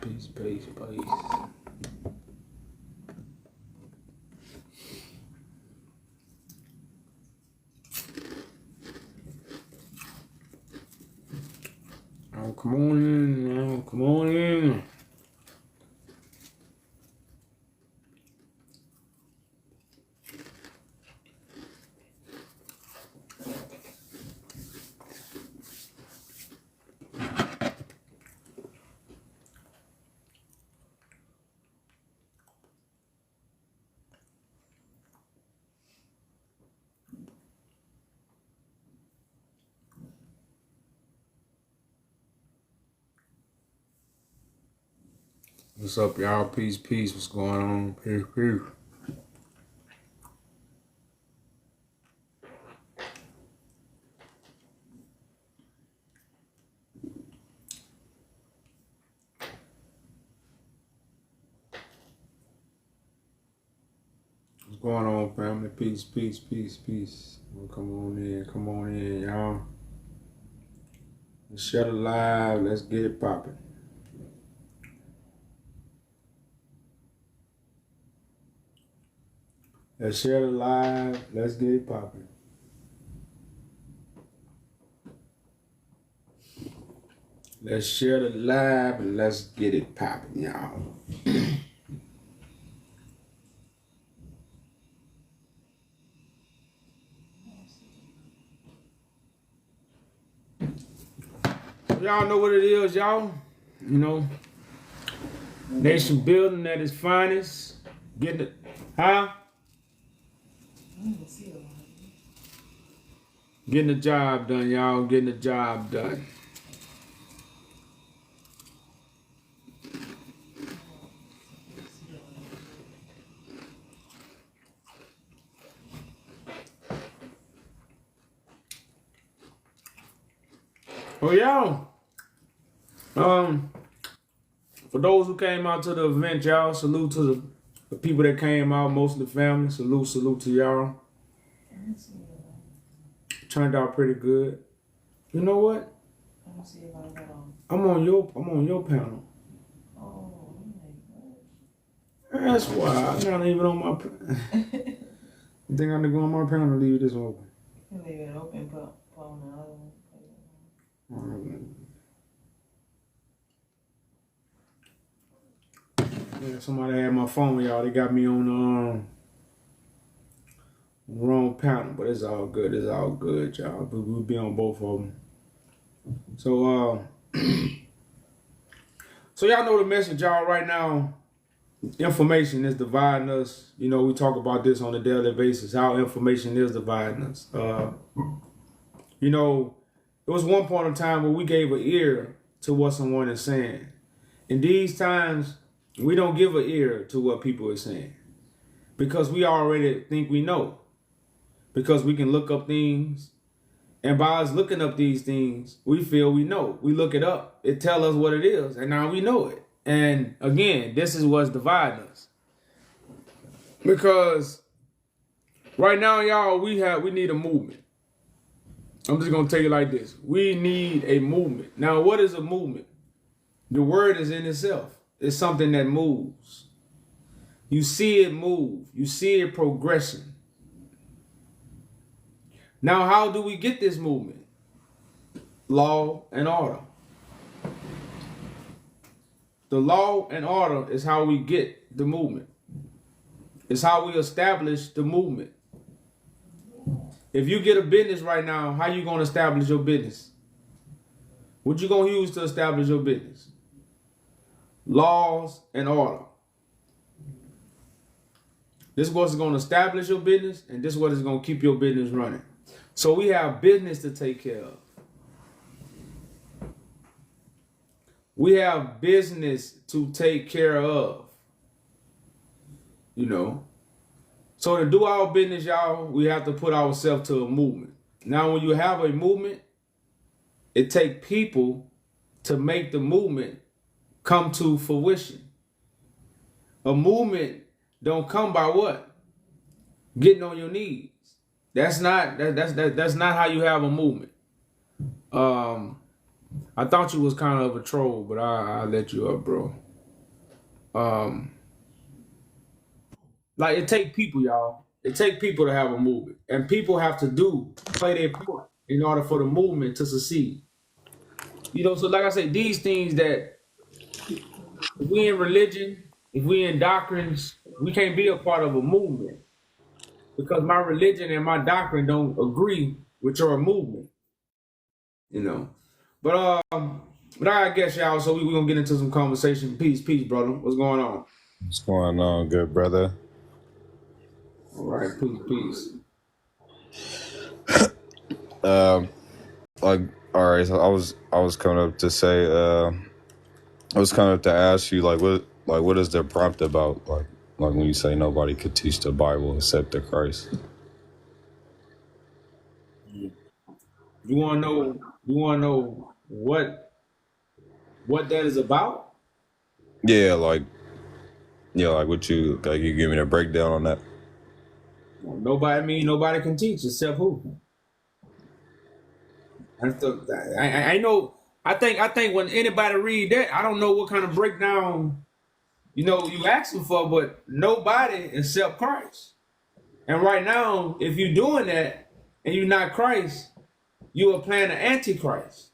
Peace, peace, peace. Oh, come on in now. Come on in. What's up, y'all? Peace, peace. What's going on? Peace, peace. What's going on, family? Peace, peace, peace, peace. Well, come on in, y'all. Let's shut it live. Let's get it popping. Let's share it live. Let's get it popping. Let's share it live and let's get it popping, y'all. Y'all know what it is, y'all. You know, nation building at its finest. Getting it, huh? Getting the job done, y'all. Getting the job done. Oh, y'all. For those who came out to the event, y'all, salute to the people that came out, most of the family. Salute to y'all. Turned out pretty good. You know what? I'm on your panel. Oh, That's why I'm not even on my panel. You think I'm gonna go on my panel or leave this open? You leave it open, put on the other one. Yeah, somebody had my phone, y'all. They got me on the wrong panel, but it's all good. It's all good, y'all. But we'll be on both of them. So, so y'all know the message, y'all. Right now, information is dividing us. You know, we talk about this on a daily basis. How information is dividing us. You know, it was one point in time where we gave an ear to what someone is saying. In these times, we don't give an ear to what people are saying because we already think we know. Because we can look up things, and by us looking up these things, we feel we know. We look it up, it tells us what it is, and now we know it. And again, this is what's dividing us. Because right now, y'all, we need a movement. I'm just gonna tell you like this: we need a movement. Now, what is a movement? The word is in itself. It's something that moves. You see it move. You see it progressing. Now, how do we get this movement? Law and order. The law and order is how we get the movement. It's how we establish the movement. If you get a business right now, how you going to establish your business? What you going to use to establish your business? Laws and order. This is what's going to establish your business, and this is what is going to keep your business running. So we have business to take care of. We have business to take care of. You know. So to do our business, y'all, we have to put ourselves to a movement. Now, when you have a movement, it takes people to make the movement come to fruition. A movement don't come by what? Getting on your knees. That's not how you have a movement. I thought you was kind of a troll, but I let you up, bro. Um, like it take people, y'all. It take people to have a movement, and people have to play their part in order for the movement to succeed. So like I say, these things that if we in religion, if we in doctrines, we can't be a part of a movement because my religion and my doctrine don't agree with your movement. You know, but but I guess y'all. So we gonna get into some conversation. Peace, brother. What's going on? What's going on, good brother? All right, peace. Like, all right. So I was coming up to say, I was coming up to ask you, what is the prompt about? Like when you say nobody could teach the Bible except the Christ. You wanna know? You wanna know what that is about? Yeah, like what you give me a breakdown on that? Nobody can teach except who? I know. I think when anybody read that, I don't know what kind of breakdown you asking for, but nobody except Christ. And right now, if you're doing that and you're not Christ, you are playing an antichrist.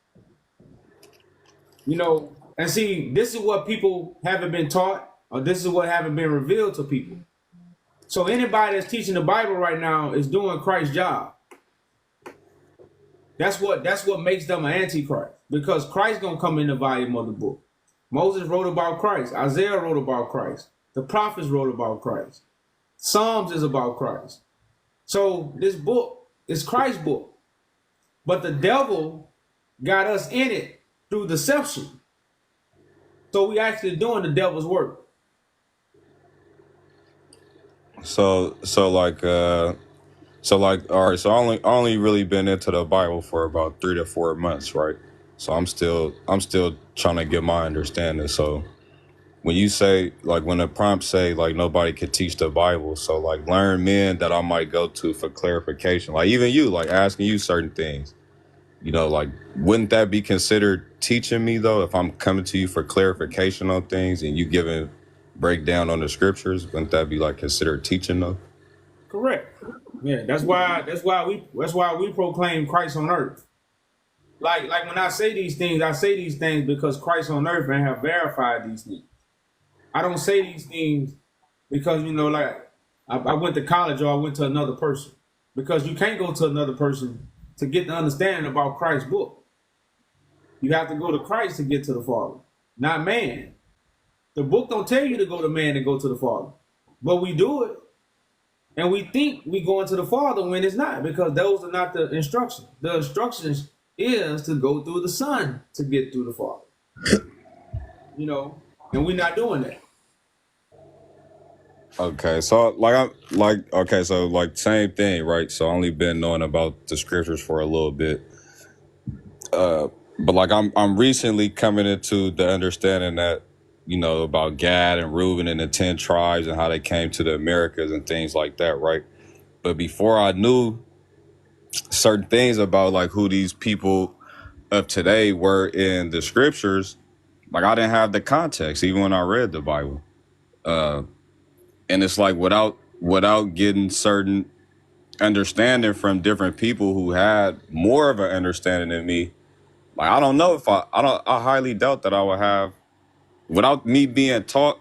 And see, this is what people haven't been taught, or this is what haven't been revealed to people. So anybody that's teaching the Bible right now is doing Christ's job. That's what makes them an antichrist, because Christ gonna come in the volume of the book. Moses wrote about Christ. Isaiah wrote about Christ. The prophets wrote about Christ. Psalms is about Christ. So this book is Christ's book. But the devil got us in it through deception. So we actually doing the devil's work. So all right. So I only really been into the Bible for about 3 to 4 months, right? So I'm still trying to get my understanding. So when you say, like, when the prompts say, like, nobody could teach the Bible, so, like, learn men that I might go to for clarification, like, even you, like, asking you certain things, like, wouldn't that be considered teaching me, though, if I'm coming to you for clarification on things and you giving breakdown on the scriptures? Wouldn't that be, like, considered teaching, though? Correct. Yeah, that's why we proclaim Christ on earth. Like when I say these things because Christ on earth and have verified these things. I don't say these things because like I went to college or I went to another person. Because you can't go to another person to get the understanding about Christ's book. You have to go to Christ to get to the Father, not man. The book don't tell you to go to man and go to the Father. But we do it. And we think we going to the Father when it's not, because those are not the instructions. The instructions is to go through the Son to get through the Father. And we're not doing that. Okay, so same thing, right? So I only been knowing about the scriptures for a little bit, but like I'm recently coming into the understanding that about Gad and Reuben and the 10 tribes and how they came to the Americas and things like that, right? But before I knew certain things about like who these people of today were in the scriptures, like I didn't have the context even when I read the Bible. And it's like without getting certain understanding from different people who had more of an understanding than me, like I don't know if I highly doubt that I would have, without me being taught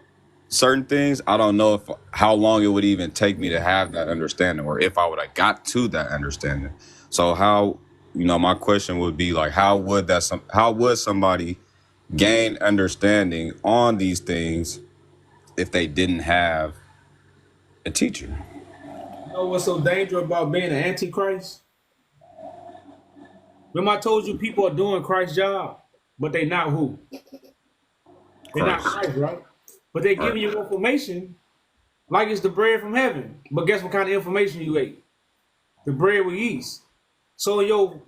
certain things. I don't know how long it would even take me to have that understanding, or if I would have got to that understanding. So how, my question would be like, how would somebody gain understanding on these things if they didn't have a teacher? You know what's so dangerous about being an antichrist? Remember I told you people are doing Christ's job, but they not who? They're not Christ, right? But they giving you information like it's the bread from heaven. But guess what kind of information you ate? The bread with yeast. So your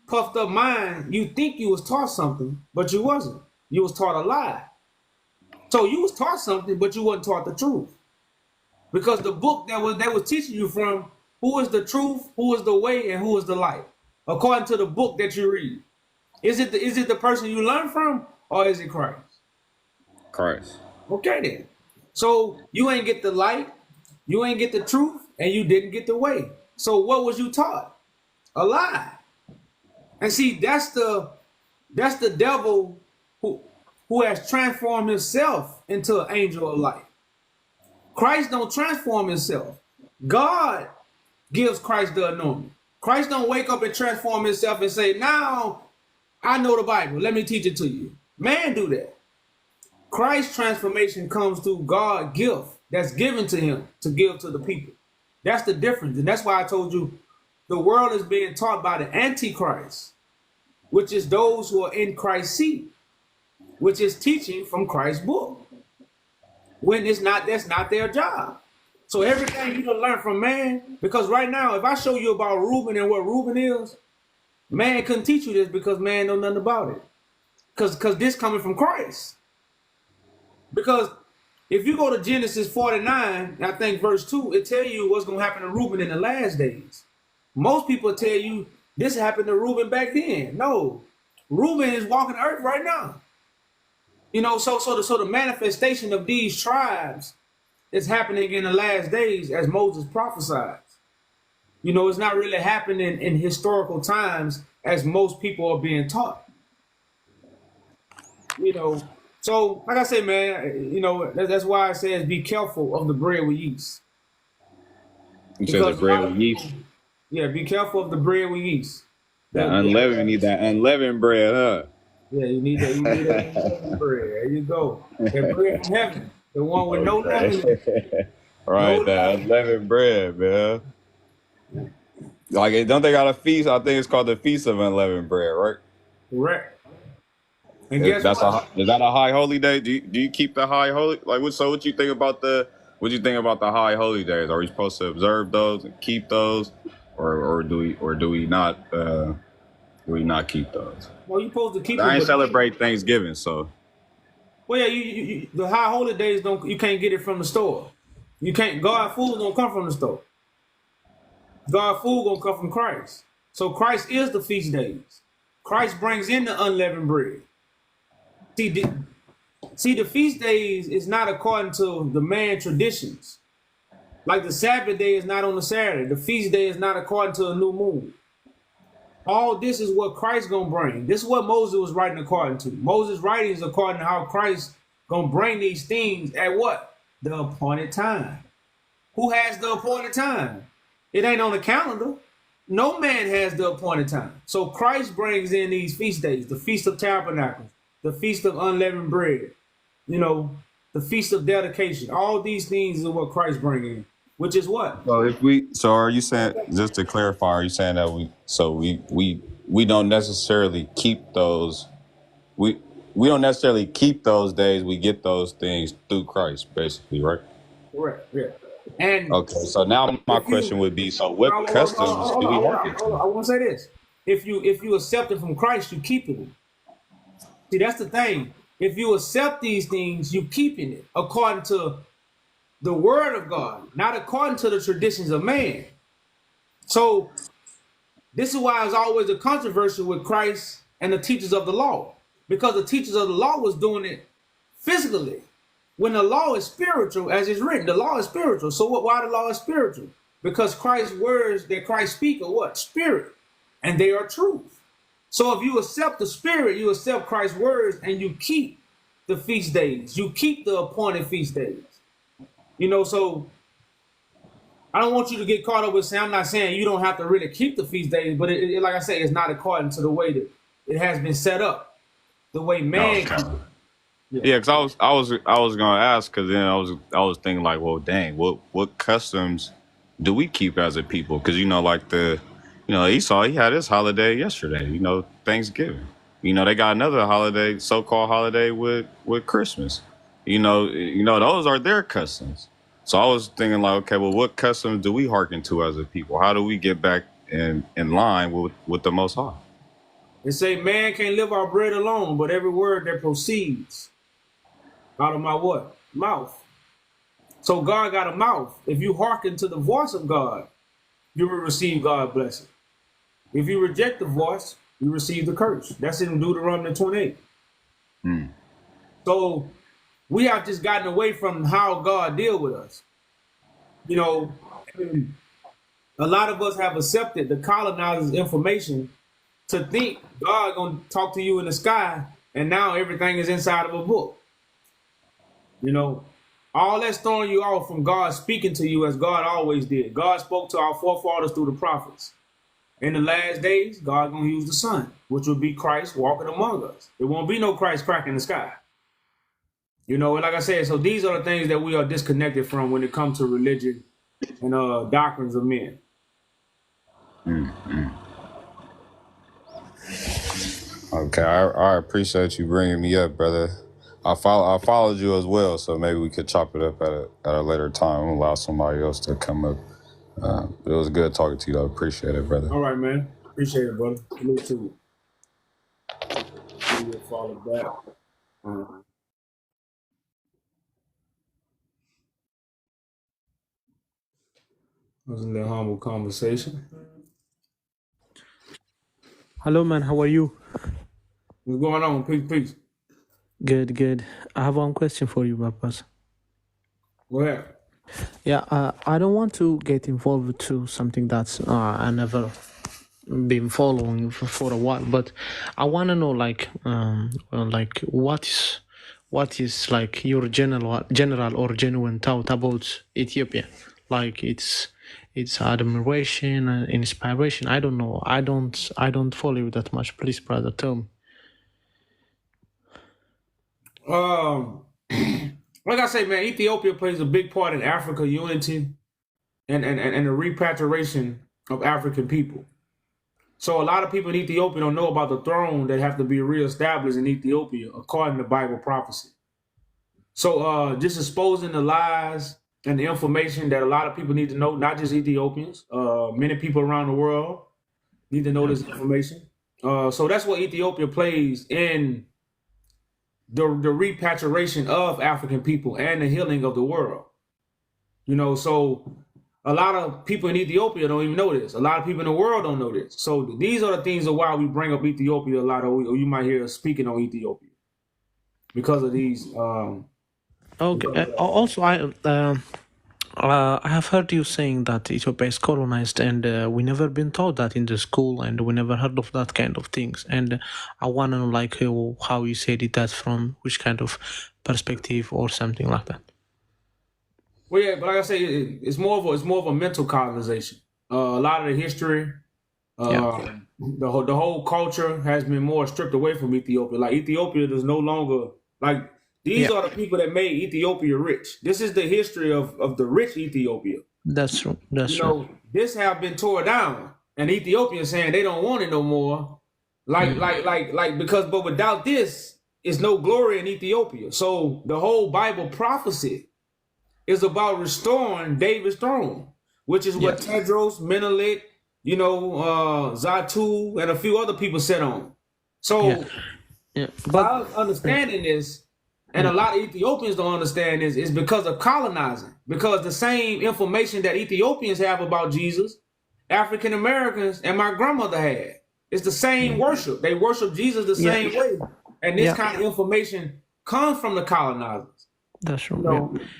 puffed up mind, you think you was taught something, but you wasn't. You was taught a lie. So you was taught something, but you wasn't taught the truth. Because the book that was teaching you from, who is the truth, who is the way, and who is the light, according to the book that you read. Is it the person you learn from, or is it Christ? Christ. Okay then. So you ain't get the light, you ain't get the truth, and you didn't get the way. So what was you taught? A lie. And see, that's the devil who has transformed himself into an angel of light. Christ don't transform himself. God gives Christ the anointing. Christ don't wake up and transform himself and say, now I know the Bible. Let me teach it to you. Man do that. Christ's transformation comes through God's gift that's given to him to give to the people. That's the difference. And that's why I told you the world is being taught by the Antichrist, which is those who are in Christ's seat, which is teaching from Christ's book. When it's not, that's not their job. So everything you can learn from man, because right now, if I show you about Reuben and what Reuben is, man couldn't teach you this because man know nothing about it. Because this coming from Christ. Because if you go to Genesis 49, I think verse 2, it tell you what's going to happen to Reuben in the last days. Most people tell you this happened to Reuben back then. No, Reuben is walking the earth right now. You know, so the manifestation of these tribes is happening in the last days as Moses prophesied. You know, it's not really happening in historical times as most people are being taught. You know, so like I say, man, you know, that's why it says be careful of the bread we yeast. You said the bread with yeast. Yeah, be careful of the bread we yeast. That unleavened, you need that unleavened bread, huh? Yeah, you need that unleavened bread. There you go. That bread from heaven. The one with no leaven. Right, No that leaven. unleavened bread, man. Like, don't they got a feast? I think it's called the Feast of Unleavened Bread, right? Correct. And guess what? Is that a high holy day? Do you keep the high holy? Like, what you think about what you think about the high holy days? Are we supposed to observe those and keep those, or do we not? Do we not keep those? Well, you're supposed to keep I it. ain't celebrate Thanksgiving, so. Well, yeah, you the high holy days you can't get it from the store. You can't. God food don't come from the store. God food gonna come from Christ. So Christ is the feast days. Christ brings in the unleavened bread. See, the feast days is not according to the man traditions. Like the Sabbath day is not on the Saturday. The feast day is not according to a new moon. All this is what Christ gonna bring. This is what Moses was writing according to. Moses' writings according to how Christ gonna bring these things at what? The appointed time. Who has the appointed time? It ain't on the calendar. No man has the appointed time. So Christ brings in these feast days, the Feast of Tabernacles, the Feast of Unleavened Bread, you know, the Feast of Dedication. All these things are what Christ brings in, which is what? So are you saying, just to clarify, are you saying that we don't necessarily keep those, we don't necessarily keep those days, we get those things through Christ, basically, right? Correct, yeah. And okay, so now my question would be, so what customs do we have? I want to say this. If you accept it from Christ, you keep it. See, that's the thing. If you accept these things, you keeping it according to the word of God, not according to the traditions of man. So this is why it's always a controversy with Christ and the teachers of the law, because the teachers of the law was doing it physically. When the law is spiritual, as it's written, the law is spiritual. So why the law is spiritual? Because Christ's words that Christ speak are what? Spirit. And they are truth. So if you accept the spirit, you accept Christ's words, and you keep the feast days. You keep the appointed feast days. You know, so I don't want you to get caught up with saying, I'm not saying you don't have to really keep the feast days, but like I say, it's not according to the way that it has been set up. The way man Yeah, because I was gonna ask, because then I was thinking like, well, dang, what customs do we keep as a people? Because like Esau, he had his holiday yesterday. Thanksgiving. They got another holiday, so-called holiday with Christmas. Those are their customs. So I was thinking like, okay, well, what customs do we hearken to as a people? How do we get back in line with the Most High? They say man can't live our bread alone, but every word that proceeds out of my what? Mouth. So God got a mouth. If you hearken to the voice of God, you will receive God's blessing. If you reject the voice, you receive the curse. That's in Deuteronomy 28. So we have just gotten away from how God deal with us. You know, a lot of us have accepted the colonizers' information to think God gonna talk to you in the sky, and now everything is inside of a book. You know, all that's throwing you off from God speaking to you as God always did. God spoke to our forefathers through the prophets. In the last days, God gonna use the Son, which will be Christ walking among us. There won't be no Christ cracking the sky. You know, and like I said, so these are the things that we are disconnected from when it comes to religion and doctrines of men. Okay, I appreciate you bringing me up, brother. I followed you as well, so maybe we could chop it up at a later time and allow somebody else to come up. But it was good talking to you, though. Appreciate it, brother. All right, man. Appreciate it, brother. Salute to you. We'll follow back. It was a little humble conversation. Hello, man. How are you? What's going on? Peace. Good, good. I have one question for you, Papas. Go ahead. Yeah, I don't want to get involved to something that's I never been following for a while, but I want to know like what is like your general or genuine thought about Ethiopia, like its admiration and inspiration. I don't know. I don't follow you that much. Please, brother, tell me. Like I say, man, Ethiopia plays a big part in Africa unity and the repatriation of African people. So a lot of people in Ethiopia don't know about the throne that have to be reestablished in Ethiopia according to Bible prophecy. So just exposing the lies and the information that a lot of people need to know, not just Ethiopians, many people around the world need to know this information. So that's what Ethiopia plays in the repatriation of African people and the healing of the world. You know, so a lot of people in Ethiopia don't even know this. A lot of people in the world don't know this. So these are the things of why we bring up Ethiopia a lot, or you might hear us speaking on Ethiopia because of these. Okay. Also, I have heard you saying that Ethiopia is colonized, and we never been taught that in the school, and we never heard of that kind of things. And I want to know, like, how you said it. That's from which kind of perspective or something like that. Well, yeah, but like I say, it's more of a mental colonization. A lot of the history, the whole culture has been more stripped away from Ethiopia. Like Ethiopia is no longer like. These are the people that made Ethiopia rich. This is the history of the rich Ethiopia. That's true. That's true. This have been torn down, and Ethiopia saying they don't want it no more. But without this, is no glory in Ethiopia. So the whole Bible prophecy is about restoring David's throne, which is what Tedros, Menelik, Zatu, and a few other people set on. So but understanding this. And a lot of Ethiopians don't understand this is because of colonizing. Because the same information that Ethiopians have about Jesus, African Americans and my grandmother had. It's the same worship. They worship Jesus the same way. And this kind of information comes from the colonizers. That's true.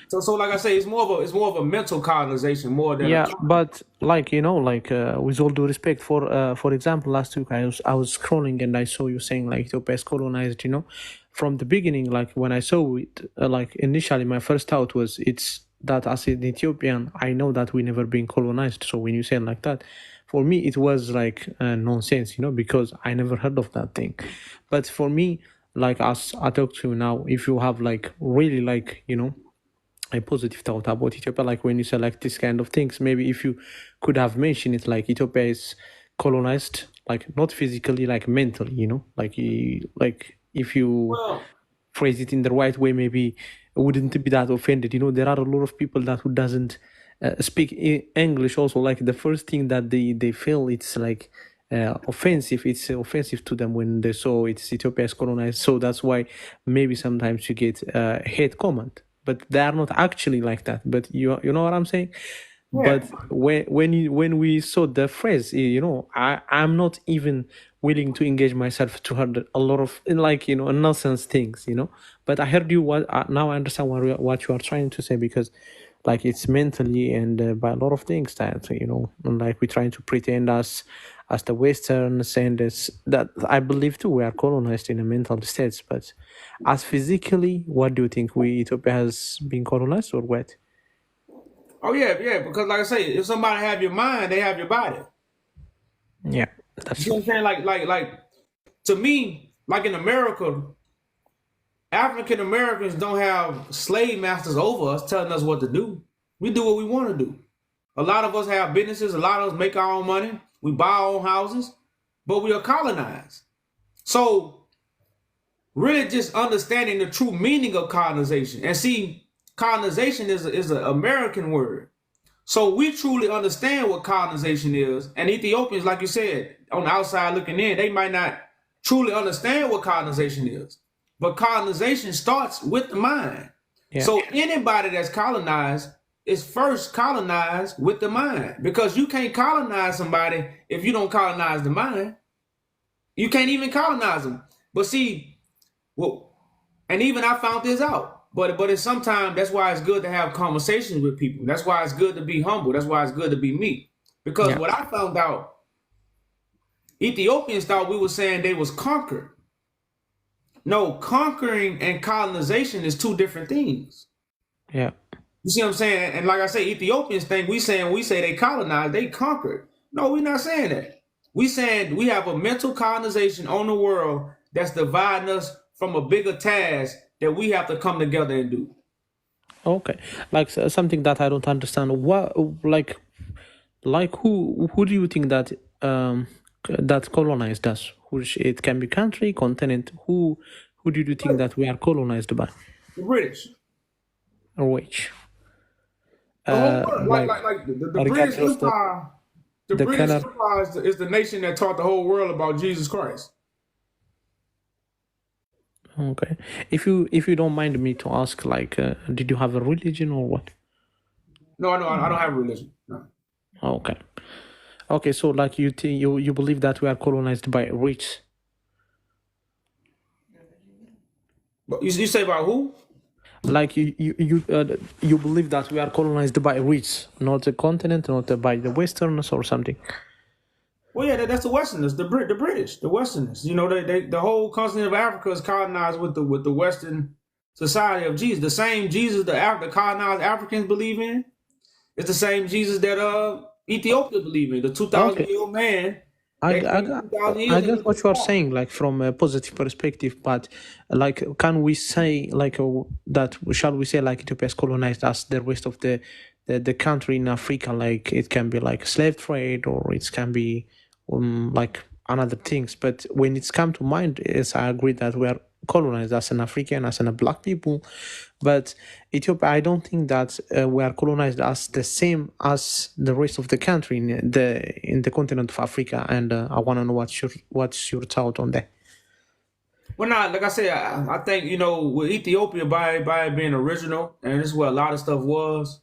So like I say, it's more of a mental colonization more than but with all due respect, for example, last week I was scrolling and I saw you saying like Ethiopia is colonized. From the beginning, like when I saw it, like initially my first thought was it's that as an Ethiopian, I know that we never been colonized. So when you say it like that, for me it was like nonsense, because I never heard of that thing. But for me, like as I talk to you now, if you have like really like a positive thought about Ethiopia, like when you say like this kind of things, maybe if you could have mentioned it, like Ethiopia is colonized, like not physically, like mentally, like if you phrase it in the right way, maybe it wouldn't be that offended. There are a lot of people that who doesn't speak English also, like the first thing that they feel it's like offensive. It's offensive to them when they saw it's Ethiopia is colonized. So that's why maybe sometimes you get hate comment, but they are not actually like that. But you know what I'm saying? Yeah. But when we saw the phrase, I'm not even willing to engage myself to heard a lot of like nonsense things, But I heard you. What now I understand what you are trying to say, because like it's mentally and by a lot of things that and like we're trying to pretend as the Westerns, and that I believe too we are colonized in a mental states, but as physically, what do you think Ethiopia has been colonized or what? Oh yeah, because like I say, if somebody have your mind, they have your body. Yeah, You that's see what I'm true. saying? Like to me, like in America, African Americans don't have slave masters over us telling us what to do. We do what we want to do. A lot of us have businesses. A lot of us make our own money. We buy our own houses, but we are colonized. So really just understanding the true meaning of colonization. And see, colonization is an American word. So we truly understand what colonization is. And Ethiopians, like you said, on the outside looking in, they might not truly understand what colonization is. But colonization starts with the mind. Yeah, So anybody that's colonized is first colonized with the mind. Because you can't colonize somebody if you don't colonize the mind. You can't even colonize them. But see, well, and even I found this out. But it's sometimes that's why it's good to have conversations with people. That's why it's good to be humble. That's why it's good to be me. Because yeah. what I found out, Ethiopians thought we were saying they was conquered. No, conquering and colonization is two different things. Yeah. You see what I'm saying? And like I say, Ethiopians think we say they colonized, they conquered. No, we're not saying that. We saying we have a mental colonization on the world that's dividing us from a bigger task that we have to come together and do. Okay, like something that I don't understand. What, like who do you think that that colonized us? Which it can be country, continent. Who do you think that we are colonized by, The British. or which? The whole world. Like Like the British regardless Empire. The the British color. Empire is the nation that taught the whole world about Jesus Christ. Okay, if you don't mind me to ask, like, did you have a religion or what? No, I don't have a religion. No. Okay, okay. So like you believe that we are colonized by rich. But you say about who? Like you believe that we are colonized by rich, not the continent, not by the Westerners or something. Well, yeah, that's the Westerners, the British, the Westerners. You know, the whole continent of Africa is colonized with the Western society of Jesus. The same Jesus the colonized Africans believe in. It's the same Jesus that Ethiopia believe in. The 2,000-year-old man that I came got 2,000 I years got what ago. you are saying, like from a positive perspective, but like, can we say like that? Shall we say like Ethiopia is colonized as the rest of the country in Africa? Like it can be like slave trade, or it can be like another things. But when it's come to mind, yes, I agree that we are colonized as an African, as a black people. But Ethiopia, I don't think that we are colonized as the same as the rest of the country in the continent of Africa. And I want to know what's your thought on that. Well, not like I said, I think with Ethiopia by it being original, and this is where a lot of stuff was.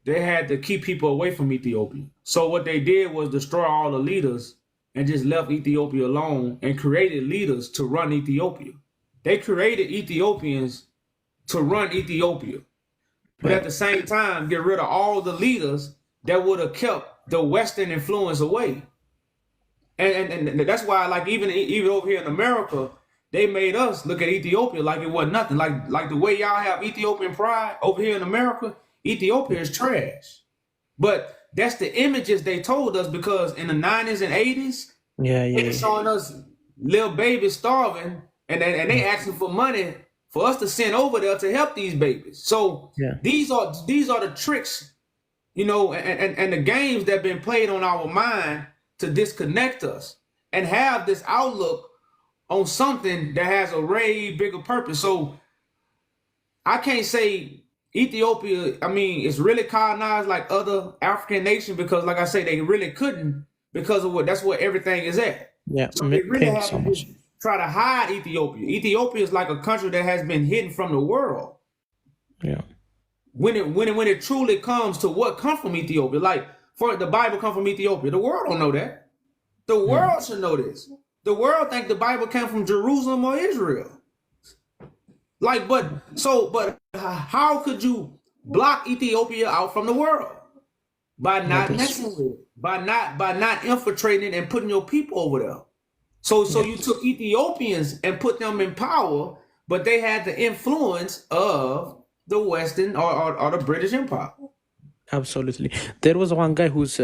They had to keep people away from Ethiopia. So what they did was destroy all the leaders and just left Ethiopia alone and created leaders to run Ethiopia. They created Ethiopians to run Ethiopia, but Yeah, at the same time get rid of all the leaders that would have kept the Western influence away. And that's why, like even over here in America, they made us look at Ethiopia like it wasn't nothing. Like the way y'all have Ethiopian pride over here in America, Ethiopia is trash. But that's the images they told us, because in the 90s and 80s, yeah, they were yeah, showing us little babies starving, and they asking for money for us to send over there to help these babies. So yeah, these are the tricks, and the games that have been played on our mind to disconnect us and have this outlook on something that has a way bigger purpose. So I can't say Ethiopia, I mean, it's really colonized like other African nations, because like I say, they really couldn't, because of that's where everything is at. yeah. So they really Thank you have so to much. just try to hide Ethiopia. Ethiopia is like a country that has been hidden from the world. Yeah, When it truly comes to what comes from Ethiopia, like for the Bible come from Ethiopia, the world don't know that. The world should know this. The world think the Bible came from Jerusalem or Israel. Like, but how could you block Ethiopia out from the world? By not messing with it, by not infiltrating and putting your people over there. So you took Ethiopians and put them in power, but they had the influence of the Western or the British Empire. Absolutely. There was one guy who's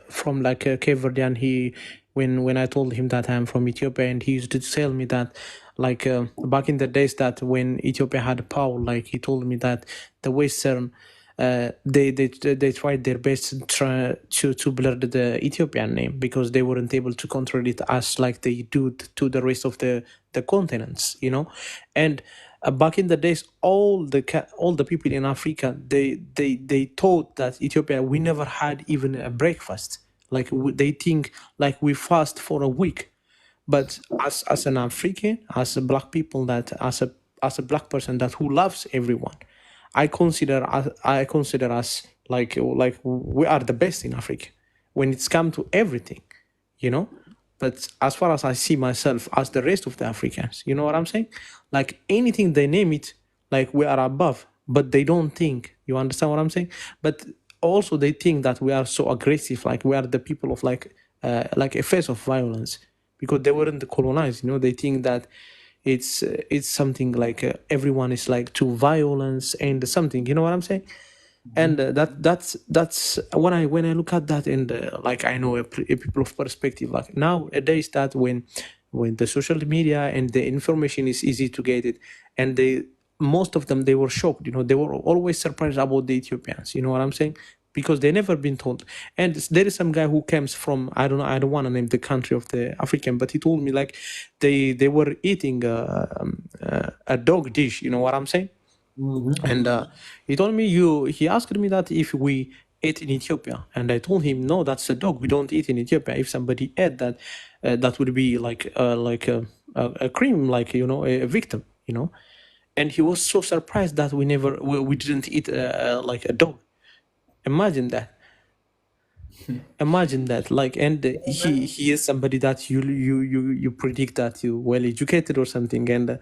from like Cape Verde, and he, when I told him that I'm from Ethiopia, and he used to tell me that, like back in the days that when Ethiopia had power, like he told me that the Western, they tried their best to blur the Ethiopian name because they weren't able to control it as like they do to the rest of the continents, you know, and. Back in the days, all the people in Africa, they thought that Ethiopia, we never had even a breakfast. Like they think like we fast for a week, but as an African, as a black people, that as a black person that who loves everyone, I consider us like we are the best in Africa when it's come to everything, you know. But as far as I see myself as the rest of the Africans, you know what I'm saying? Like anything they name it, like we are above, but they don't think. You understand what I'm saying? But also they think that we are so aggressive, like we are the people of like a face of violence because they weren't colonized. You know, they think that it's something like everyone is like to violence and something. You know what I'm saying? And that's when I look at that, and like I know a people of perspective, like nowadays that when the social media and the information is easy to get it, and they most of them, they were shocked, you know, they were always surprised about the Ethiopians, you know what I'm saying, because they never been told. And there is some guy who comes from, I don't know, I don't want to name the country of the African, but he told me like they were eating a dog dish, you know what I'm saying. And he told me he asked me that if we ate in Ethiopia, and I told him no, that's a dog. We don't eat in Ethiopia. If somebody ate that, that would be like a crime, like, you know, a victim, you know. And he was so surprised that we didn't eat like a dog. Imagine that. Imagine that, like, and he is somebody that you predict that you well educated or something, and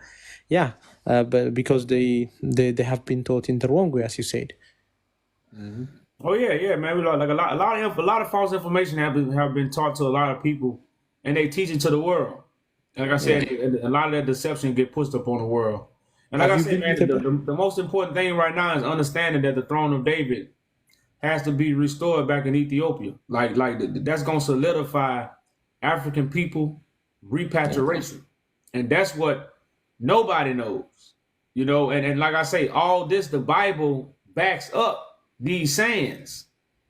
yeah, but because they have been taught in the wrong way, as you said. Oh yeah, man. Like a lot of false information have been taught to a lot of people, and they teach it to the world. Like I said, a lot of that deception get pushed up on the world. And like I said, man, the most important thing right now is understanding that the throne of David has to be restored back in Ethiopia. Like that's gonna solidify African people repatriation, and that's what nobody knows, you know. And like I say, all this, the Bible backs up these sayings,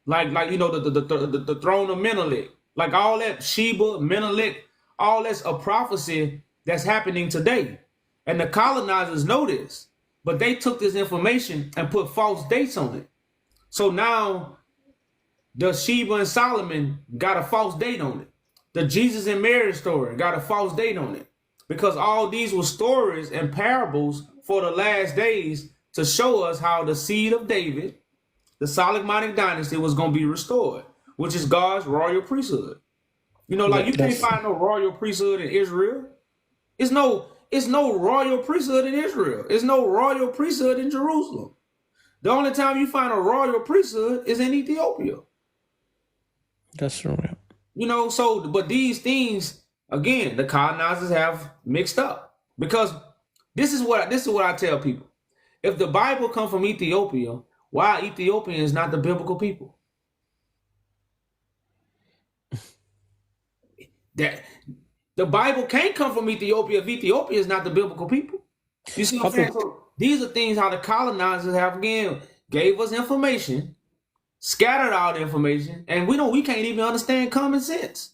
like you know, the throne of Menelik, like all that Sheba, Menelik, all that's a prophecy that's happening today, and the colonizers know this, but they took this information and put false dates on it. So now the Sheba and Solomon got a false date on it. The Jesus and Mary story got a false date on it, because all these were stories and parables for the last days to show us how the seed of David, the Solomonic dynasty, was going to be restored, which is God's royal priesthood. You know, like you can't find no royal priesthood in Israel. It's no royal priesthood in Israel. It's no royal priesthood in Jerusalem. The only time you find a royal priesthood is in Ethiopia. That's true. Yeah. You know, so, but these things, again, the colonizers have mixed up, because this is what I tell people. If the Bible comes from Ethiopia, why Ethiopian is not the biblical people? That the Bible can't come from Ethiopia if Ethiopia is not the biblical people. You see what I'm saying? So these are things how the colonizers have, again, gave us information, scattered out information, and we can't even understand common sense.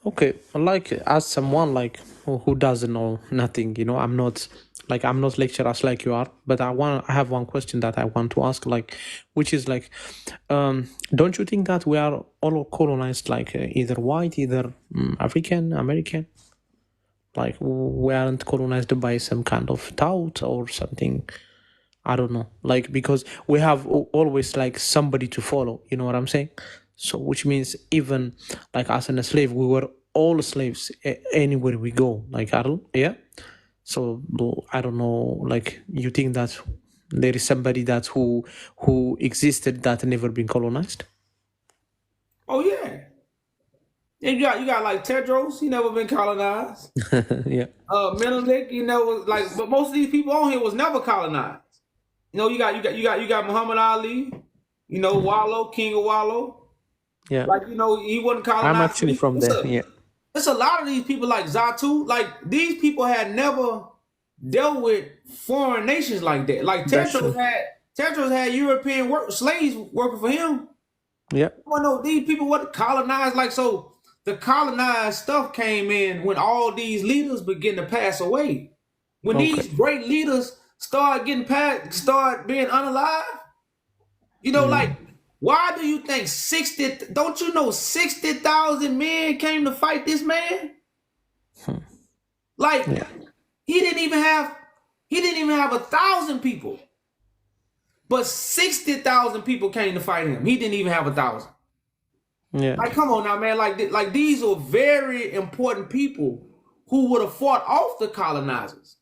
Okay, like as someone like who doesn't know nothing, you know, I'm not lecturers like you are, but I have one question that I want to ask, like, which is like, don't you think that we are all colonized, like either white, either African, American? Like we aren't colonized by some kind of thought or something. I don't know. Like, because we have always like somebody to follow. You know what I'm saying? So which means even like as a slave, we were all slaves anywhere we go, like Adel, yeah. So I don't know, like you think that there is somebody that who existed that never been colonized? Oh yeah. And you got like Tedros, he never been colonized. Yeah, Menelik, but most of these people on here was never colonized. You got Muhammad Ali, Wallow, King of Wallow. yeah. Like, he wasn't I'm colonized. actually from there. Yeah, It's a lot of these people like Zatu. Like, these people had never dealt with foreign nations like that. Like that's true. Tedros had European slaves working for him. Yeah, Well, no, these people weren't colonized. Like, so the colonized stuff came in when all these leaders began to pass away. When these okay. great leaders start being unalive, like, why do you think 60? Don't you know 60,000 men came to fight this man? Like, Yeah, he didn't even have 1,000 people, but 60,000 people came to fight him. He didn't even have 1,000. yeah, Like, come on now, man. Like these are very important people who would have fought off the colonizers.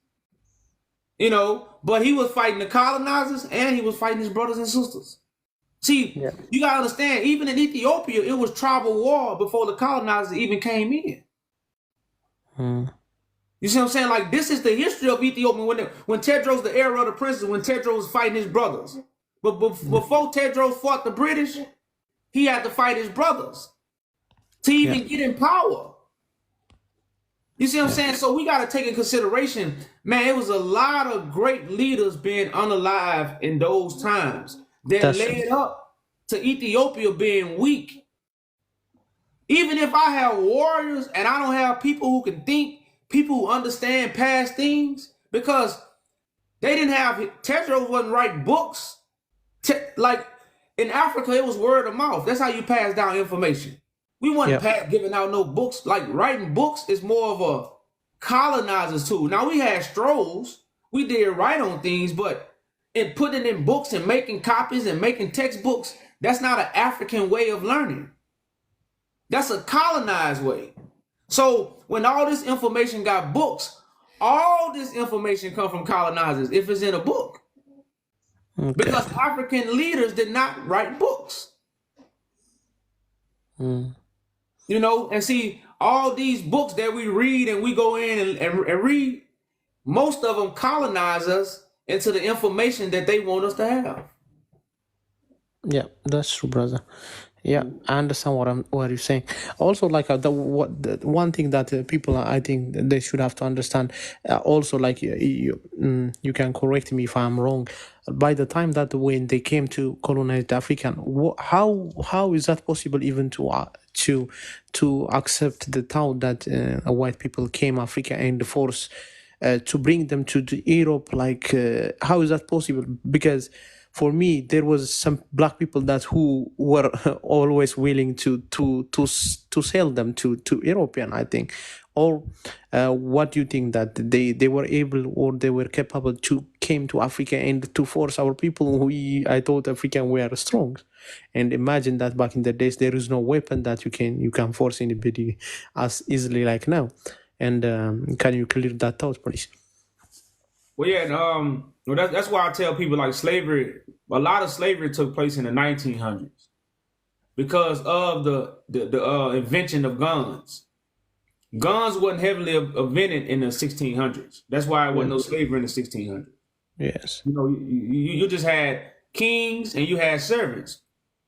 But he was fighting the colonizers and he was fighting his brothers and sisters. See, yeah. you gotta understand, even in Ethiopia, it was tribal war before the colonizers even came in. You see what I'm saying? Like, this is the history of Ethiopia. When Tedros, the heir of the princes, when Tedros was fighting his brothers. But before Tedros fought the British, he had to fight his brothers to even get in power. You see what I'm saying? So we got to take in consideration, man, it was a lot of great leaders being unalive in those times that led up to Ethiopia being weak. Even if I have warriors and I don't have people who can think, people who understand past things, because they didn't have, Tedros wasn't writing books. Like, in Africa, it was word of mouth. That's how you pass down information. We wasn't giving out no books. Like, writing books is more of a colonizer's tool. Now, we had strolls. We did write on things, but in putting in books and making copies and making textbooks, that's not an African way of learning. That's a colonized way. So when all this information got books, all this information come from colonizers if it's in a book. Okay. Because African leaders did not write books. And see, all these books that we read and we go in and read, most of them colonize us into the information that they want us to have. Yeah, that's true, brother. Yeah, I understand what you're saying. Also, like the one thing that people, I think they should have to understand. Also, like you can correct me if I'm wrong. By the time that when they came to colonize the African, how is that possible even to accept the thought that white people came Africa and force to bring them to Europe? Like, how is that possible? Because for me, there was some black people that who were always willing to sell them to European, I think. Or what do you think that they were able or they were capable to came to Africa and to force our people? I thought African were strong, and imagine that back in the days there is no weapon that you can force anybody as easily like now. And can you clear that thought, please? Well, yeah, that's why I tell people, like, slavery. A lot of slavery took place in the 1900s because of the invention of guns. Guns wasn't heavily invented in the 1600s. That's why there wasn't no slavery in the 1600s. Yes. You just had kings and you had servants.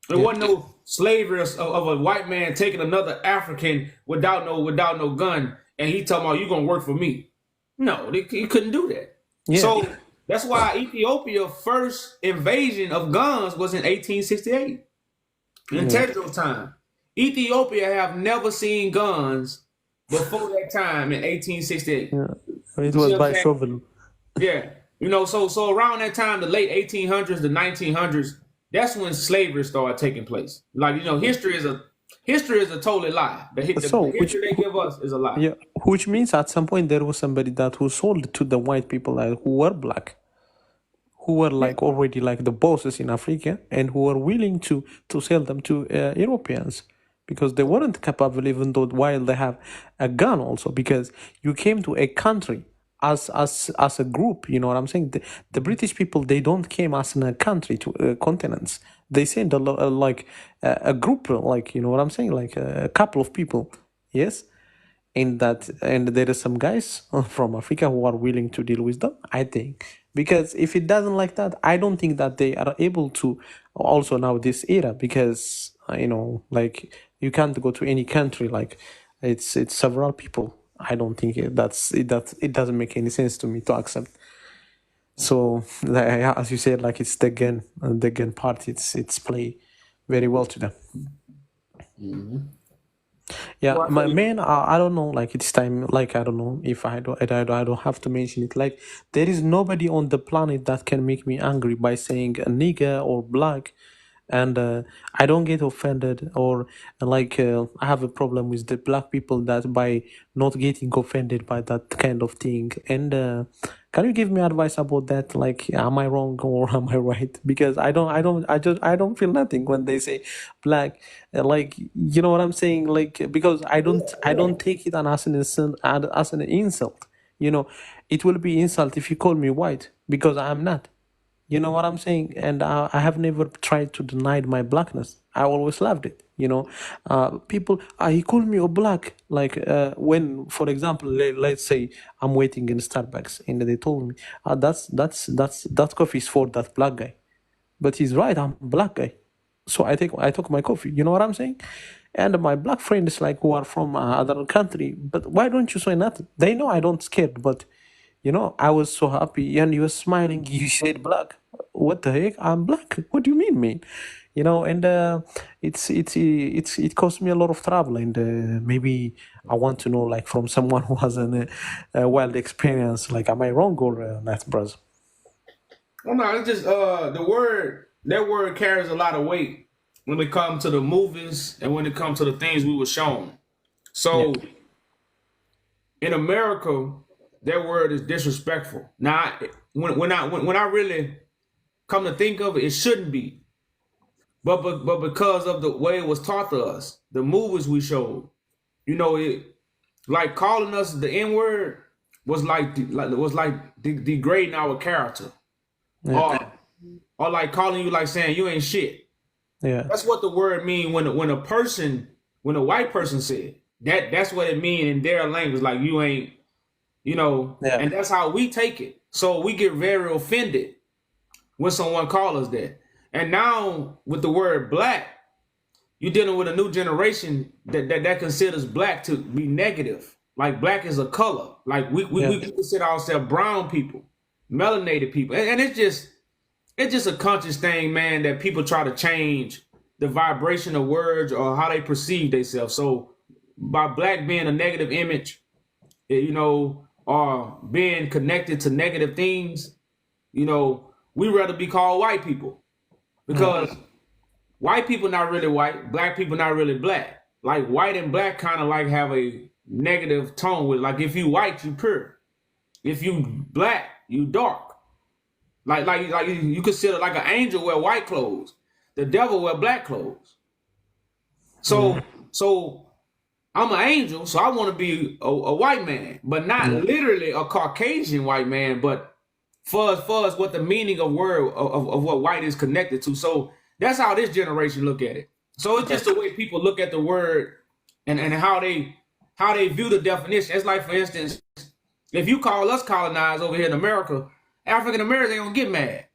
There wasn't no slavery of a white man taking another African without no gun, and he talking about, you gonna work for me. No, he couldn't do that. Yeah. So that's why Ethiopia's first invasion of guns was in 1868. In Tedros' time. Ethiopia have never seen guns before that time in 1868. Yeah. It was by shovel. Yeah. So around that time, the late 1800s, the 1900s, that's when slavery started taking place. Like, history is a totally lie. The history they give us is a lie. Yeah, which means at some point there was somebody that who sold to the white people who were black, who were like already like the bosses in Africa, and who were willing to sell them to Europeans. because they weren't capable, even though while they have a gun also, because you came to a country as a group. You know what I'm saying? The British people, they don't came as in a country to continents. They sent like a group, like, you know what I'm saying, like a couple of people. Yes. And there are some guys from Africa who are willing to deal with them, I think. Because if it doesn't like that, I don't think that they are able to also now this era, because like, you can't go to any country, like it's several people. I don't think it doesn't make any sense to me to accept. So like, yeah, as you said, like, it's the gun, and the gun part, it's play very well to them. Yeah, Well, I my think man, I don't know. Like, it's time. Like, I don't know if I don't have to mention it. Like, there is nobody on the planet that can make me angry by saying a nigger or black, and I don't get offended, or like, I have a problem with the black people that by not getting offended by that kind of thing. And can you give me advice about that? Like, am I wrong or am I right? Because I don't feel nothing when they say black. Like, you know what I'm saying? Like, because I don't take it as an insult, as an insult. You know, it will be insult if you call me white, because I'm not. You know what I'm saying? And I have never tried to deny my blackness. I always loved it. People, he called me a black. Like, when, for example, let's say I'm waiting in Starbucks, and they told me, that coffee is for that black guy. But he's right, I'm a black guy. So I took my coffee. You know what I'm saying? And my black friends, like, who are from other country, but why don't you say nothing? They know I don't scared, but I was so happy, and you were smiling. You said black. What the heck? I'm black. What do you mean, man? And it cost me a lot of trouble, and maybe I want to know, like, from someone who has a wild experience. Like, am I wrong or not, bros? well, no, it's just that word carries a lot of weight when it comes to the movies and when it comes to the things we were shown. Yeah, So in America, that word is disrespectful. Now, when I really come to think of it, it shouldn't be. But because of the way it was taught to us, the movies we showed, it like calling us the N word was like degrading our character, yeah, or like calling you, like saying you ain't shit. yeah, That's what the word mean when a white person said that's what it mean in their language, like you ain't, yeah, and that's how we take it. So we get very offended when someone calls us that. And now with the word black, you're dealing with a new generation that considers black to be negative. Like black is a color. Like yeah, we consider ourselves brown people, melanated people. And it's just a conscious thing, man, that people try to change the vibration of words or how they perceive themselves. So by black being a negative image, or being connected to negative things, we rather be called white people, yeah, because white people not really white, black people not really black. Like white and black kind of like have a negative tone with, like, if you white, you pure. If you black, you dark. Like you consider like an angel wear white clothes, the devil wear black clothes. So mm, so I'm an angel, so I want to be a white man, but not yeah, literally a Caucasian white man, but for us what the meaning of word of what white is connected to. So that's how this generation look at it. So it's just the way people look at the word, and how they view the definition. It's like, for instance, if you call us colonized over here in America, African Americans ain't gonna get mad.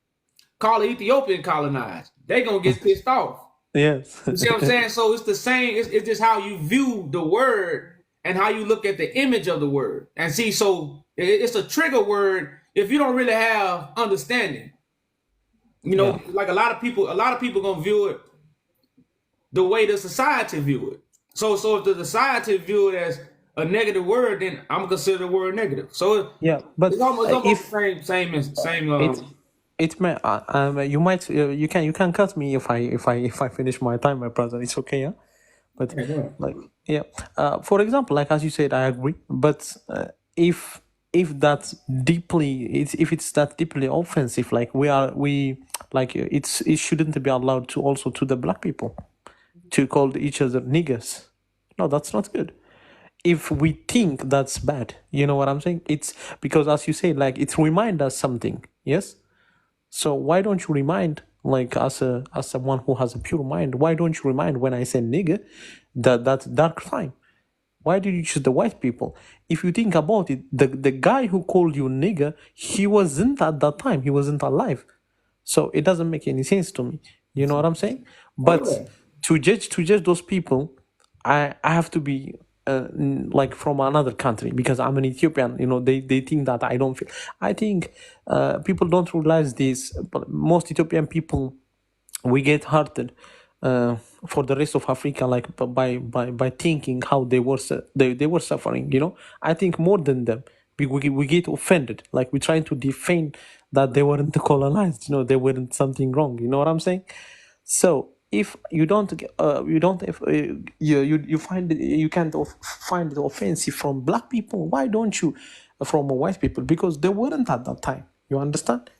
Call the Ethiopian colonized, they gonna get pissed off. yes, You see what I'm saying? So it's the same. It's just how you view the word and how you look at the image of the word. And see, so it's a trigger word if you don't really have understanding. yeah, Like a lot of people gonna view it the way the society view it. So if the society view it as a negative word, then I'm gonna consider the word negative. So yeah. But it's almost if the same. it it may you can cut me if I finish my time, my brother. It's okay, yeah. But Yeah, go ahead. like, yeah, for example, like, as you said, I agree. But if that's if it's that deeply offensive, like, we like, it shouldn't be allowed to also to the black people. to call each other niggas. No, that's not good. If we think that's bad, you know what I'm saying? It's because, as you say, like it reminds us something. Yes. So why don't you remind, like as someone who has a pure mind, why don't you remind when I say nigga, that dark time? Why did you choose the white people? If you think about it, the guy who called you nigger, he wasn't at that time. He wasn't alive. So it doesn't make any sense to me. You know what I'm saying? Oh But yeah. to judge those people, I have to be like from another country because I'm an Ethiopian. You know, they think that I don't feel. I think people don't realize this, but most Ethiopian people, we get hurted for the rest of Africa, like by thinking how they were suffering. You know, I think more than them. We get offended, like we're trying to defend that they weren't colonized. You know, they weren't something wrong. You know what I'm saying? So if you don't if, you find you can't find it offensive from black people, why don't you from white people? Because they weren't at that time. You understand?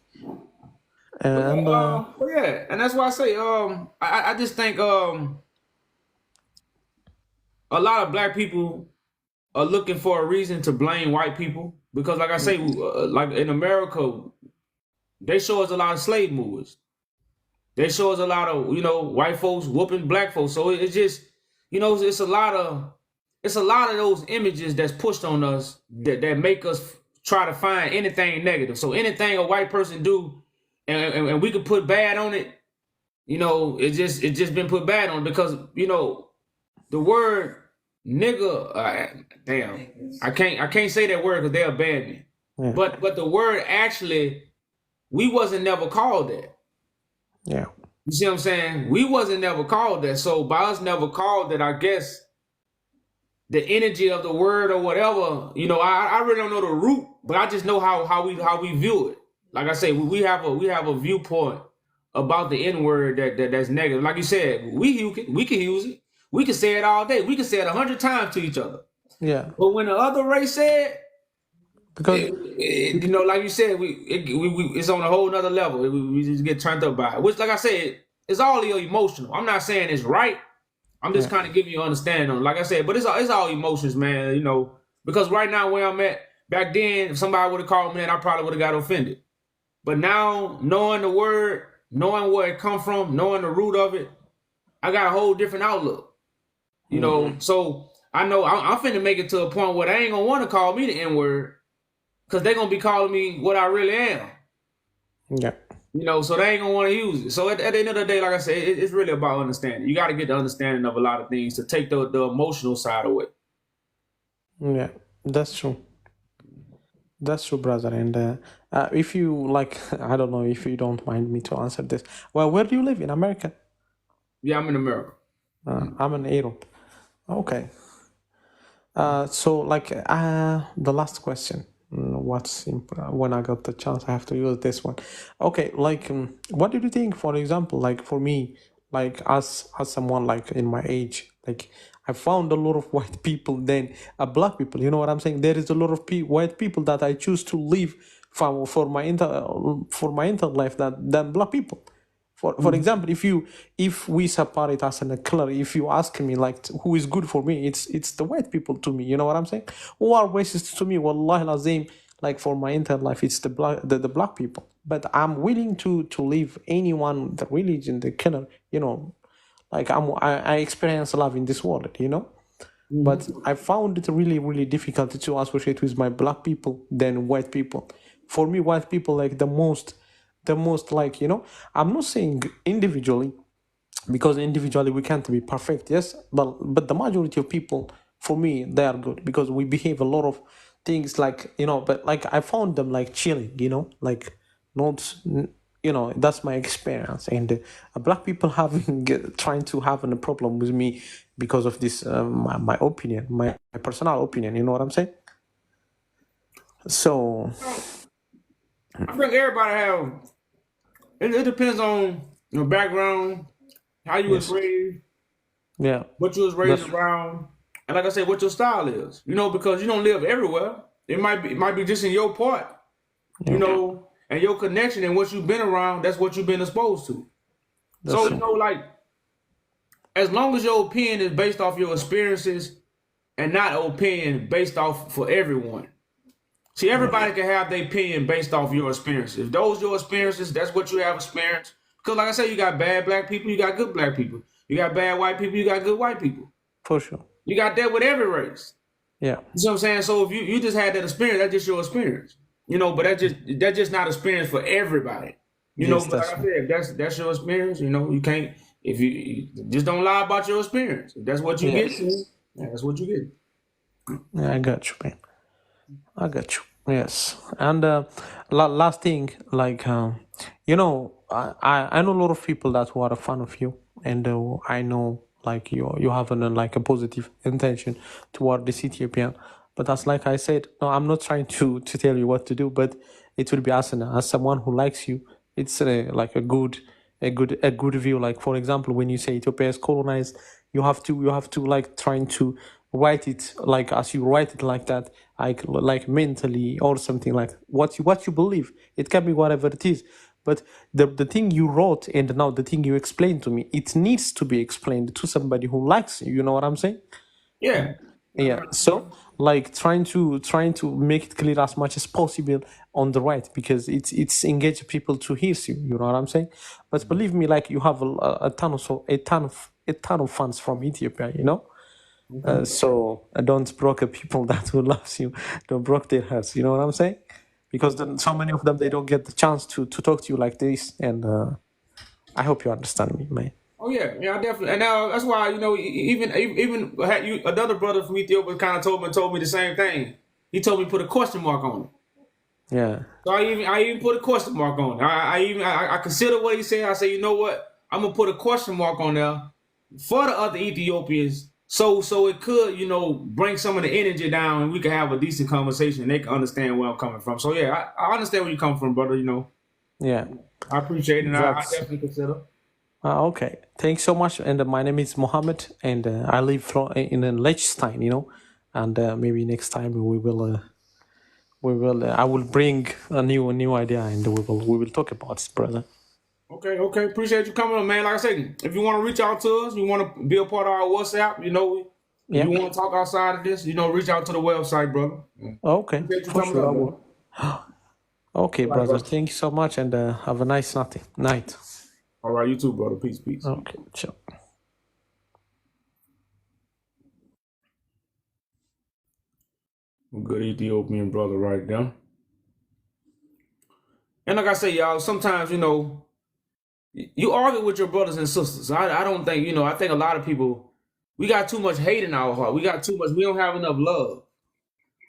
And But yeah, and that's why I say I just think a lot of black people are looking for a reason to blame white people because, like I say, like in America, they show us a lot of slave movies. They show us a lot of white folks whooping black folks. So it's just it's a lot of those images that's pushed on us that make us try to find anything negative. So anything a white person do, and we could put bad on it, it just been put bad on because the word nigga, damn, I can't say that word because they'll ban me. yeah, But the word actually, we wasn't never called that. yeah. You see what I'm saying? We wasn't never called that. So by us never called that, I guess the energy of the word or whatever, I really don't know the root, but I just know how we view it. Like I say, we have a viewpoint about the N word that's negative. Like you said, we can use it. We can say it all day. We can say it 100 times to each other. Yeah, But when the other race said, because like you said, it's on a whole nother level. We just get turned up by it. Which, like I said, it's all emotional. I'm not saying it's right. I'm just kind of giving you understanding on it. Like I said, but it's all emotions, man. Because right now where I'm at, back then, if somebody would have called me that, I probably would have got offended. But now, knowing the word, knowing where it come from, knowing the root of it, I got a whole different outlook. So I know I'm finna make it to a point where they ain't gonna want to call me the N word. Because they're going to be calling me what I really am. yeah, So they ain't going to want to use it. So at the end of the day, like I said, it's really about understanding. You got to get the understanding of a lot of things to take the emotional side away. yeah. That's true. That's true, brother. And if you like, I don't know if you don't mind me to answer this. Well, where do you live in America? Yeah, I'm in America. I'm in Europe. Okay. So like the last question. When I got the chance, I have to use this one. Okay, like what do you think? For example, like for me, like as someone like in my age, like I found a lot of white people than black people. You know what I'm saying? There is a lot of white people that I choose to live for my entire life than black people. For example, if we separate us in a color, if you ask me like who is good for me, it's the white people to me. You know what I'm saying? Who are racist to me? Wallahi lazim, like for my entire life, it's the black people. But I'm willing to leave anyone, the religion, the color. Like I experience love in this world. But I found it really, really difficult to associate with my black people than white people. For me, white people like the most like, I'm not saying individually, because individually we can't be perfect, yes, but the majority of people, for me, they are good because we behave a lot of things like, but like I found them like chilling, like not, that's my experience. And black people trying to have a problem with me because of this, my opinion, my personal opinion, you know what I'm saying? So I think everybody have. It depends on your background, how you was yes, raised, yeah, what you was raised around, and like I said, what your style is. Because you don't live everywhere. It might be just in your part. And your connection and what you've been around, that's what you've been exposed to. that's So, true. like, as long as your opinion is based off your experiences and not an opinion based off for everyone. See, everybody can have their opinion based off your experiences. If those your experiences, that's what you have experienced. Because like I said, you got bad black people, you got good black people. You got bad white people, you got good white people. For sure. You got that with every race. Yeah. You know what I'm saying? So if you just had that experience, that's just your experience. You know, but that's just not experience for everybody. You know, Yes, but that's like I said, if that's your experience, you know, you can't if you just don't lie about your experience. If that's what you get, yeah, that's what you get. Yeah, I got you, man. I got you. Yes. And last thing, like, you know, I know a lot of people that who are a fan of you, and I know like you have like a positive intention toward this Ethiopian. But that's like I said, no, I'm not trying to tell you what to do, but it will be as someone who likes you. It's like a good view. Like for example, when you say Ethiopia is colonized, you have to like trying to write it like as you write it like that, like mentally or something like what you believe. It can be whatever it is, but the thing you wrote and now the thing you explained to me, it needs to be explained to somebody who likes you. You know what I'm saying? Yeah. Yeah. So like trying to make it clear as much as possible on the right, because it's engage people to hear you. You know what I'm saying? But believe me, like you have a ton of fans from Ethiopia. You know. So don't broke people that who loves you, don't broke their hearts. You know what I'm saying? Because then so many of them, they don't get the chance to talk to you like this, and I hope you understand me, man. Oh yeah, I definitely, and now that's why even had you another brother from Ethiopia kind of told me the same thing. He told me to put a question mark on it. Yeah. So I even put a question mark on it. I consider what he said. I say, you know what? I'm gonna put a question mark on there for the other Ethiopians, so it could bring some of the energy down, and we can have a decent conversation. And they can understand where I'm coming from. So yeah, I understand where you come from, brother. Yeah. I appreciate it. And I That's definitely consider. okay. Thanks so much. And my name is Mohammed, and I live in Liechtenstein. And maybe next time I will bring a new idea, and we will talk about it, brother. Okay. Appreciate you coming on, man. Like I said, if you want to reach out to us, you want to be a part of our WhatsApp, if you want to talk outside of this, reach out to the website, brother. Okay, Appreciate you for coming sure I up, will. Okay, All right, brother. brother. Thank you so much, and have a nice night. All right, you too, brother. Peace. Okay, ciao. A good Ethiopian brother right there. And like I say, y'all, sometimes, you argue with your brothers and sisters. I don't think, I think a lot of people, we got too much hate in our heart. We don't have enough love.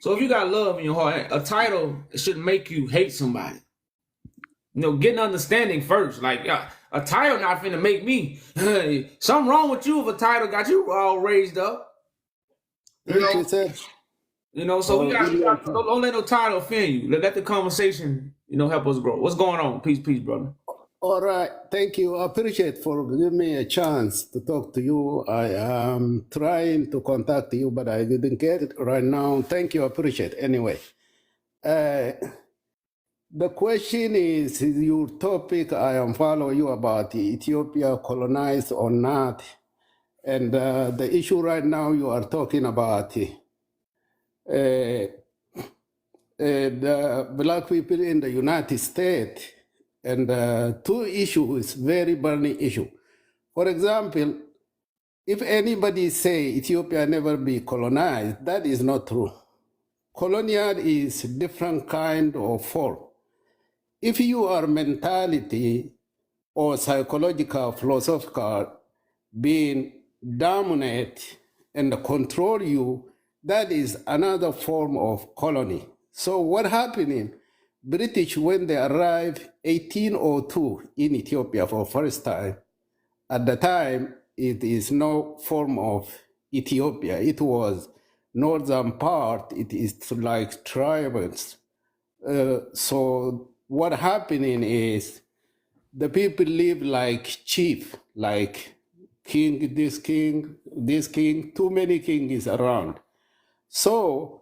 So if you got love in your heart, a title should make you hate somebody. Get an understanding first. Like a title not finna make me. Something wrong with you if a title got you all raised up. You know. So we got don't let no title offend you. Let the conversation, help us grow. What's going on? Peace, brother. All right, thank you. I appreciate for giving me a chance to talk to you. I am trying to contact you, but I didn't get it right now. Thank you. I appreciate it. Anyway, the question is your topic. I am following you about Ethiopia colonized or not, and the issue right now you are talking about the black people in the United States, and two issues, very burning issue. For example, if anybody say Ethiopia never be colonized, that is not true. Colonial is different kind of form. If your mentality or psychological, philosophical being dominate and control you, that is another form of colony. So what happening? British, when they arrived 1802 in Ethiopia for first time, at the time, it is no form of Ethiopia. It was northern part. It is like tribals. So what happening is the people live like chief, like king, this king, too many kings around. So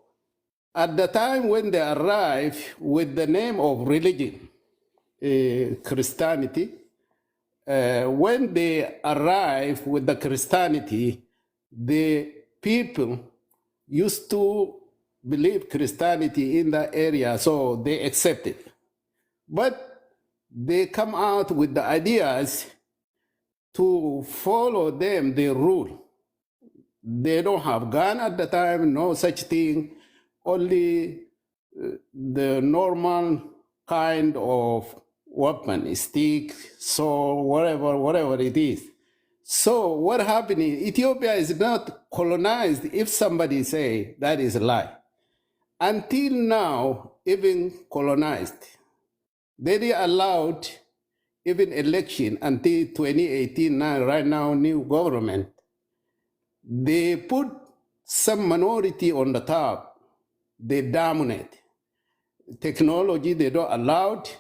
at the time when they arrive with the name of religion, Christianity, when they arrived with the Christianity, the people used to believe Christianity in the area, so they accept it. But they come out with the ideas to follow them, their rule. They don't have gun at the time, no such thing, only the normal kind of weapon, stick, sword, whatever it is. So what happened is Ethiopia is not colonized if somebody say that is a lie. Until now, even colonized, they allowed even election until 2018, right now, new government. They put some minority on the top. They dominate. Technology, they don't allow it.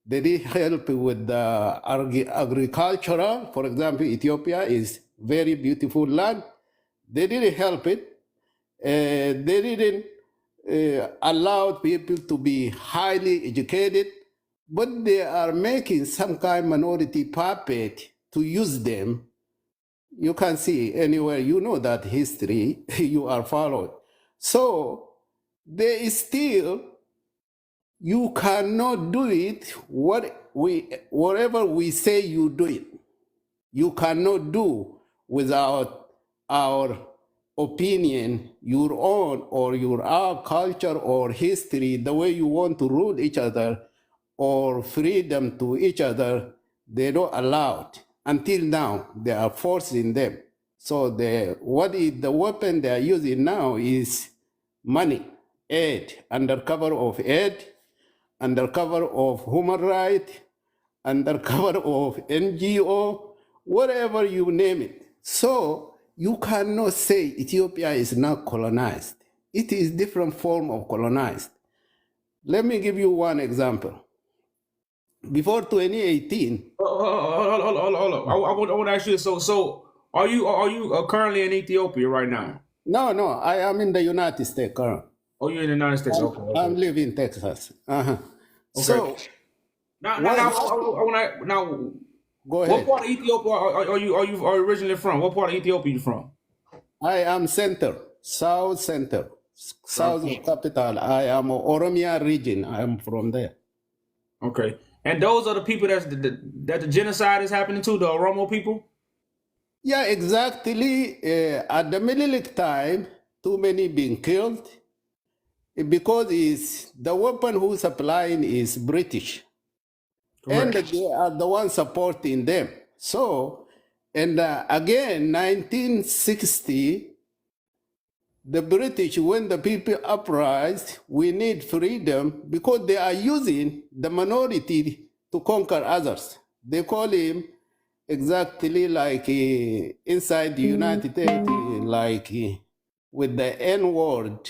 They did help with the agricultural. For example, Ethiopia is very beautiful land. They didn't help it. They didn't allow people to be highly educated, but they are making some kind of minority puppet to use them. You can see anywhere, you know that history, you are followed. So there is still, you cannot do it whatever we say you do it. You cannot do without our opinion, your own or our culture or history, the way you want to rule each other or freedom to each other, they don't allow it. Until now, they are forcing them. So the weapon they are using now is money, aid, under cover of aid, under cover of human rights, under cover of NGO, whatever you name it. So you cannot say Ethiopia is not colonized. It is different form of colonized. Let me give you one example. Before 2018, Hold on. I want to ask you. So are you currently in Ethiopia right now? no, I am in the United States currently. Oh, you're in the United States. Okay. I'm living in Texas. Okay. So Now, go what ahead. part of Ethiopia are you originally from? What part of Ethiopia are you from? I am south center, south capital. I am Oromia region. I am from there. Okay. And those are the people that the genocide is happening to, the Oromo people? Yeah, exactly. At the Menelik time, too many being killed because is the weapon who's supplying is British. Correct. And they are the ones supporting them. So, and again, 1960, the British, when the people uprised, we need freedom because they are using the minority to conquer others. They call him exactly like inside the United States, like with the N word.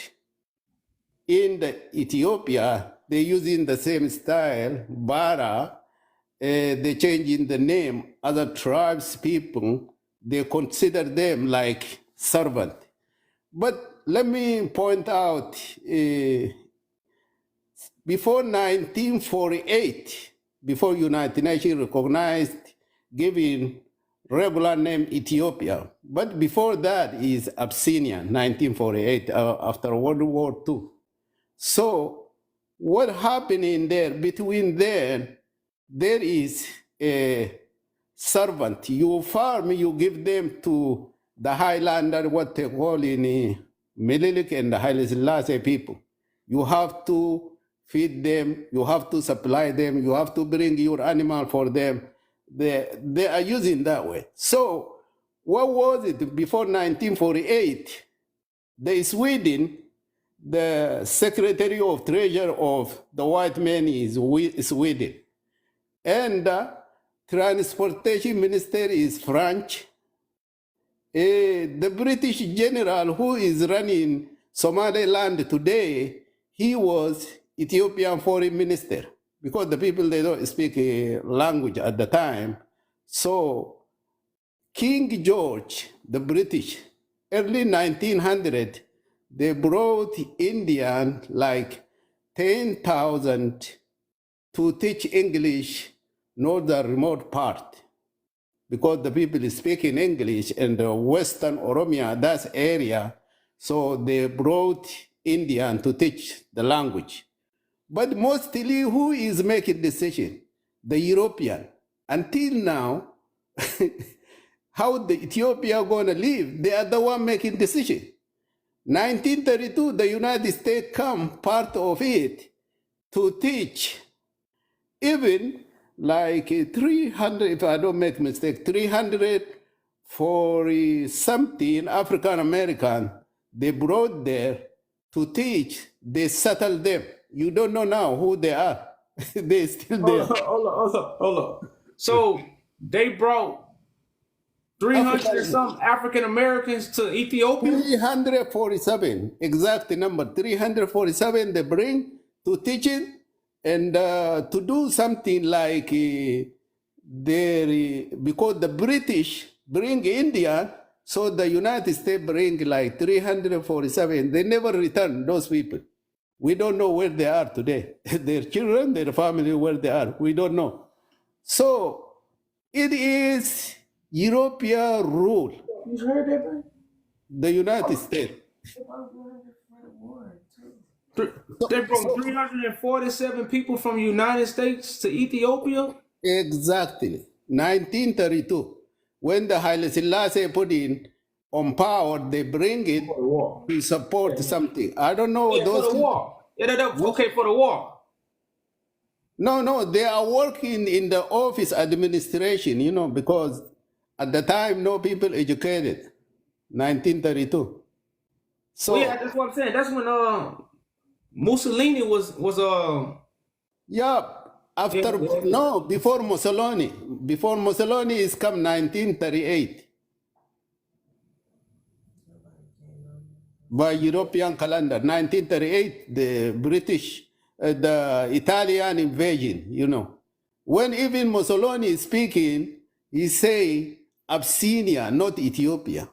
In the Ethiopia, they're using the same style, Bara. They changing the name. Other tribes, people, they consider them like servant. But let me point out, before 1948, before United Nations recognized, giving regular name Ethiopia, but before that is Abyssinia, 1948, after World War II. So what happened in there, between there is a servant. You farm, you give them to the Highlander, what they call in Menelik and the Haile Selassie people. You have to feed them, you have to supply them, you have to bring your animal for them. They are using that way. So what was it before 1948? The Sweden, the Secretary of Treasury of the white man is Sweden. And the Transportation Minister is French. The British general who is running Somaliland today, he was Ethiopian foreign minister because the people, they don't speak a language at the time. So King George, the British, early 1900, they brought Indian like 10,000 to teach English, northern remote part. because the people is speaking English and the Western Oromia, that area, so they brought Indian to teach the language. But mostly who is making decision? The European. Until now, how the Ethiopia gonna live? They are the one making decision. 1932, the United States come part of it to teach even like 300, if I don't make mistake, 340 something African American, they brought there to teach, they settled them. You don't know now who they are. They're still there. Hold up. So they brought 300 or some African Americans to Ethiopia? 347, exact number, 347 they bring to teach it and to do something like because the British bring India, so the United States bring like 347. They never return, those people. We don't know where they are today. Their children, their family, where they are, we don't know. So it is European rule. You heard that, man? The United States. They brought 347 people from the United States to Ethiopia? Exactly. 1932. When the Haile Selassie put in on power, they bring it to support something. I don't know those. For the war. Okay, for the war. No, they are working in the office administration, because at the time, no people educated. 1932. So Well, yeah, that's what I'm saying. That's when Mussolini was yeah, after no, before Mussolini. Before Mussolini is come 1938. By European calendar, 1938, the British, the Italian invasion, When even Mussolini is speaking, he say Abyssinia, not Ethiopia.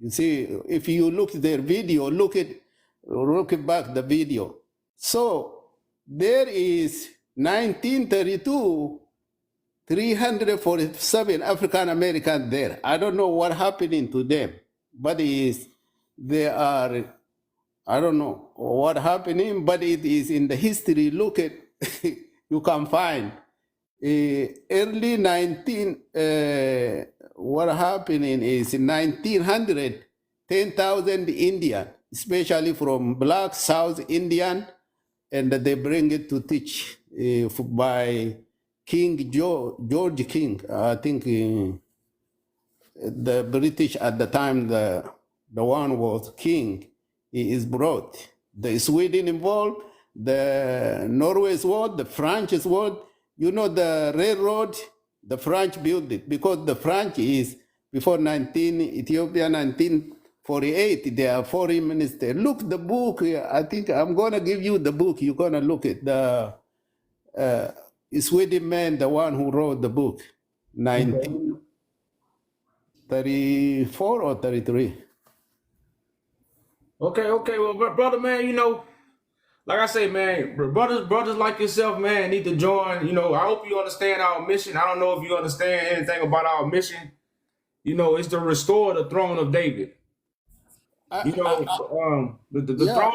You see, if you look at their video, look back the video. So there is 1932, 347 African Americans there. I don't know what happening to them, but they are, I don't know what happening, but it is in the history. Look at, you can find early 19, what happening is in 1900, 10,000 Indian, especially from black South Indian, and they bring it to teach by King George King. I think the British at the time, the one was king, he is brought. The Sweden involved, the Norway's word, the French's word. The railroad, the French built it because the French is before Ethiopia 1948, they are foreign minister. Look the book, I think I'm gonna give you the book, you're gonna look at the Sweden man, the one who wrote the book, 1934 or 33. Okay. Well, brother, man, like I say, man, brothers like yourself, man, need to join. I hope you understand our mission. I don't know if you understand anything about our mission. It's to restore the throne of David. The throne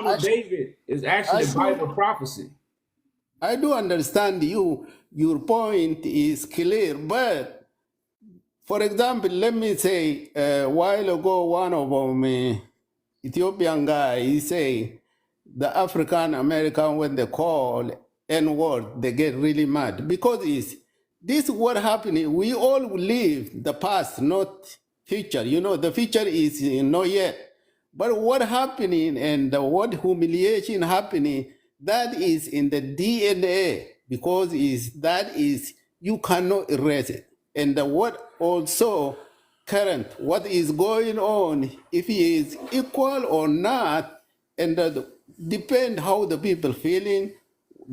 of David is actually Bible prophecy. I do understand you. Your point is clear, but for example, let me say, a while ago, one of them, Ethiopian guy, he say, the African American, when they call N-word, they get really mad because this is what happening. We all live the past, not future. The future is not yet. But what happening and what humiliation happening, that is in the DNA because you cannot erase it. And what also current, what is going on, if he is equal or not, and depend how the people feeling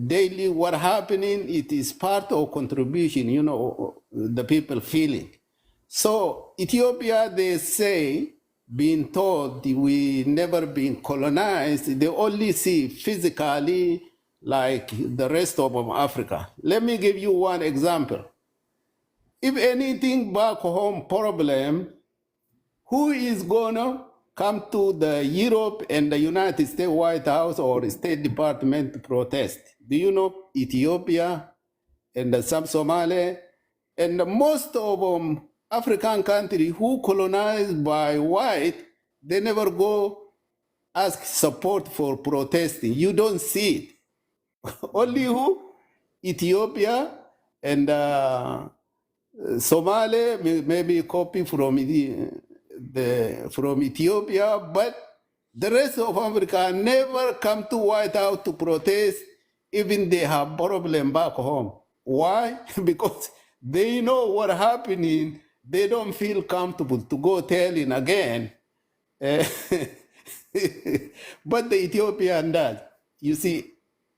daily, what happening, it is part of contribution, the people feeling. So Ethiopia, they say, being told we never been colonized, they only see physically like the rest of Africa. Let me give you one example. if anything back home problem, who is gonna come to the Europe and the United States White House or State Department to protest? Do you know Ethiopia and the Sub Somalia and most of African countries who colonized by white, they never go ask support for protesting. You don't see it. Only who? Ethiopia and Somalia, maybe a copy from from Ethiopia, but the rest of Africa never come to White House to protest, even they have problem back home. Why? Because they know what happening. They don't feel comfortable to go telling again. Eh, but the Ethiopian does. You see,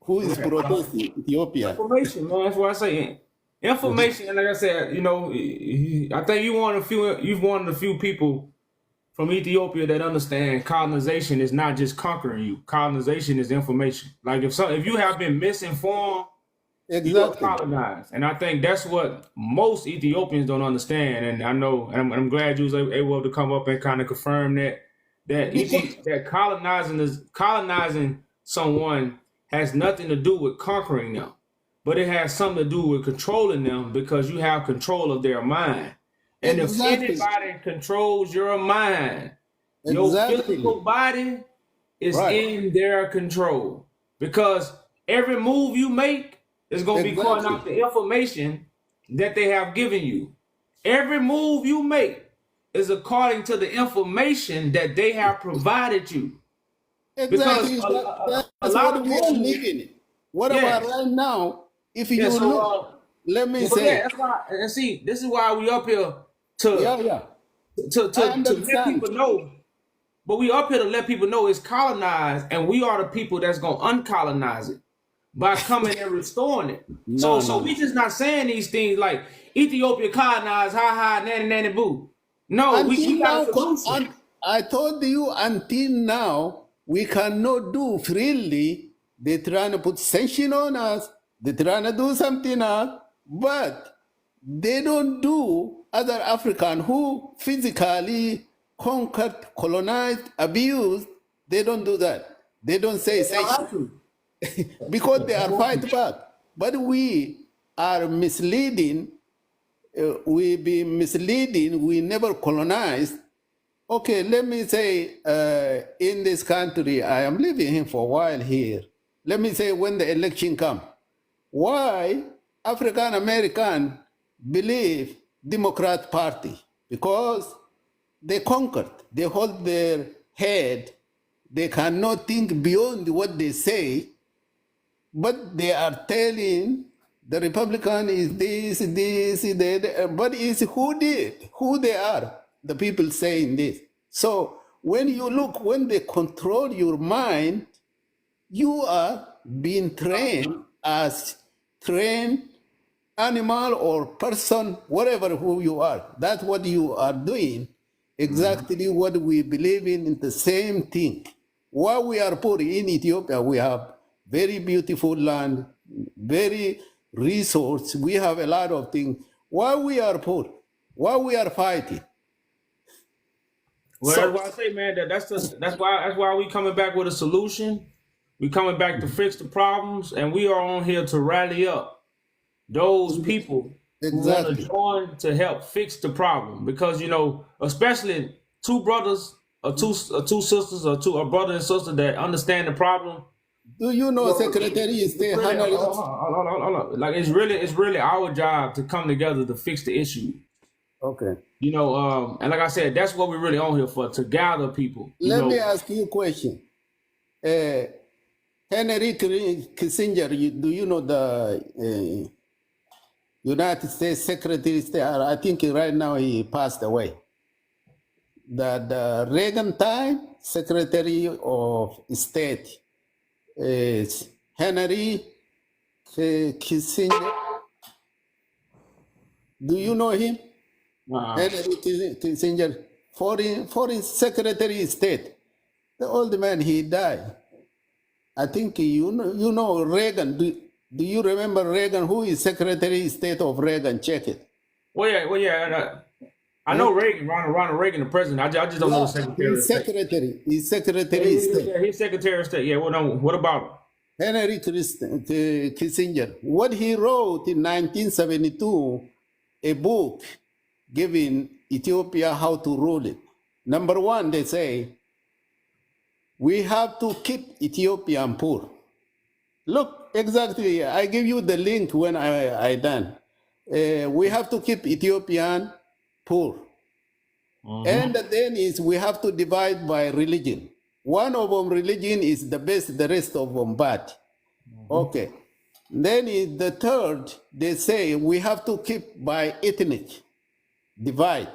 who is protesting? Ethiopia. Information, man. That's what I say. Information, and like I said, you know, I think you've one of the few people from Ethiopia that understand colonization is not just conquering you. Colonization is information. Like if you have been misinformed, you are Exactly. colonized. And I think that's what most Ethiopians don't understand. And I know, and I'm glad you was able to come up and kind of confirm that colonizing someone has nothing to do with conquering them, but it has something to do with controlling them because you have control of their mind. And Exactly. if anybody controls your mind, your Exactly. physical body is Right. in their control. Because every move you make is going to be calling out the information that they have given you. Every move you make is according to the information that they have provided you. Exactly. Because a That's lot what of we are moves, living in. What yeah, about right now? If you yeah. So, look, let me so yeah, say, that's why. And see, this is why we up here to yeah, I to let understand. people know. But we up here to let people know it's colonized, and we are the people that's gonna uncolonize it by coming and restoring it. No, So no. we just not saying these things like Ethiopia colonized, ha ha, nanny nanny boo. No, Until we got now, a solution. I told you until now, we cannot do freely. They're trying to put sanction on us. They're trying to do something else, but they don't do other African who physically conquered, colonized, abused. They don't do that. They don't say They don't sanction have to. because they are fight back. But we are misleading. We be misleading. We never colonized. Okay, let me say, in this country, I am living here for a while here. Let me say, when the election come, why African American believe Democrat Party? Because they conquered. They hold their head. They cannot think beyond what they say, but they are telling the Republican is this, that, but it's who did, who they are, the people saying this. So when you look, when they control your mind, you are being trained as trained animal or person, whatever who you are. That's what you are doing. Exactly what we believe in the same thing. Why we are poor in Ethiopia, we have very beautiful land, very resource. We have a lot of things. Why we are poor? Why we are fighting? Well, So that's why I say, man, that's why we coming back with a solution. We coming back to fix the problems, and we are on here to rally up those people who want to exactly, join to help fix the problem. Because you know, especially two brothers or two sisters or a brother and sister that understand the problem. do you You know know, Secretary it's State really, Hannah? hold on. Like it's really our job to come together to fix the issue. Okay. You know, and like I said, that's what we're really on here for, to gather people. You Let me know, ask you a question. Uh, Henry Kissinger, do you know the United States Secretary of State? I think right now he passed away. The Reagan time Secretary of State is Henry Kissinger. Do you know him? Henry Kissinger, foreign Secretary of State. The old man, he died. I think you know Reagan. Do you remember Reagan? Who is Secretary of State of Reagan? Check it. Well, yeah. I Huh? know Reagan, Ronald Reagan, the president. I just don't know the Yeah, Secretary of State. he's Yeah, Secretary of State. he's Secretary of State. Yeah, well, no, what about him? Henry Kissinger. What he wrote in 1972, a book giving Ethiopia how to rule it. Number one, they say, we have to keep Ethiopian poor. Look, exactly, I give you the link when I done. We have to keep Ethiopian poor. And then is we have to divide by religion. One of them religion is the best, the rest of them bad. Okay. Then in the third, they say we have to keep by ethnic, divide.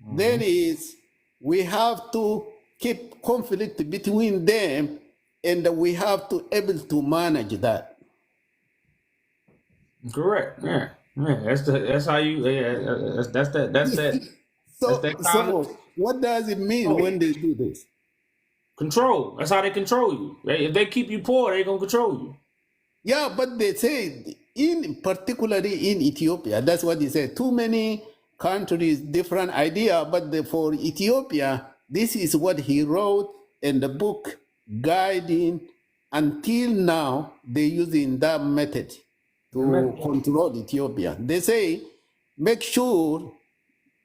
Then is we have to keep conflict between them, and we have to able to manage that. Correct. Yeah. That's how you. Yeah, that's that So, kind of what does it mean when they do this? control. That's how they control you. If they keep you poor, they gonna control you. Yeah, but they say, particularly in Ethiopia, that's what they say. Too many countries, different idea, but for Ethiopia, this is what he wrote in the book, guiding. Until now, they're using that method to control Ethiopia. They say, make sure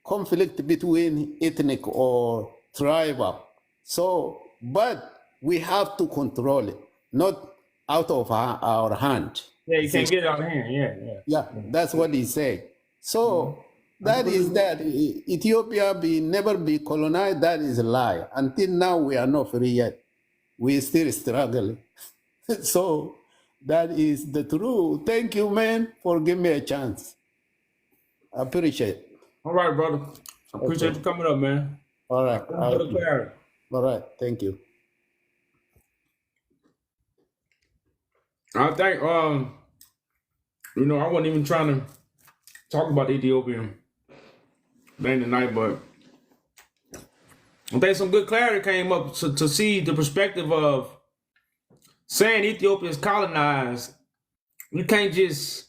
conflict between ethnic or tribal. So, but we have to control it, not out of our hand. Yeah, you can't get it out of hand. Yeah. Yeah, that's what he said. So that is that Ethiopia never be colonized. That is a lie. Until now, we are not free yet. We still struggling. So that is the truth. Thank you, man, for giving me a chance. I appreciate it. All right, brother. I appreciate you coming up, man. All right. For the clarity. All right. Thank you. I think I wasn't even trying to talk about the Ethiopian thing tonight, but I think some good clarity came up to see the perspective of saying Ethiopia is colonized. You can't just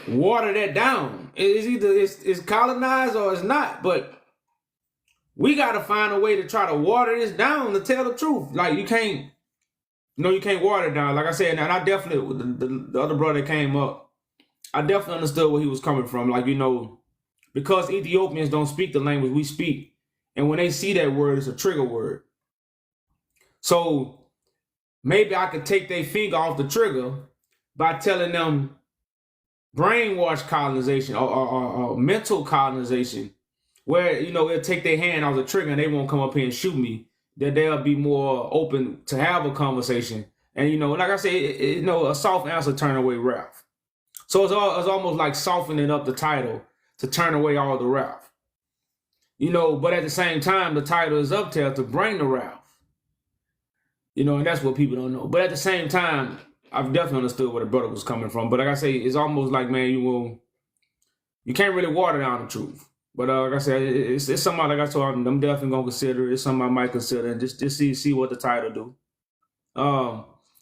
water that down. It's either it's colonized or it's not, but we got to find a way to try to water this down to tell the truth. Like you can't water it down. Like I said, and I definitely, the other brother that came up, I definitely understood where he was coming from. Like, because Ethiopians don't speak the language we speak. And when they see that word, it's a trigger word. So maybe I could take their finger off the trigger by telling them brainwash colonization or mental colonization, where, it'll take their hand off the trigger and they won't come up here and shoot me. That they'll be more open to have a conversation. And, like I say, a soft answer turn away wrath. So it's almost like softening up the title to turn away all the wrath. But at the same time, the title is up there to bring the wrath. And that's what people don't know. But at the same time, I've definitely understood where the brother was coming from. But like I say, it's almost like, man, you can't really water down the truth. But like I said, it's something like I told them, I'm definitely gonna consider it. It's something I might consider and just see what the title do.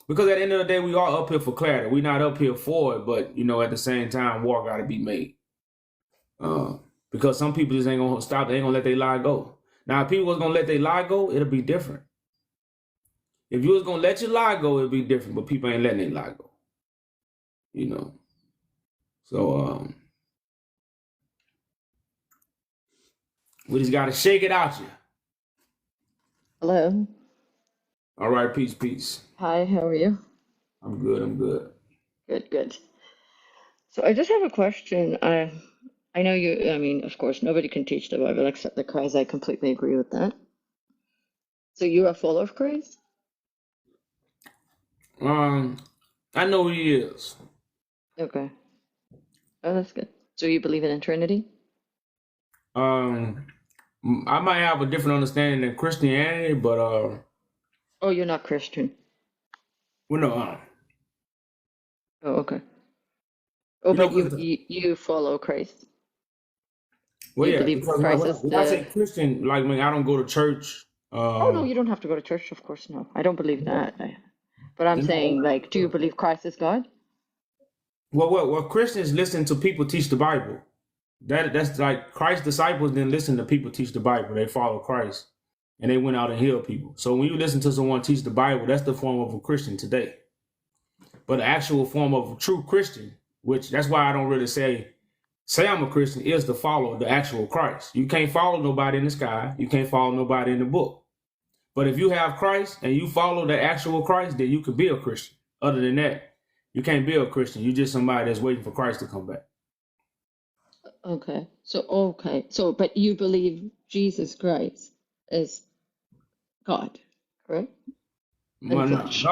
Because at the end of the day, we are up here for clarity. We're not up here for it, but at the same time, war gotta be made. Because some people just ain't gonna stop. They ain't gonna let their lie go. Now, if people was gonna let their lie go, it'll be different. If you was gonna let your lie go, it'd be different. But people ain't letting their lie go. So we just gotta shake it out you. Hello. All right, peace. Hi, how are you? I'm good. Good. So I just have a question. I know of course, nobody can teach the Bible except the Christ. I completely agree with that. So you are full of Christ? I know who he is. Okay. Oh, that's good. So you believe in a Trinity? I might have a different understanding than Christianity, but Oh, you're not Christian. well, no. Oh, okay. Oh, but you follow Christ. Well, You yeah. believe Because Christ is when I say Christian, like, man, I don't go to church. Oh, no, you don't have to go to church, of course, no. I don't believe that. But I'm saying, like, do you believe Christ is God? Well, Christians listen to people teach the Bible. That's like Christ's disciples didn't listen to people teach the Bible. They follow Christ and they went out and healed people. So when you listen to someone teach the Bible, that's the form of a Christian today. But the actual form of a true Christian, which that's why I don't really say I'm a Christian, is to follow the actual Christ. You can't follow nobody in the sky. You can't follow nobody in the book. But if you have Christ and you follow the actual Christ, then you could be a Christian. Other than that, you can't be a Christian. You're just somebody that's waiting for Christ to come back. Okay. So, but you believe Jesus Christ is God, correct? Well, And no, flesh.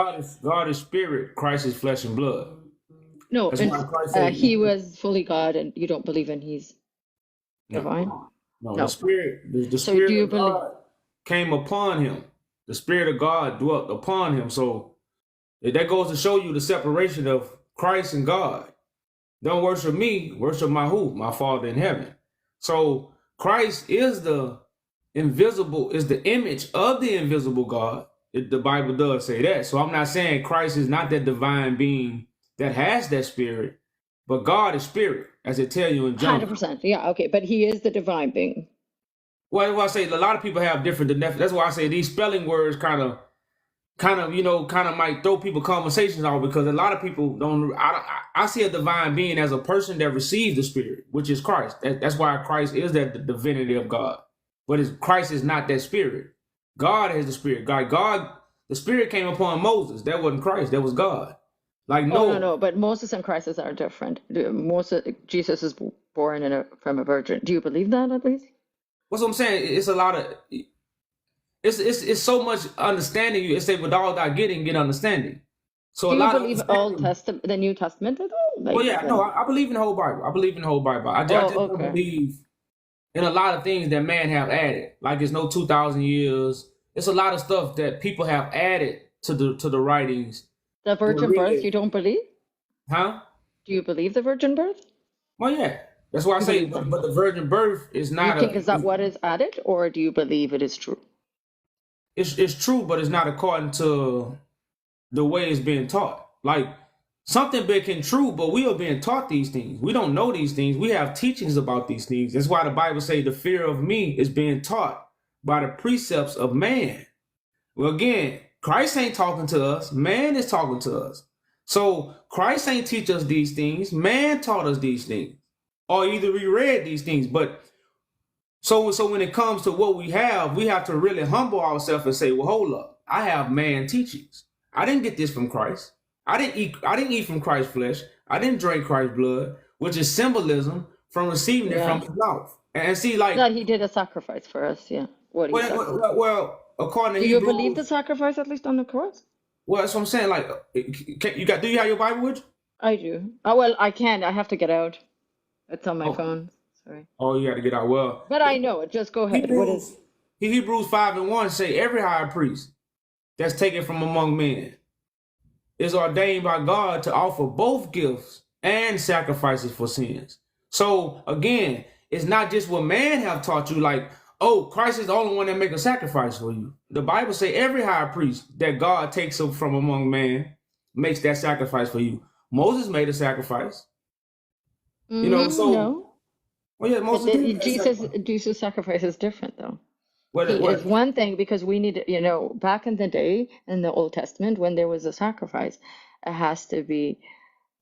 God is spirit. Christ is flesh and blood. No, That's why Christ said he was fully God, and you don't believe in he's divine? No, No. the spirit So do you of believe? God came upon him. The spirit of God dwelt upon him. So that goes to show you the separation of Christ and God. Don't worship me, worship my who? My Father in heaven. So Christ is the invisible, is the image of the invisible God. The Bible does say that. So I'm not saying Christ is not that divine being that has that spirit, but God is spirit, as it tell you in John. 100%. Yeah, okay. But he is the divine being. Well, I say a lot of people have different definitions. That's why I say these spelling words kind of might throw people conversations off, because a lot of people don't. I see a divine being as a person that receives the spirit, which is Christ. That's why Christ is that the divinity of God. But Christ is not that spirit. God is the spirit. God, the spirit came upon Moses. That wasn't Christ. That was God. Like No. But Moses and Christ are different. Jesus is born from a virgin. Do you believe that at least? What's what I'm saying? It's a lot of. It's so much understanding. You say, with all that getting, get understanding. So Do a you lot believe of Old Testament, the New Testament at all? Well, yeah, no, I believe in the whole Bible. I believe in the whole Bible. I just don't believe in a lot of things that man have added. Like it's no 2,000 years. It's a lot of stuff that people have added to the writings. The virgin birth, you don't believe? Huh? Do you believe the virgin birth? Well, yeah. That's why I say, but the virgin birth is not. You think is that what is added, or do you believe it is true? It's true, but it's not according to the way it's being taught. Like something became true, but we are being taught these things. We don't know these things. We have teachings about these things. That's why the Bible says the fear of me is being taught by the precepts of man. Well, again, Christ ain't talking to us. Man is talking to us. So Christ ain't teach us these things. Man taught us these things. Or either we read these things. But so when it comes to what we have to really humble ourselves and say, well, hold up. I have man teachings. I didn't get this from Christ. I didn't eat from Christ's flesh. I didn't drink Christ's blood, which is symbolism from receiving it from his mouth. And see, like that he did a sacrifice for us, yeah. Well, according to do Hebrews, you believe the sacrifice at least on the cross? Well, that's what I'm saying. Like, do you have your Bible with you? I do. Oh, well, I can't. I have to get out. It's on my phone. Sorry. Oh, you got to get out. Well, but I know it. Just go ahead. Hebrews 5:1 say every high priest that's taken from among men is ordained by God to offer both gifts and sacrifices for sins. So again, it's not just what man have taught you, like, oh, Christ is the only one that make a sacrifice for you. The Bible say every high priest that God takes from among man makes that sacrifice for you. Moses made a sacrifice. You know, so no. Well, yeah, Moses did. Jesus' sacrifice is different though. What? It's one thing because we need, back in the day in the Old Testament, when there was a sacrifice, it has to be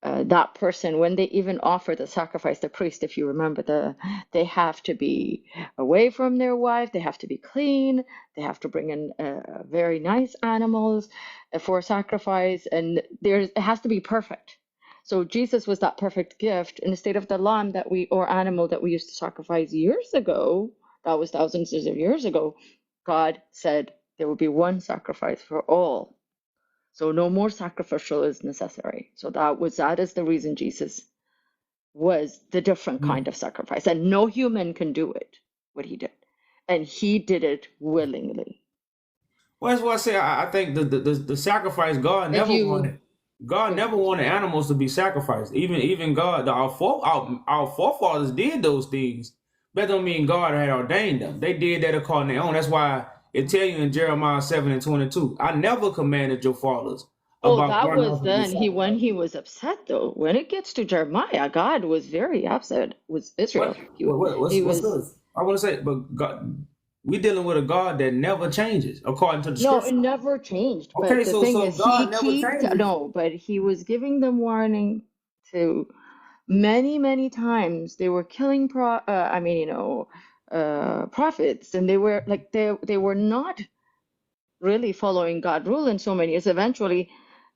that person, when they even offer the sacrifice, the priest, if you remember, they have to be away from their wife, they have to be clean, they have to bring in very nice animals for sacrifice, and it has to be perfect. So Jesus was that perfect gift instead of the lamb or animal that we used to sacrifice years ago. That was thousands of years ago. God said there would be one sacrifice for all. So no more sacrificial is necessary. So that is the reason Jesus was the different kind of sacrifice. And no human can do it, what he did. And he did it willingly. Well, that's what I say. I think the sacrifice God never wanted. God never wanted animals to be sacrificed. Even God, our forefathers did those things. That don't mean God had ordained them. They did that according to their own. That's why it tell you in Jeremiah 7:22, I never commanded your fathers Oh, about that burnt was offerings and then. When sacrifices. he was upset though. When it gets to Jeremiah, God was very upset with Israel. What's Was this? I want to say, but God, we dealing with a God that never changes according to the no, it scripture. never changed. Okay, But the thing so is, God never changes. but he was giving them warning to many times. They were killing prophets, and they were like they were not really following God rule in so many years. Eventually,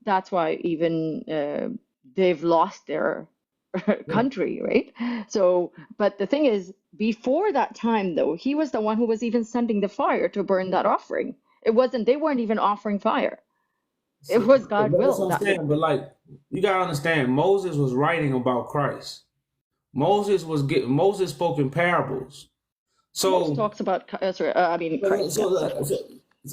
that's why even they've lost their Yeah. country, right? So, but the thing is, before that time, though, he was the one who was even sending the fire to burn that offering. It wasn't, they weren't even offering fire. It was God That's will what I'm that they. saying. But like, you gotta understand, Moses was writing about Christ. Moses spoke in parables. Most So, talks about Christ. so, Yes, of so course.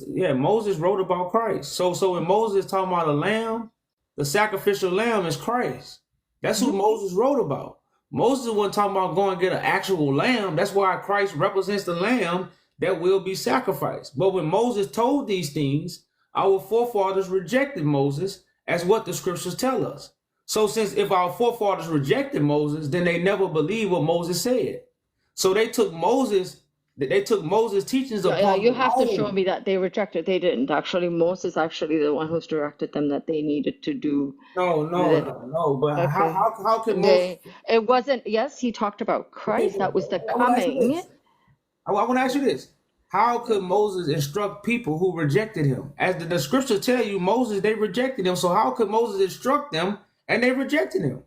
yeah, Moses wrote about Christ. So when Moses is talking about a lamb, the sacrificial lamb is Christ. That's who Mhm. Moses wrote about. Moses wasn't talking about going and get an actual lamb. That's why Christ represents the lamb that will be sacrificed. But when Moses told these things, our forefathers rejected Moses as what the scriptures tell us. So since if our forefathers rejected Moses, then they never believed what Moses said. So they took Moses' teachings Yeah, upon you their have to show own. me that they rejected. They didn't actually. Moses actually the one who's directed them that they needed to do that. No. But Okay. how can Moses? It wasn't, yes, he talked about Okay, Christ. but That was the I want to ask you coming. this. I want to ask you this. How could Moses instruct people who rejected him? As the scriptures tell you, Moses, they rejected him. So how could Moses instruct them and they rejected him?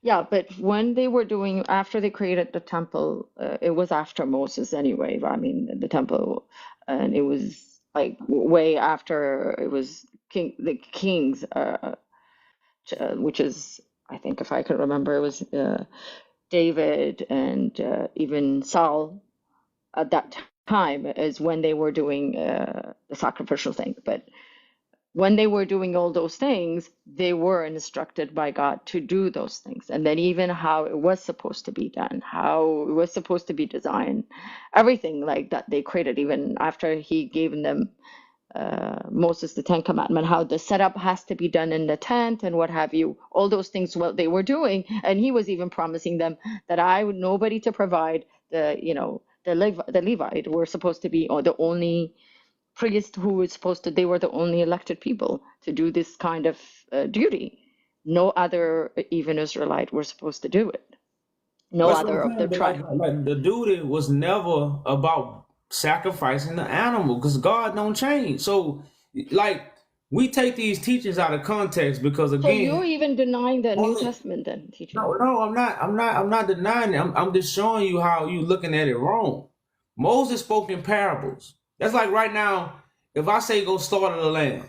Yeah, but when they were doing, after they created the temple, it was after Moses anyway. I mean, the temple, and it was like way after it was the kings, which is, I think if I can remember, it was David and even Saul at that time is when they were doing the sacrificial thing. But when they were doing all those things, they were instructed by God to do those things. And then even how it was supposed to be done, how it was supposed to be designed, everything like that they created, even after he gave them Moses the Ten Commandment, how the setup has to be done in the tent and what have you, all those things what they were doing. And he was even promising them that I would nobody to provide the Levite were supposed to be or the only priest who was supposed to, they were the only elected people to do this kind of duty. No other even Israelite were supposed to do it. No That's what other I'm of the saying. But like, tribe. like the duty was never about sacrificing the animal because God don't change. So like we take these teachings out of context because So you're again, even denying the New Moses, Testament then, teaching. no, I'm not denying it. I'm just showing you how you looking at it wrong. Moses spoke in parables. That's like right now, if I say go slaughter the lamb,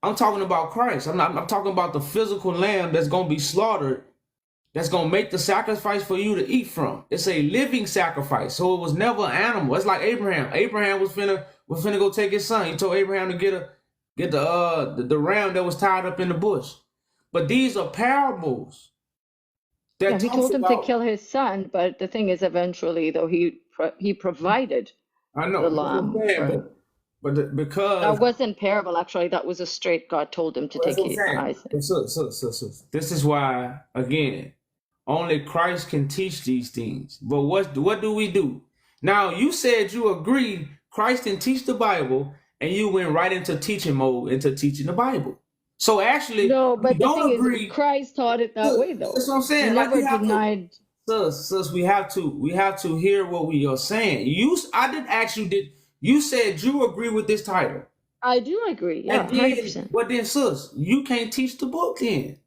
I'm talking about Christ. I'm talking about the physical lamb that's gonna be slaughtered, that's gonna make the sacrifice for you to eat from. It's a living sacrifice. So it was never an animal. It's like Abraham. Abraham was finna go take his son. He told Abraham to get the ram that was tied up in the bush. But these are parables Yeah, that he talks told him to about. kill his son, but the thing is, eventually, though, he provided I the know that's what I'm lamb saying, for. because That wasn't parable, actually. That was a straight. God told him to that's take what I'm saying. Isaac. So, this is why again, only Christ can teach these things. But what do we do? Now you said you agree Christ can teach the Bible, and you went right into teaching mode into teaching the Bible. So actually, No, we but the thing don't is, agree. Christ taught it that way, That's though. what I'm He saying. Like never we have to. denied. Sis, we have to hear what we are saying. I did ask you, did you said you agree with this title? I do agree. Yeah, And then 100%. but then sis, you can't teach the book then.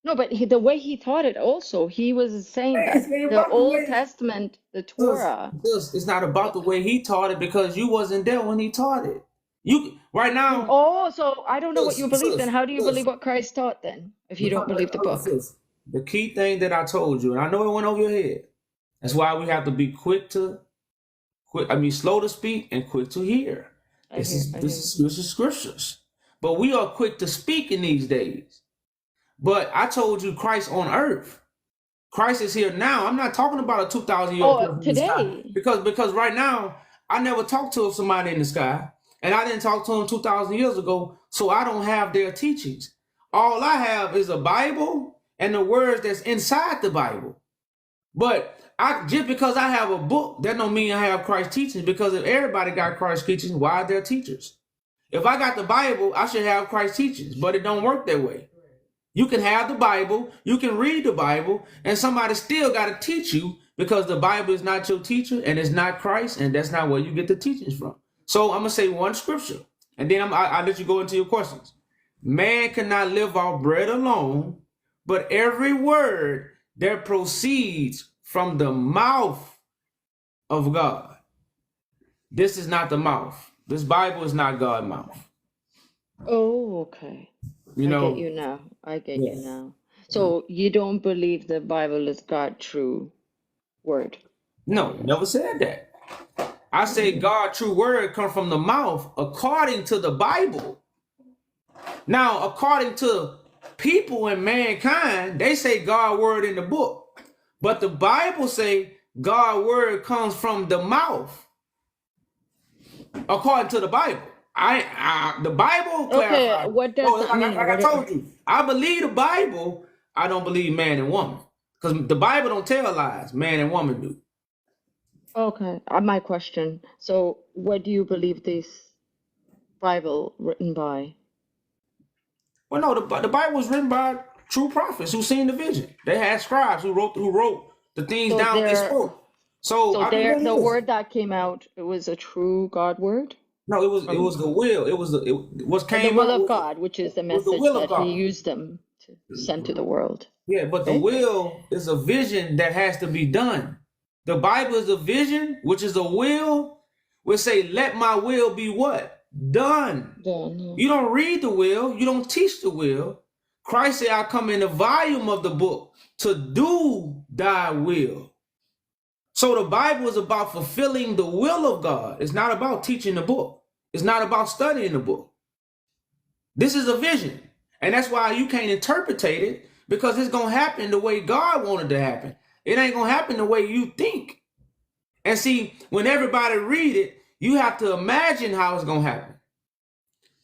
No, but the way he taught it also, he was saying It that ain't the about the Old way Testament, the sis, Torah. it's not about the way he taught it because you wasn't there when he taught it. You right now, Oh, so I don't know what you believe then. sis, How do you sis, believe what Christ taught then, if you don't because believe the hold on, book? sis. The key thing that I told you, and I know it went over your head. That's why we have to be slow to speak and quick to hear. I hear, I hear you. This is scriptures. But we are quick to speak in these days. But I told you Christ on earth. Christ is here now. I'm not talking about a 2,000-year-old Oh, person in the sky. today. Because right now, I never talked to somebody in the sky. and I didn't talk to them 2,000 years ago, so I don't have their teachings. All I have is a Bible and the words that's inside the Bible. But just because I have a book, that don't mean I have Christ's teachings, because if everybody got Christ's teachings, why are there teachers? If I got the Bible, I should have Christ's teachings, but it don't work that way. You can have the Bible, you can read the Bible, and somebody still got to teach you, because the Bible is not your teacher and it's not Christ, and that's not where you get the teachings from. So I'm going to say one scripture, and then I'll let you go into your questions. Man cannot live off bread alone, but every word that proceeds from the mouth of God. This is not the mouth. This Bible is not God's mouth. Oh, okay. You know, I get you now. I get you yes. now. So you don't believe the Bible is God's true word? No, never said that. I say God's true word come from the mouth according to the Bible. Now, according to people and mankind, they say God's word in the book. But the Bible say God's word comes from the mouth. According to the Bible. The Bible clarifies. Okay, what does that mean? Like I told you, I believe the Bible. I don't believe man and woman. Because the Bible don't tell lies. Man and woman do. Okay, my question. So, what do you believe this Bible written by? Well, no, the Bible was written by true prophets who seen the vision. They had scribes who wrote the things So down they there, spoke. So I mean, the word that came out, it was a true God word? no, it was the will. It was what The came will out of God, which is the was the message will of that God. He used them to send to the world. Yeah, but the Okay? will is a vision that has to be done. The Bible is a vision, which is a will. We'll say, let my will be what? Done. Done. Yeah. You don't read the will. You don't teach the will. Christ said, I come in the volume of the book to do thy will. So the Bible is about fulfilling the will of God. It's not about teaching the book. It's not about studying the book. This is a vision. And that's why you can't interpretate it, because it's going to happen the way God wanted to happen. It ain't going to happen the way you think. And see, when everybody read it, you have to imagine how it's going to happen.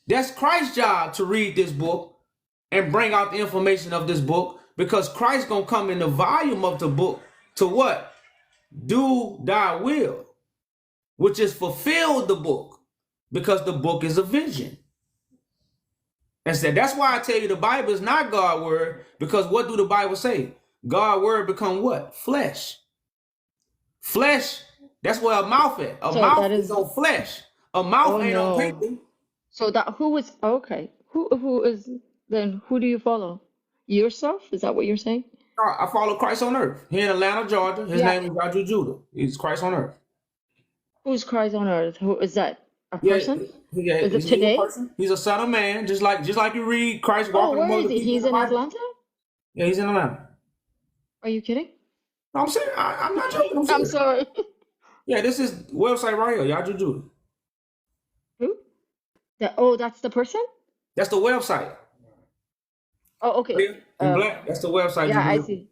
That's Christ's job to read this book and bring out the information of this book, because Christ's going to come in the volume of the book to what? Do thy will, which is fulfill the book, because the book is a vision. And said, that's why I tell you the Bible is not God's word, because what do the Bible say? God's word become what? Flesh. Flesh, that's where a mouth is. A So mouth that is is, on flesh. A mouth oh ain't on no. paper. So that who is, okay. Who is, then who do you follow? Yourself? Is that what you're saying? I follow Christ on earth. Here in Atlanta, Georgia. His Yeah. name is YahJew. He's Christ on earth. Who's Christ on earth? Who is that? A Yeah, person? yeah, Is it he's a today? person. He's a son of man, just like you read Christ Oh, walking where among is the he? people in He's the in Bible. Atlanta? Yeah, he's in Atlanta. Are you kidding? No, I'm saying I'm not joking. I'm I'm serious. sorry. Yeah, this is website right here, YahJew. Who? That's the person? That's the website. Oh, okay. Here in black. That's the website. Yeah, I you see.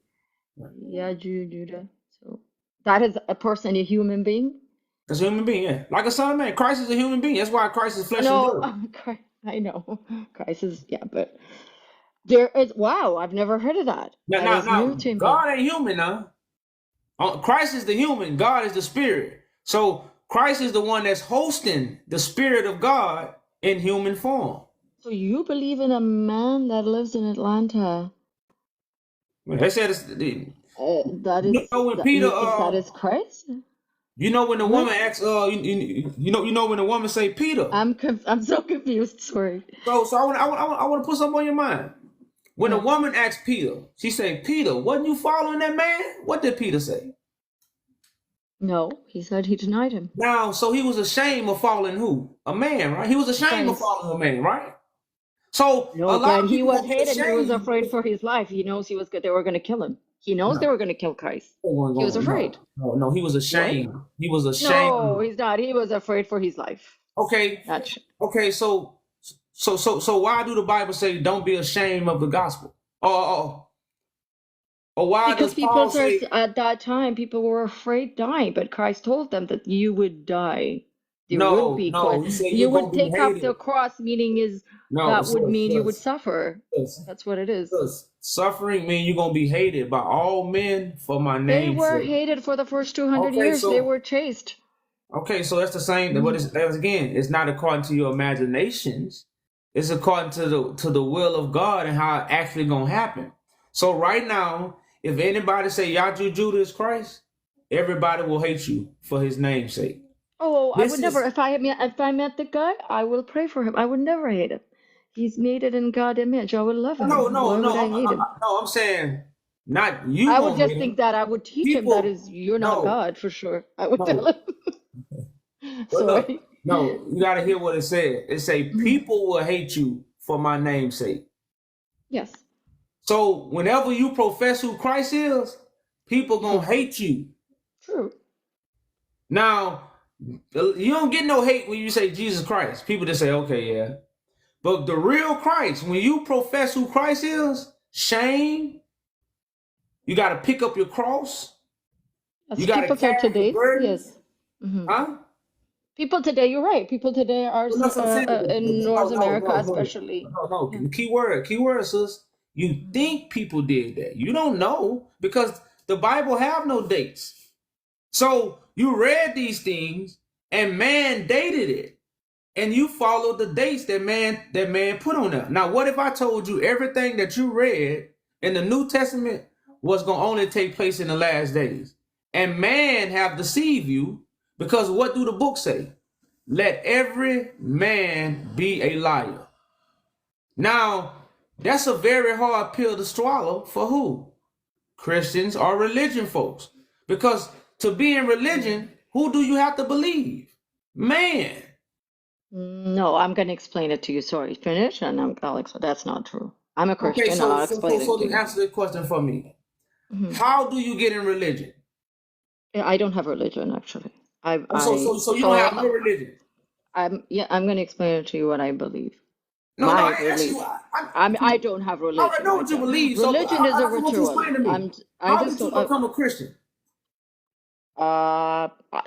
Yeah, Judah. So that is a person, a human being? That's a human being, yeah. Like a son of man. Christ is a human being. That's why Christ is flesh and No, blood. I know. Christ is, yeah, but there is, wow, I've never heard of that. That is new to me. God ain't human now. Christ is the human. God is the spirit. So Christ is the one that's hosting the spirit of God in human form. So you believe in a man that lives in Atlanta? They said it's That you is, know when Peter that is Christ? you know when the What? woman asks you know when the woman say Peter. I'm so confused. Sorry. So I want to put something on your mind. When Yeah. a woman asked Peter, she said, Peter, wasn't you following that man? What did Peter say? No, he said he denied him. Now, so he was ashamed of following who? A man, right? He was ashamed of Christ. following a man, right? So No, a lot but of he people was will be hated. He was ashamed. afraid for his life. He knows they were going to kill him. He knows they were going to kill Christ. He was afraid. No, he was ashamed. He was No, ashamed. he's not. He was afraid for his life. Okay. That's Okay, so why do the Bible say don't be ashamed of the gospel? Or why because does Paul say at that time people were afraid dying, but Christ told them that you would die There would be No, you say you you're would gonna be take up the hated. cross, meaning is No, that would mean you would sis, suffer. sis, That's what it is. sis. Suffering mean you're gonna be hated by all men for my They name's were sake. hated for the first 200 Okay, years. They so were chased. okay, so that's the same. But that's again, it's not according to your imaginations. It's according to the will of God and how it actually gonna happen. So right now, if anybody say YahJew Judah is Christ, everybody will hate you for his name's sake. Oh, I This would never. is If I met the guy, I will pray for him. I would never hate him. He's made it in God image. I would love no, him. no, Why would no. I hate him? No, I'm saying not you I would gonna just hate think him. that I would teach him that People, is you're not no, God for sure. I would tell no. him. But look, Sorry. no, you gotta hear what it said. It say people will hate you for my name's sake. Yes. So whenever you profess who Christ is, people gonna hate you. True. Now, you don't get no hate when you say Jesus Christ. People just say, okay, yeah. But the real Christ, when you profess who Christ is, shame, you got to pick up your cross. As You got to people carry your today, burdens. yes. Huh? People today, you're right. People today are Well, that's what I'm saying. in North America, especially. No. Yeah. Key word, sis. You think people did that. You don't know because the Bible have no dates. So you read these things and man dated it. And you followed the dates that man put on there. Now, what if I told you everything that you read in the New Testament was going to only take place in the last days? And man have deceived you because what do the book say? Let every man be a liar. Now, that's a very hard pill to swallow for who? Christians or religion folks. Because to be in religion, who do you have to believe? Man. No, I'm going to explain it to you. Sorry, finish, and I'll explain. That's not true. I'm a Okay, Christian, and I'll explain it to you. answer the question for me. How do you get in religion? I don't have religion, actually. So you don't have no religion. I'm going to explain it to you what I believe. No, My I asked belief. you. I don't have religion. I already know what you believe. So Religion is a I want you to ritual. explain to me. I How just did you don't. become a Christian?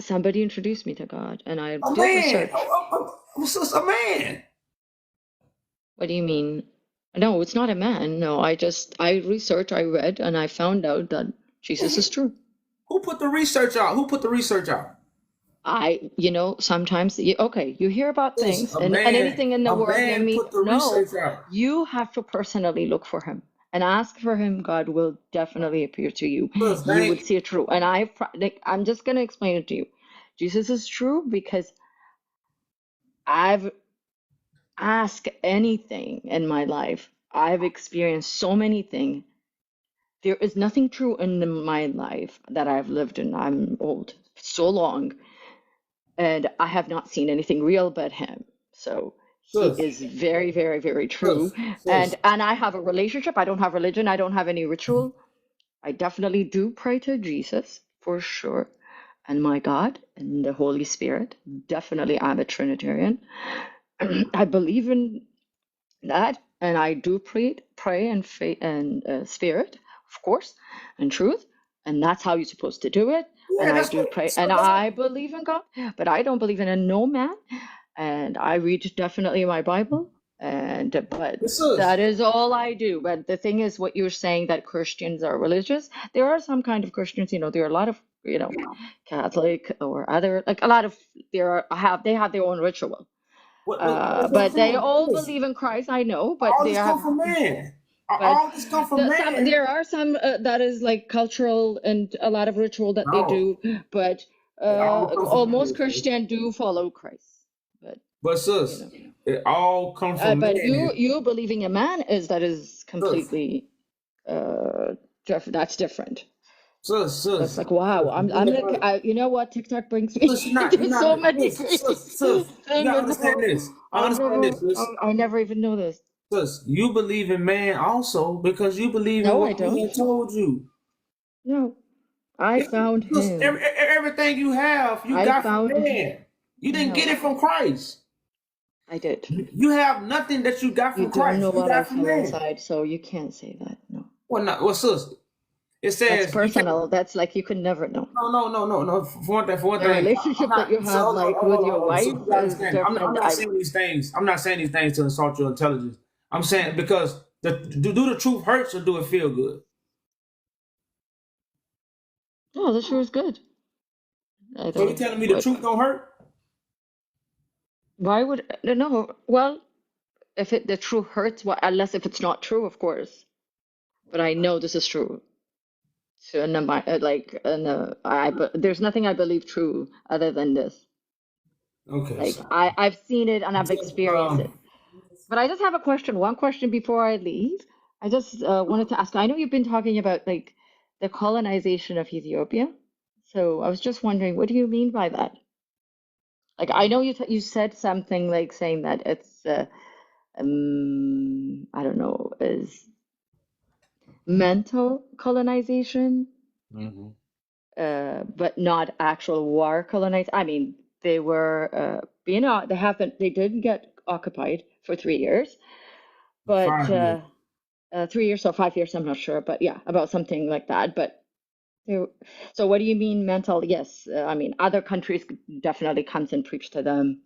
Somebody introduced me to God, and I A did man. research. A man. What do you mean? No, it's not a man. No, I researched, I read, and I found out that Jesus is true. Who put the research out? Sometimes, you hear about things and Man, anything in the a world, man put the research out. you have to personally look for him and ask for him. God will definitely appear to you. You would see it true. And I'm just going to explain it to you. Jesus is true because I've asked anything in my life. I've experienced so many things. There is nothing true in my life that I've lived in. I'm old, so long. And I have not seen anything real but him. So he is very, very, very true. And I have a relationship. I don't have religion. I don't have any ritual. I definitely do pray to Jesus for sure. And my God and the Holy Spirit. Definitely I'm a Trinitarian. I believe in that. And I do pray and faith and spirit, of course, and truth. And that's how you're supposed to do it. And I do pray, and I believe in God, but I don't believe in no man. And I read definitely my Bible, but that is all I do. But the thing is, what you're saying that Christians are religious, there are some kind of Christians. There are a lot of Catholic or other, like a lot of they have their own ritual. But they all believe in Christ. I know, but all they this have. come from man. But All this come from man. there are some that is like cultural and a lot of ritual that they do, but most Christian do follow Christ. But sis, it all comes from but man. you believing in man is completely that's different. Sis. It's like wow, I'm like you know what TikTok brings me to so many crazy things. You gotta understand this. I never even know this. Sis, you believe in man also because you believe in what man told you. No, I found him. Everything you have, you got from man. You didn't get it from Christ. I did. You have nothing that you got from Christ. You don't know what I from feel man. inside, so you can't say that. No. Well, sis, It That's says you can't. personal. That's like you could never know. No. For one The thing, I'm relationship that you not. So have, like with your hold on. So wife, you is understand? I'm different. not saying these things. I'm not saying these things to insult your intelligence. I'm saying because do the truth hurts or do it feel good? Oh, the truth is good. I So you don't. telling me the What? truth don't hurt? Why would no? Well, if the truth hurts, what? Unless if it's not true, of course. But I know this is true. So, and but there's nothing I believe true other than this. Okay. Like So, I've seen it and I've experienced it. But I just have a question. One question before I leave. I just wanted to ask. I know you've been talking about like the colonization of Ethiopia. So I was just wondering, what do you mean by that? Like I know you said something like saying that it's I don't know, is mental colonization, mhm. but not actual war colonized. I mean, they were being they did get occupied for 3 years, but 5 years. 3 years or 5 years, I'm not sure, but yeah, about something like that. But they, so what do you mean mental? Yes, I mean other countries definitely comes and preach to them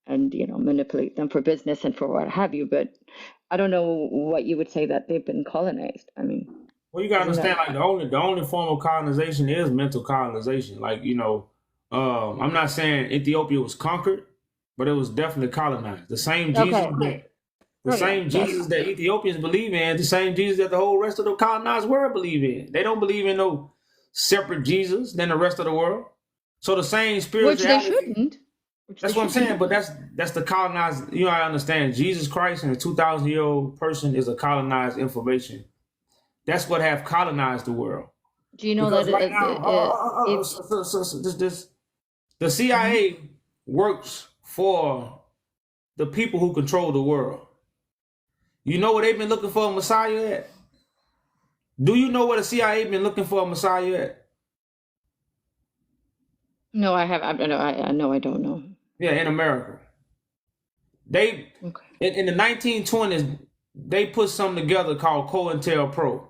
and manipulate them for business and for what have you. But I don't know what you would say that they've been colonized. I mean, Well, you gotta isn't understand, that like the only form of colonization is mental colonization. Like I'm not saying Ethiopia was conquered, but it was definitely colonized. okay? The Oh yeah, same that's Jesus that Ethiopians believe in, the same Jesus that the whole rest of the colonized world believe in. They don't believe in no separate Jesus than the rest of the world. So the same which they spirituality. shouldn't. Which they That's what I'm shouldn't. saying. But that's the colonized. I understand Jesus Christ and a 2,000-year-old person is a colonized information. That's what have colonized the world. Do you know Because that right now, it the CIA works for the people who control the world. You know where they've been looking for a Messiah at? Do you know where the CIA been looking for a Messiah at? no, I have. I don't know. I know. I don't know. Yeah, in America. They Okay. in the 1920s they put something together called COINTELPRO.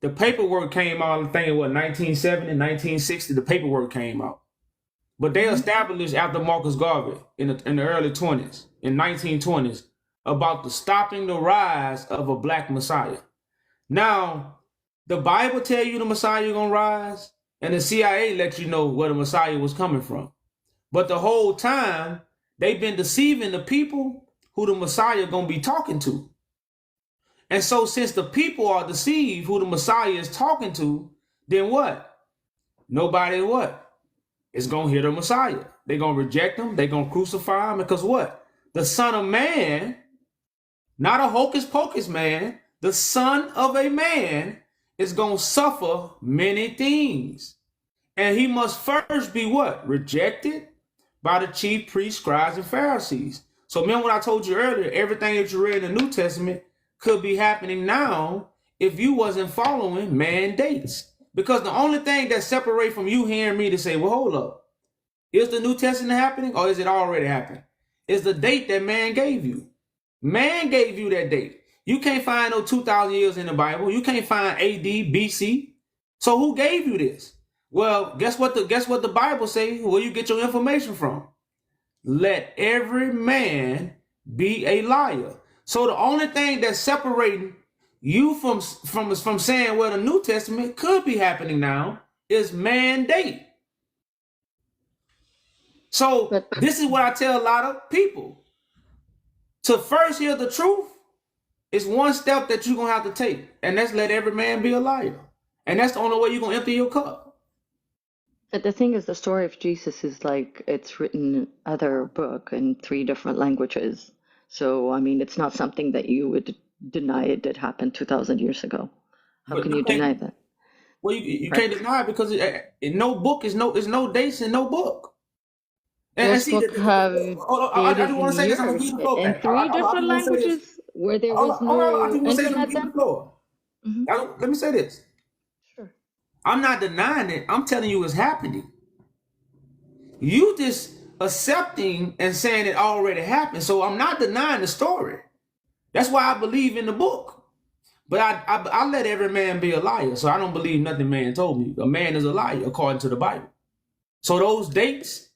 The paperwork came out, I think it was 1970, 1960. The paperwork came out. But they established after Marcus Garvey in the early 20s, in 1920s, about the stopping the rise of a black Messiah. Now, the Bible tell you the Messiah gonna rise, and the CIA let you know where the Messiah was coming from. But the whole time, they've been deceiving the people who the Messiah gonna be talking to. And so since the people are deceived who the Messiah is talking to, then what? Nobody is going to hear the Messiah. They're going to reject him. They're going to crucify him because what? The Son of Man, not a hocus pocus man, the Son of a Man is going to suffer many things. And he must first be what? Rejected by the chief priests, scribes, and Pharisees. So remember what I told you earlier, everything that you read in the New Testament could be happening now if you wasn't following mandates. Because the only thing that separates from you hearing me to say, well, hold up, is the New Testament happening or is it already happened? It's the date that man gave you. Man gave you that date. You can't find no 2,000 years in the Bible. You can't find AD, BC. So who gave you this? Well, guess what the Bible say? Where you get your information from? Let every man be a liar. So the only thing that's separating you from saying well the New Testament could be happening now is mandate. So But this is what I tell a lot of people. To first hear the truth is one step that you're gonna have to take, and that's let every man be a liar. And that's the only way you're gonna empty your cup. But the thing is, the story of Jesus is like it's written in other book in 3 different languages. So, I mean, it's not something that you would deny it did happen 2,000 years ago. How But can you you can't deny that? you Right. can't deny it because no book is no dates in no book. And Those see, books have I dated just want in to say this. I'm gonna give years you the floor in back. three I different just want to say this. languages where there Hold was on, hold on. I just no want to say this. I'm gonna internet give you then. the floor. Hmm. Let me say this. Sure. I'm not denying it. I'm telling you it's happening. You just accepting and saying it already happened. So I'm not denying the story. That's why I believe in the book. But I let every man be a liar, so I don't believe nothing man told me. A man is a liar according to the Bible. So those dates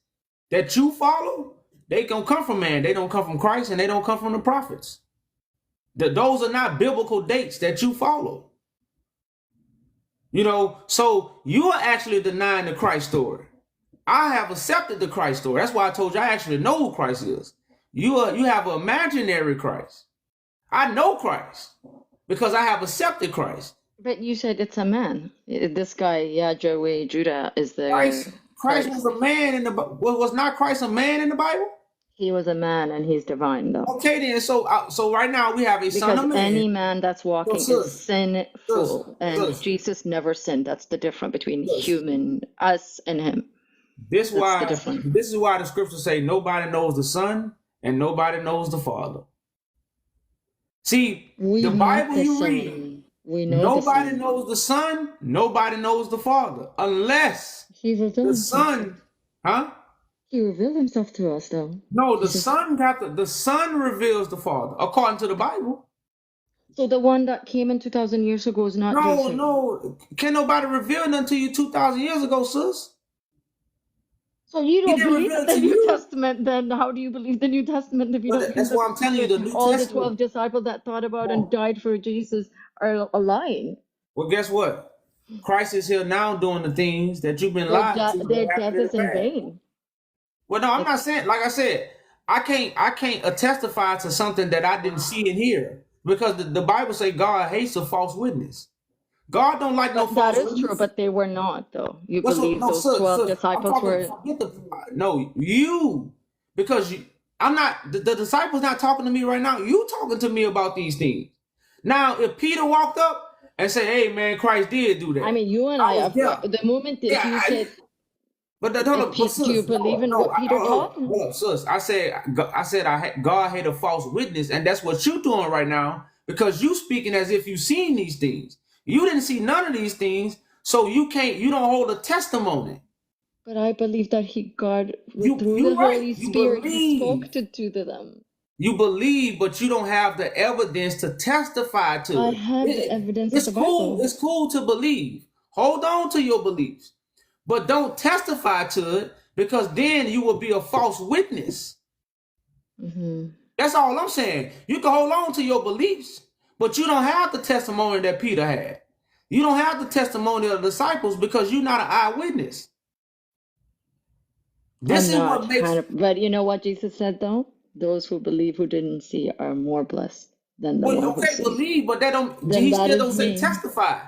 that you follow, they don't come from man. They don't come from Christ, and they don't come from the prophets. Those are not biblical dates that you follow. You know, so you are actually denying the Christ story. I have accepted the Christ story. That's why I told you I actually know who Christ is. You have an imaginary Christ. I know Christ because I have accepted Christ. But you said it's a man. This guy, YahJew Judah, is the Christ was a man in the was not Christ a man in the Bible? He was a man and he's divine, though. Okay, then. So right now we have a son of man. Because any man that's walking is sinful, and Jesus never sinned. That's the difference between human, us, and him. This is why the scriptures say nobody knows the Son and nobody knows the Father. See, the Bible you read, nobody knows the Son, nobody knows the Father, unless the Son, He revealed himself to us, though. No, the Son reveals the Father, according to the Bible. So the one that came in 2,000 years ago is not Jesus. No. Can nobody reveal nothing to you 2,000 years ago, sis? So you don't believe in the New Testament, then how do you believe the New Testament if you don't? That's why I'm telling you, the New all Testament. The 12 disciples that thought about and died for Jesus are lying. Well, guess what? Christ is here now doing the things that you've been lied to. Their death is in vain. Well, no, I'm not saying. Like I said, I can't testify to something that I didn't see and hear, because the Bible say God hates a false witness. God don't like no false witness. That is true, but they were not, though. You believe those 12 disciples were... No, you. Because I'm not... The disciples not talking to me right now. You talking to me about these things. Now, if Peter walked up and said, hey, man, Christ did do that. I mean, you and I the moment that you said... But do you believe in what Peter taught? Well, sis, I said God had a false witness, and that's what you're doing right now, because you speaking as if you've seen these things. You didn't see none of these things, so you don't hold a testimony. But I believe that God, through the Holy Spirit, he spoke to them. You believe, but you don't have the evidence to testify to. I have the evidence. It's cool. It's cool to believe. Hold on to your beliefs, but don't testify to it, because then you will be a false witness. Mm-hmm. That's all I'm saying. You can hold on to your beliefs, but you don't have the testimony that Peter had. You don't have the testimony of the disciples, because you're not an eyewitness. This is what makes. But you know what Jesus said, though? Those who believe, who didn't see, are more blessed than the one who see. Believe, but that don't. He still don't say testify.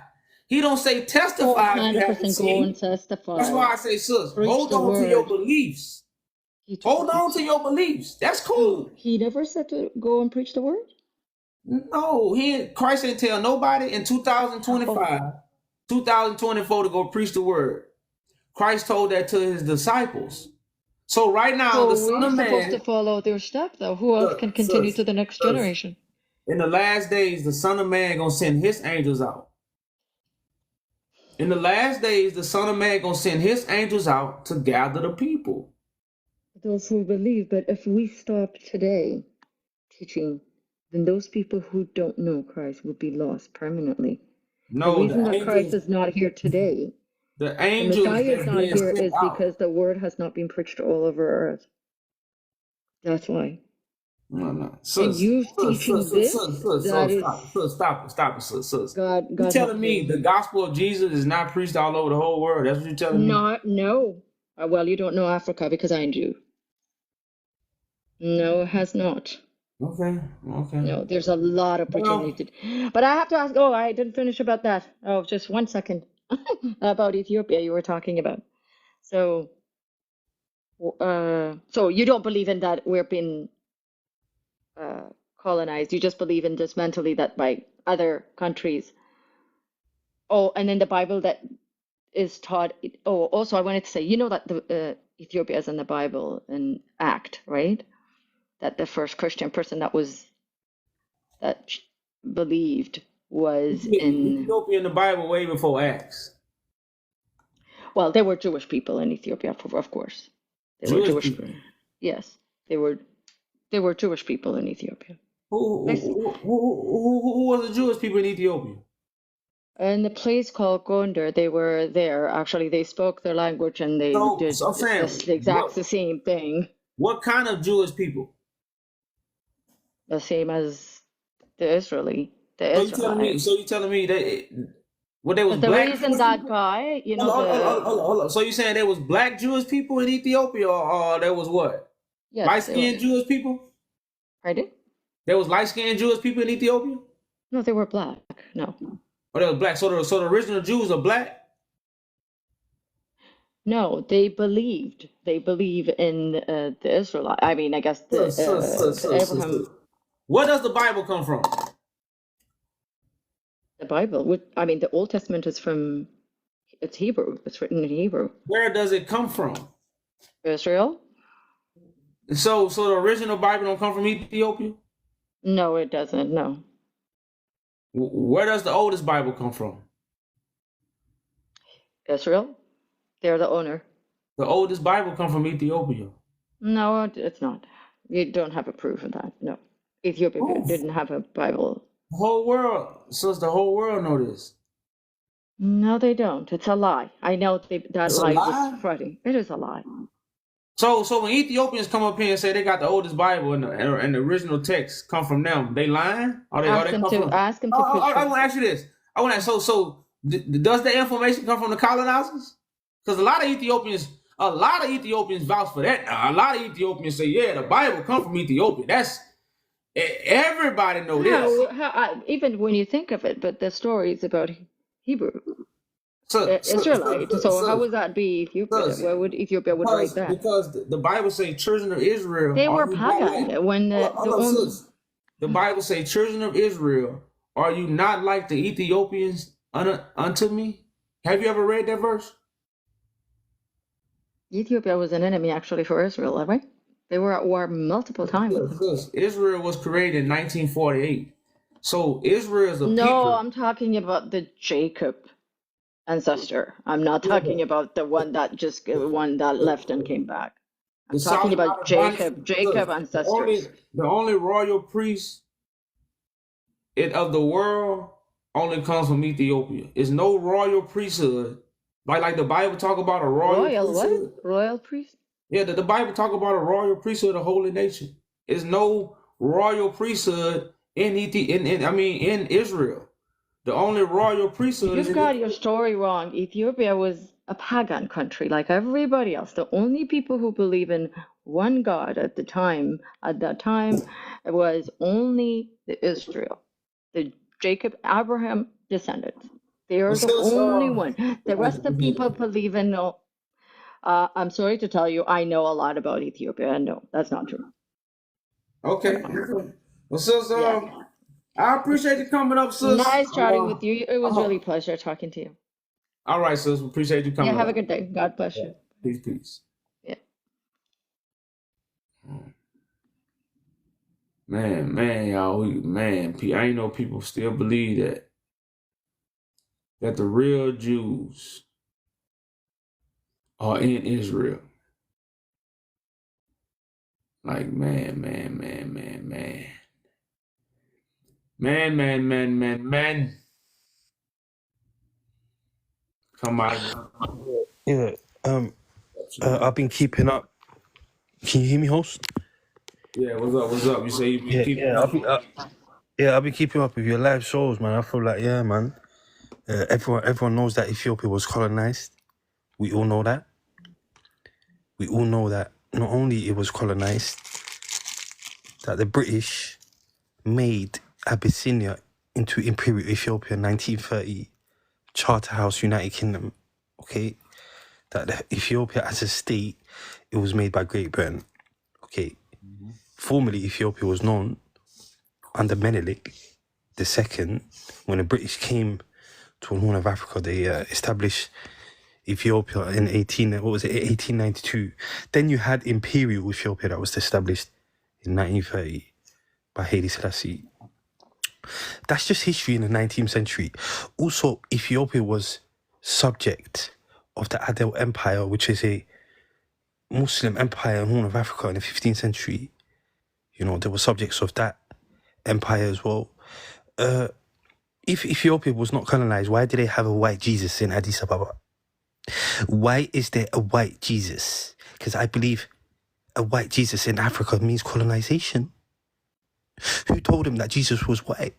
He don't say testify. 100% go and testify. That's why I say, sis, hold on to your beliefs. Hold on to your beliefs. That's cool. He never said to go and preach the word. No, Christ didn't tell nobody in 2025, 2024 to go preach the word. Christ told that to his disciples. So right now, the Son of Man... we're supposed to follow their step, though. Who else can continue to the next generation? In the last days, the Son of Man going to send his angels out. In the last days, the Son of Man going to send his angels out to gather the people. Those who believe. But if we stop today teaching, then those people who don't know Christ will be lost permanently. No, the reason that Christ is not here today, the Messiah is not here, is because the word has not been preached all over earth. That's why. No. And you teaching this, stop it, sis. God you telling me the gospel of Jesus is not preached all over the whole world? That's what you're telling me? No. Well, you don't know Africa because I do. No, it has not. Okay. No, there's a lot of preaching needed. But I have to ask, I didn't finish about that. Oh, just 1 second. About Ethiopia you were talking about. So you don't believe in that we're being colonized. You just believe in this mentally that by other countries. Oh, and in the Bible that is taught. Oh, also I wanted to say, you know that the Ethiopia is in the Bible in Act, right? That the first Christian person that believed was in Ethiopia in the Bible way before Acts. Well, there were Jewish people in Ethiopia, of course. They were Jewish people. Yes, they were Jewish people in Ethiopia. Who was the Jewish people in Ethiopia? In the place called Gondar, they were there. Actually, they spoke their language and they So I'm did saying, this exact the same thing, what kind of Jewish people? the same as the Israeli, the So you telling me? Israelites. So you telling me that what they was But the black reason Jewish that people? guy, you know, Hold on, hold on, the hold on, hold on. So you saying there was black Jewish people in Ethiopia, or there was what? Light yes, they were. skinned Jewish people? Pardon? There was light skinned Jewish people in Ethiopia, No, they were black. No, or there was black. So the original Jews are black. no, they believed. They believe in the Israelite. I mean, I guess the Abraham, Where does the Bible come from? the Bible. I mean, the Old Testament is from. It's Hebrew. It's written in Hebrew. Where does it come from? Israel? So the original Bible don't come from Ethiopia? No, it doesn't. No. Where does the oldest Bible come from? Israel? They're the owner. The oldest Bible come from Ethiopia. No, it's not. You don't have a proof of that. No. Ethiopia didn't have a Bible. The whole world, the whole world know this. No, they don't. It's a lie. I know that It's a lie lie? was spreading. It is a lie. So when Ethiopians come up here and say they got the oldest Bible and the original text come from them, they lying? Or they Ask them come to from? ask them to I prove. want to ask you this. I want to ask. Does the information come from the colonizers? Because a lot of Ethiopians vouch for that. A lot of Ethiopians say, yeah, the Bible come from Ethiopia. That's everybody know this. Even when you think of it, but the story is about Hebrew. Israelite. So how would that be Ethiopia? Why would Ethiopia would write that? Because the Bible say children of Israel. They were pagan when the Bible say children of Israel, are you not like the Ethiopians unto me? Have you ever read that verse? Ethiopia was an enemy actually for Israel, right? They were at war multiple times with them. Israel was created in 1948. So Israel is a people. No, I'm talking about the Jacob ancestor. I'm not talking about the one that left and came back. I'm talking about Jacob ancestors. The only royal priest of the world only comes from Ethiopia. It's no royal priesthood. Like the Bible talk about a royal priesthood. What? Royal priest? Yeah, the Bible talk about a royal priesthood of holy nation. There's no royal priesthood in Israel. The only royal priesthood You've got your story wrong. Ethiopia was a pagan country like everybody else. The only people who believe in one God at that time, it was only the Israel, the Jacob, Abraham descendants. They are the only one. The rest of people believe in no. I'm sorry to tell you, I know a lot about Ethiopia, and no, that's not true. Okay. Well, sis, I appreciate you coming up, sis. Nice chatting with you. It was really a pleasure talking to you. All right, sis. Appreciate you coming up. Yeah, have a good day. God bless you. Peace. Yeah. Man, y'all, I ain't know people still believe that the real Jews are in Israel. Like, man. Come on. Yeah. I've been keeping up. Can you hear me, host? Yeah, what's up? You say you been keeping up? I've been keeping up with your live shows, man. I feel like, yeah, man. Everyone knows that Ethiopia was colonized. We all know that. We all know that not only it was colonized, that the British made Abyssinia into Imperial Ethiopia in 1930, Charterhouse, United Kingdom. Okay, that Ethiopia as a state, it was made by Great Britain. Okay, formerly Ethiopia was known under Menelik II. When the British came to the Horn of Africa, they established Ethiopia in 1892. Then you had Imperial Ethiopia that was established in 1930 by Haile Selassie. That's just history in the 19th century. Also, Ethiopia was subject of the Adel Empire, which is a Muslim empire in the Horn of Africa in the 15th century. You know, they were subjects of that. empire as well. If Ethiopia was not colonized, why do they have a white Jesus in Addis Ababa? Why is there a white Jesus? Because I believe a white Jesus in Africa means colonization. Who told him that Jesus was white?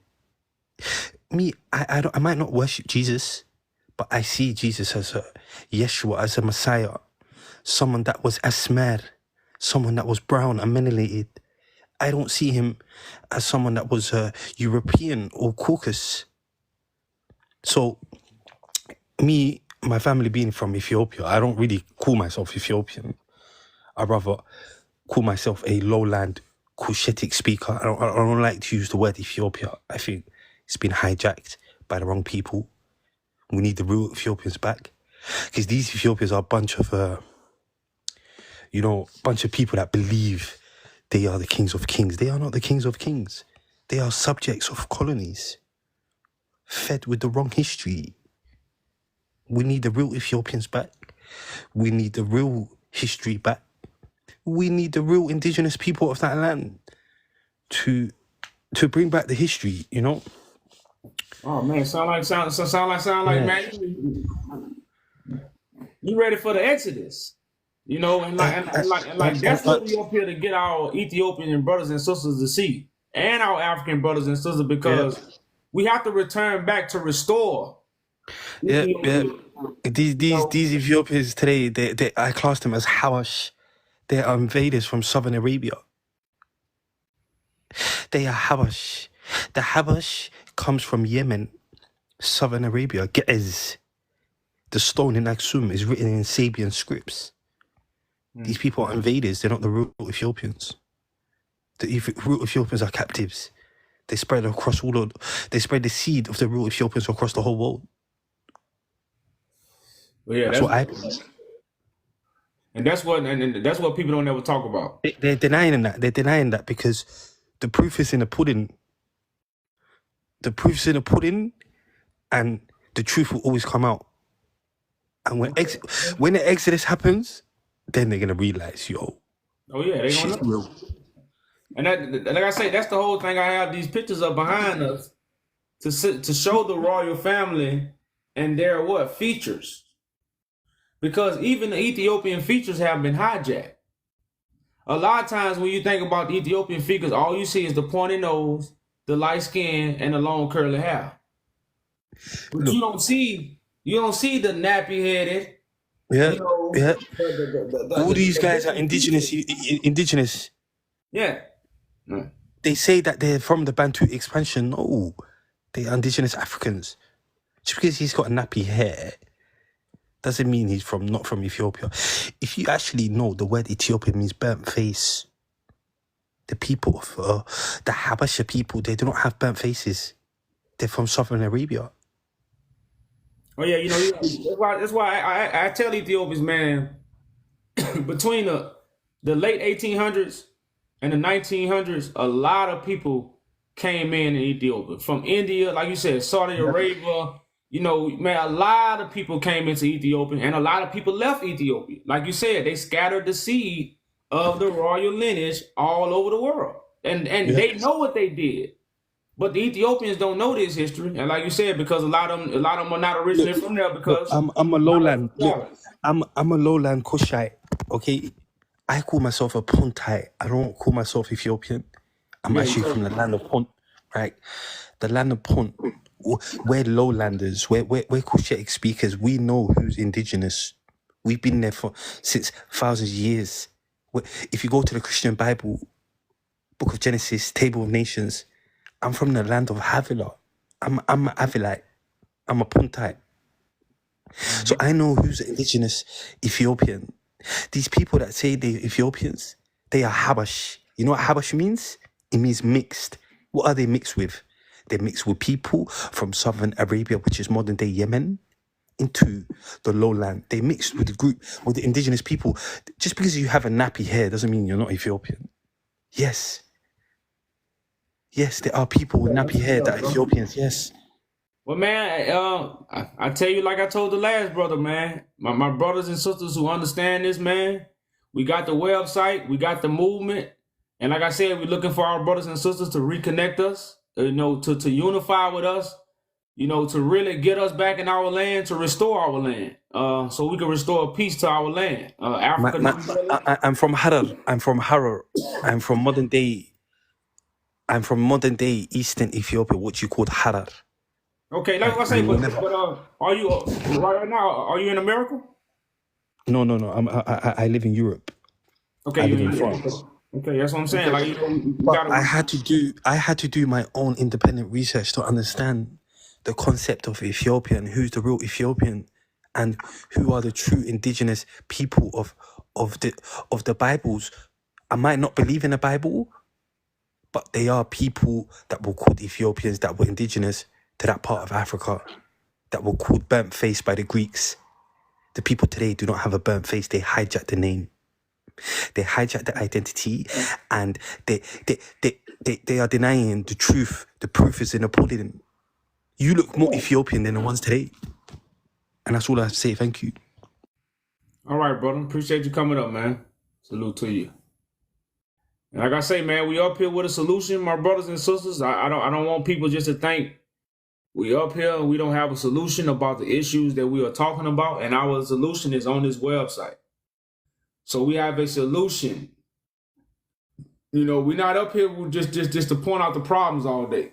Me, I might not worship Jesus, but I see Jesus as a Yeshua, as a Messiah, someone that was Asmer, someone that was brown and melanated. I don't see him as someone that was European or Caucasus. So, me, my family being from Ethiopia, I don't really call myself Ethiopian. I rather call myself a lowland Cushitic speaker. I don't like to use the word Ethiopia. I think it's been hijacked by the wrong people. We need the real Ethiopians back. Because these Ethiopians are a bunch of, bunch of people that believe they are the kings of kings. They are not the kings of kings. They are subjects of colonies, fed with the wrong history. We need the real Ethiopians back. We need the real history back. We need the real indigenous people of that land to bring back the history, you know? Oh man, sound like Yeah. man. You ready for the Exodus? You know, and that's what we up here to get our Ethiopian brothers and sisters to see, and our African brothers and sisters, because we have to return back to restore. Yeah. These Ethiopians today, they I class them as Hawash. They are invaders from southern Arabia. They are Habash. The Habash comes from Yemen, southern Arabia. Ge'ez. The stone in Aksum is written in Sabian scripts. These people are invaders. They're not the real Ethiopians. The real Ethiopians are captives. They spread across they spread the seed of the real Ethiopians across the whole world. Well, yeah, that's what I believe. And that's what people don't ever talk about. They're denying that. They're denying that because the proof is in the pudding. The proof's in the pudding, and the truth will always come out. And when the Exodus happens, then they're gonna realize, yo. Oh yeah, they're gonna know. And that, like I say, that's the whole thing. I have these pictures up behind us to show the royal family and their features. Because even the Ethiopian features have been hijacked. A lot of times when you think about the Ethiopian figures, all you see is the pointy nose, the light skin, and the long curly hair. But look, you don't see the nappy headed. Yeah, all these guys are indigenous. Yeah. They say that they're from the Bantu expansion. No, they are indigenous Africans. Just because he's got a nappy hair doesn't mean he's not from Ethiopia. If you actually know, the word Ethiopia means burnt face. The people of the Habasha people, they do not have burnt faces. They're from southern Arabia. Oh yeah, that's why I tell Ethiopians, man, between the late 1800s and the 1900s, a lot of people came in Ethiopia from India, like you said, Saudi Arabia. Man, a lot of people came into Ethiopia, and a lot of people left Ethiopia. Like you said, they scattered the seed of the royal lineage all over the world, and they know what they did. But the Ethiopians don't know this history, and like you said, because a lot of them are not originally from there. Because I'm a lowland. I'm a lowland Kushite. Okay, I call myself a Puntite. I don't call myself Ethiopian. I'm actually from the land of Punt, right? The land of Punt. We're lowlanders. We're Cushitic speakers. We know who's indigenous. We've been there since thousands of years. If you go to the Christian Bible, Book of Genesis, Table of Nations, I'm from the land of Havilah. I'm an Avilite. I'm a Puntite. So I know who's indigenous Ethiopian. These people that say they're Ethiopians, they are Habash. You know what Habash means? It means mixed. What are they mixed with? They're mixed with people from southern Arabia, which is modern day Yemen, into the lowland. They mixed with the indigenous people. Just because you have a nappy hair doesn't mean you're not Ethiopian. Yes, there are people with nappy hair that are Ethiopians, yes. Well, man, I tell you, like I told the last brother, man, my brothers and sisters who understand this, man, we got the website, we got the movement, And like I said, we're looking for our brothers and sisters to reconnect us, you know, to unify with us, you know, to really get us back in our land, to restore our land, so we can restore peace to our land. Africa. I'm from Harar. I'm from Harar. I'm from modern day Eastern Ethiopia, what you call Harar. Okay, like I say, but are you right now? Are you in America? No. I live in Europe. Okay, I you live in in France. Okay, that's what I'm saying. Like, you know, we But gotta. I had to do my own independent research to understand the concept of Ethiopia and who's the real Ethiopian and who are the true indigenous people of the Bibles. I might not believe in the Bible, but they are people that were called Ethiopians that were indigenous to that part of Africa, that were called burnt face by the Greeks. The people today do not have a burnt face. They hijacked the name. They hijack the identity, and they are denying the truth. The proof is in the pudding. You look more Ethiopian than the ones today. And that's all I have to say. Thank you. All right, brother. Appreciate you coming up, man. Salute to you. And like I say, man, we up here with a solution, my brothers and sisters. I don't want people just to think we up here and we don't have a solution about the issues that we are talking about. And our solution is on this website. So we have a solution. You know, we're not up here just to point out the problems all day.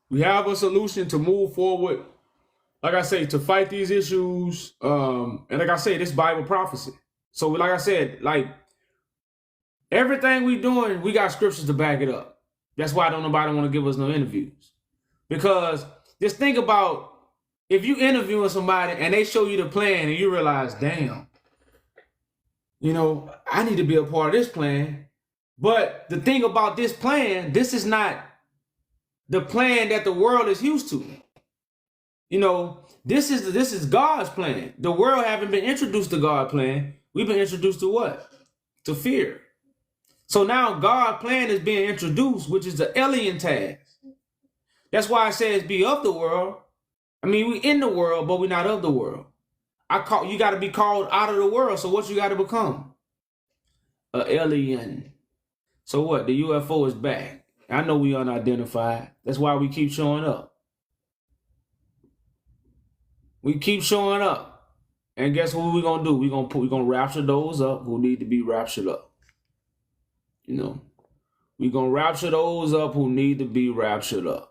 We have a solution to move forward. Like I say, to fight these issues. And like I say, this Bible prophecy. So like I said, like everything we doing, we got scriptures to back it up. That's why don't nobody want to give us no interviews. Because just think about if you interviewing somebody and they show you the plan and you realize, damn, you know, I need to be a part of this plan. But the thing about this plan, this is not the plan that the world is used to. You know, this is God's plan. The world haven't been introduced to God's plan. We've been introduced to what? To fear. So now God's plan is being introduced, which is the alien task. That's why it says be of the world. I mean, we in the world, but we're not of the world. You got to be called out of the world. So what you got to become? An alien. So what? The UFO is back. I know we unidentified. That's why we keep showing up. We keep showing up. And guess what we're going to do? We're going to rapture those up who need to be raptured up. You know, we're going to rapture those up who need to be raptured up.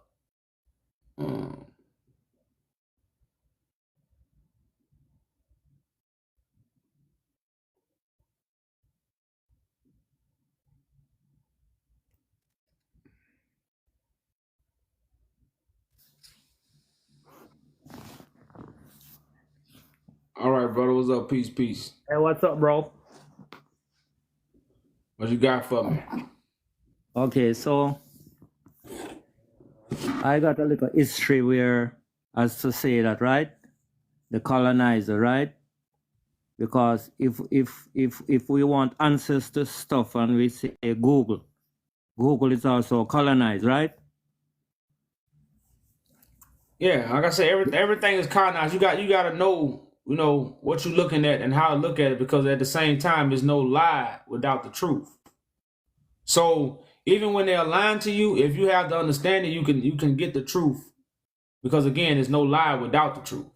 All right, brother. What's up? Peace, peace. Hey, what's up, bro? What you got for me? Okay, so I got a little history where, as to say that, right? The colonizer, right? Because if we want answers to stuff and we say Google is also colonized, right? Yeah, like I said, everything is colonized. You got to know, you know, what you're looking at and how to look at it, because at the same time, there's no lie without the truth. So even when they're lying to you, if you have the understanding, you can get the truth, because again, there's no lie without the truth.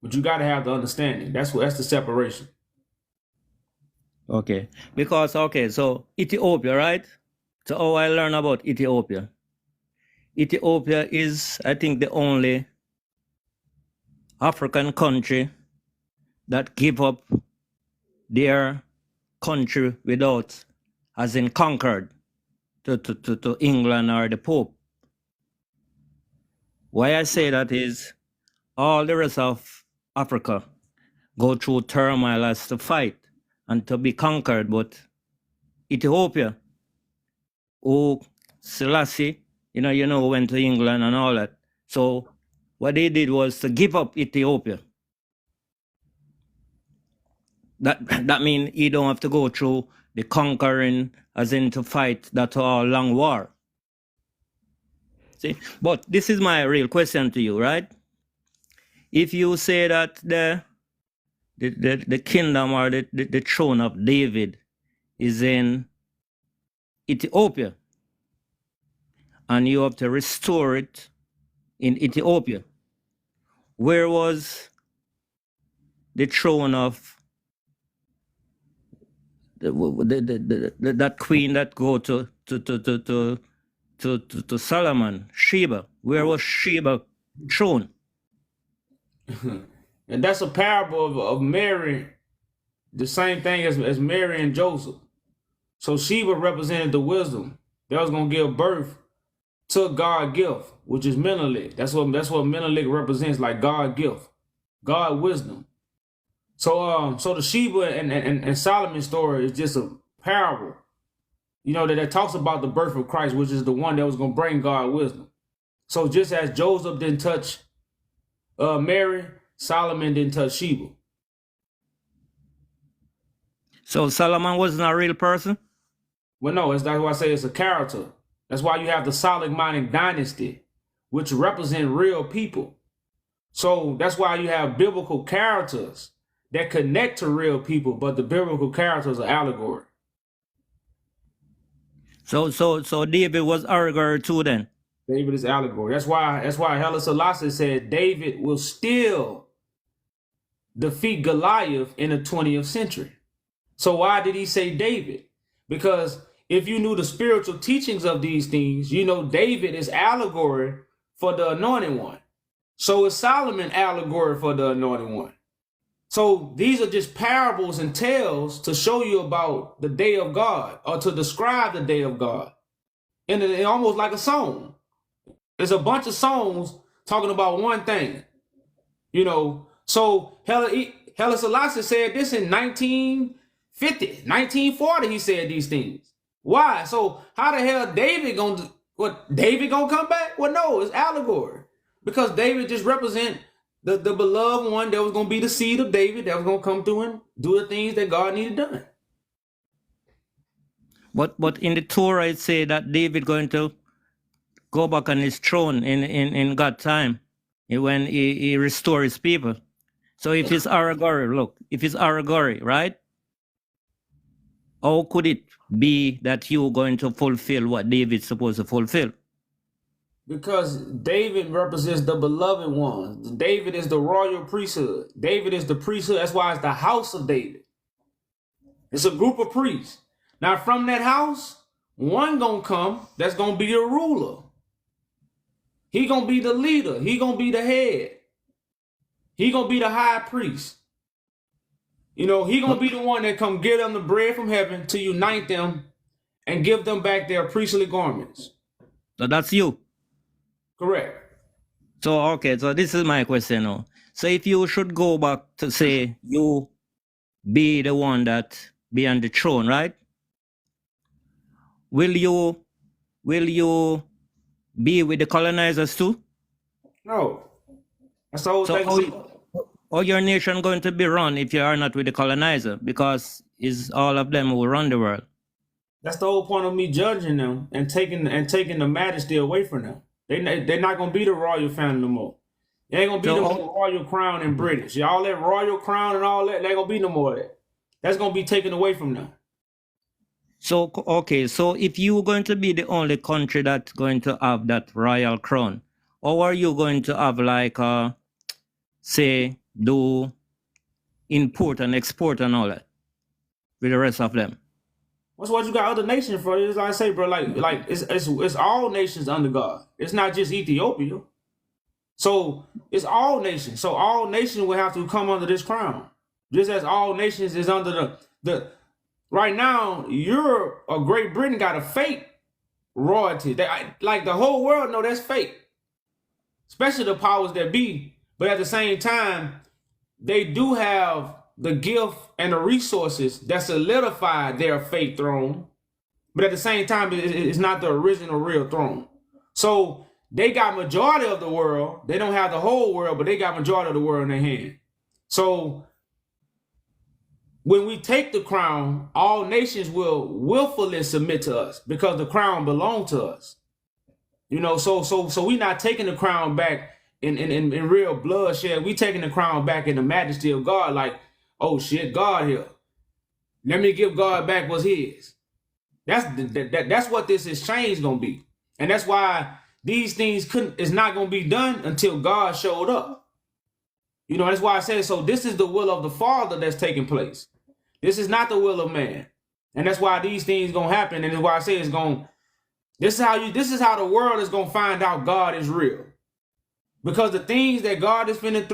But you got to have the understanding. That's the separation. Okay, because so Ethiopia, right? So how I learn about Ethiopia. Ethiopia is, I think, the only African country that give up their country without, as in conquered, to England or the Pope. Why I say that is all the rest of Africa go through turmoil as to fight and to be conquered, but Ethiopia, who Selassie, you know, went to England and all that. So what they did was to give up Ethiopia. That means you don't have to go through the conquering, as in to fight that long war. See, but this is my real question to you, right? If you say that the kingdom or the throne of David is in Ethiopia, and you have to restore it in Ethiopia. Where was the throne of that queen that go to Solomon, Sheba? Where was Sheba throne? And that's a parable of Mary, the same thing as Mary and Joseph. So Sheba represented the wisdom that was going to give birth to God gift, which is Menelik. That's what Menelik represents, like God gift, God wisdom. So the Sheba and Solomon story is just a parable, you know, that talks about the birth of Christ, which is the one that was going to bring God wisdom. So just as Joseph didn't touch Mary, Solomon didn't touch Sheba. So Solomon wasn't a real person? Well, no, that's why I say it's a character. That's why you have the Solomonic dynasty, which represent real people. So that's why you have biblical characters that connect to real people, but the biblical characters are allegory. So David was allegory too then? David is allegory. That's why Haile Selassie said David will still defeat Goliath in the 20th century. So why did he say David? Because if you knew the spiritual teachings of these things, you know David is allegory for the anointed one. So is Solomon allegory for the anointed one. So these are just parables and tales to show you about the day of God, or to describe the day of God. And it's almost like a song. There's a bunch of songs talking about one thing, you know. So Haile Selassie said this in 1950, 1940, he said these things. Why? So how the hell David gonna come back? Well, no, it's allegory. Because David just represent the beloved one that was gonna be the seed of David, that was gonna come through and do the things that God needed done. But in the Torah it say that David going to go back on his throne in God's time, when he restore his people. So if it's allegory, right? How could it be that you're going to fulfill what David's supposed to fulfill? Because David represents the beloved one. David is the royal priesthood. David is the priesthood. That's why it's the house of David. It's a group of priests. Now from that house, one gonna come that's gonna be a ruler. He gonna be the leader. He gonna be the head. He gonna be the high priest. You know, he gonna be the one that come get them the bread from heaven to unite them and give them back their priestly garments. So that's you. Correct. So, okay, so this is my question now. So if you should go back to say you be the one that be on the throne, right? Will you be with the colonizers too? No. That's the whole thing. How your nation going to be run if you are not with the colonizer? Because it's all of them who run the world. That's the whole point of me judging them and taking the majesty away from them. They're not gonna be the royal family no more. They ain't gonna be the royal crown and British. All that royal crown and all that, they ain't gonna be no more of that. That's gonna be taken away from them. So okay, so if you're going to be the only country that's going to have that royal crown, or are you going to have like say do import and export and all that with the rest of them? That's what you got other nations for. It's like I say, bro, like it's all nations under God. It's not just Ethiopia. So it's all nations. So all nations will have to come under this crown. Just as all nations is under the right now, Europe or Great Britain got a fake royalty. Like the whole world know that's fake. Especially the powers that be. But at the same time, they do have the gift and the resources that solidify their fake throne. But at the same time, it's not the original real throne. So they got majority of the world. They don't have the whole world, but they got majority of the world in their hand. So when we take the crown, all nations will willfully submit to us because the crown belongs to us. You know, so we not taking the crown back in real bloodshed. We taking the crown back in the majesty of God, like, oh shit, God here. Let me give God back what's his. That's what this exchange gonna be, and that's why these things is not gonna be done until God showed up. You know, that's why I said so. This is the will of the Father that's taking place. This is not the will of man, and that's why these things gonna happen. And that's why I say it's gonna. This is how the world is gonna find out God is real, because the things that God is finna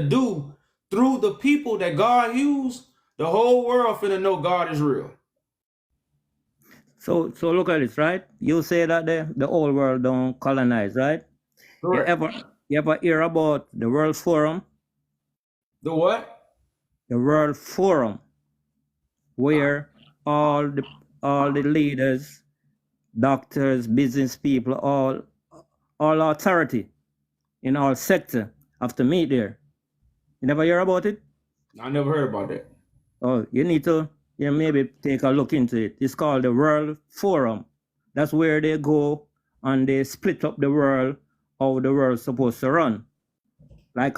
do through the people that God used, the whole world finna know God is real. So look at this, right? You say that the whole world don't colonize, right? Correct. You ever hear about the World Forum? The what? The World Forum, where all the leaders, doctors, business people, all authority in all sector have to meet there. You never hear about it? I never heard about that. Oh, you need to maybe take a look into it. It's called the World Forum. That's where they go and they split up the world, how the world's supposed to run. Like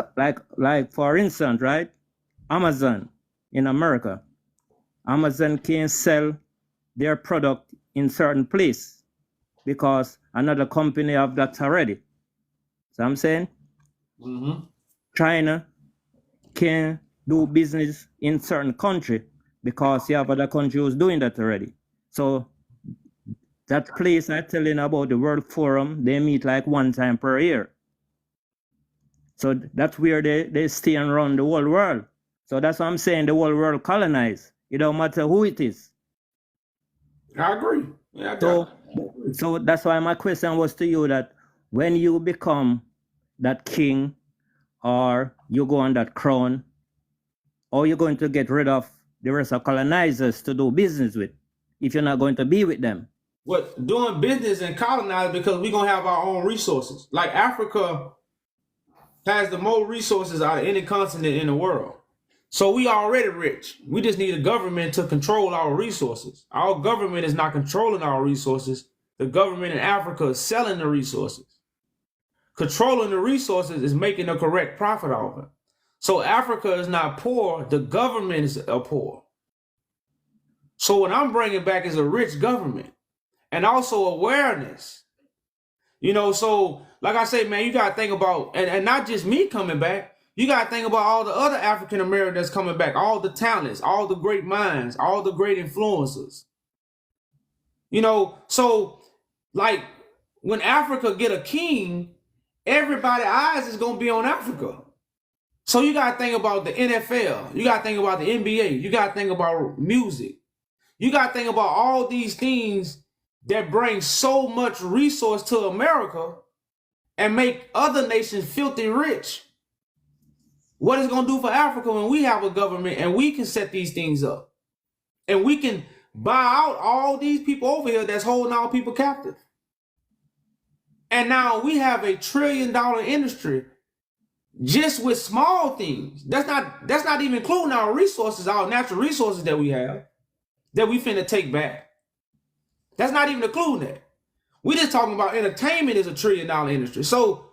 for instance, right? Amazon in America. Amazon can't sell their product in certain place because another company have that already. So I'm saying China can do business in certain country because you have other country who's doing that already. So that place I'm telling about, the World Forum, they meet like one time per year. So that's where they stay and run the whole world. So that's what I'm saying, the whole world colonized. It don't matter who it is. I agree. Yeah, so that's why my question was to you, that when you become that king or you go on that crown, or you're going to get rid of the rest of colonizers to do business with, if you're not going to be with them? What, doing business and colonize, because we're going to have our own resources. Like Africa has the most resources out of any continent in the world. So we already rich. We just need a government to control our resources. Our government is not controlling our resources. The government in Africa is selling the resources. Controlling the resources is making a correct profit off it. So Africa is not poor. The government is poor. So what I'm bringing back is a rich government and also awareness. You know, so like I say, man, you got to think about, and not just me coming back, you got to think about all the other African Americans that's coming back, all the talents, all the great minds, all the great influencers. You know, so like when Africa get a king, everybody's eyes is going to be on Africa. So you got to think about the NFL. You got to think about the NBA. You got to think about music. You got to think about all these things that bring so much resource to America and make other nations filthy rich. What is going to do for Africa when we have a government and we can set these things up and we can buy out all these people over here that's holding our people captive? And now we have $1 trillion industry just with small things. That's not even including our resources, our natural resources that we have, that we finna take back. That's not even including that. We just talking about entertainment is $1 trillion industry. So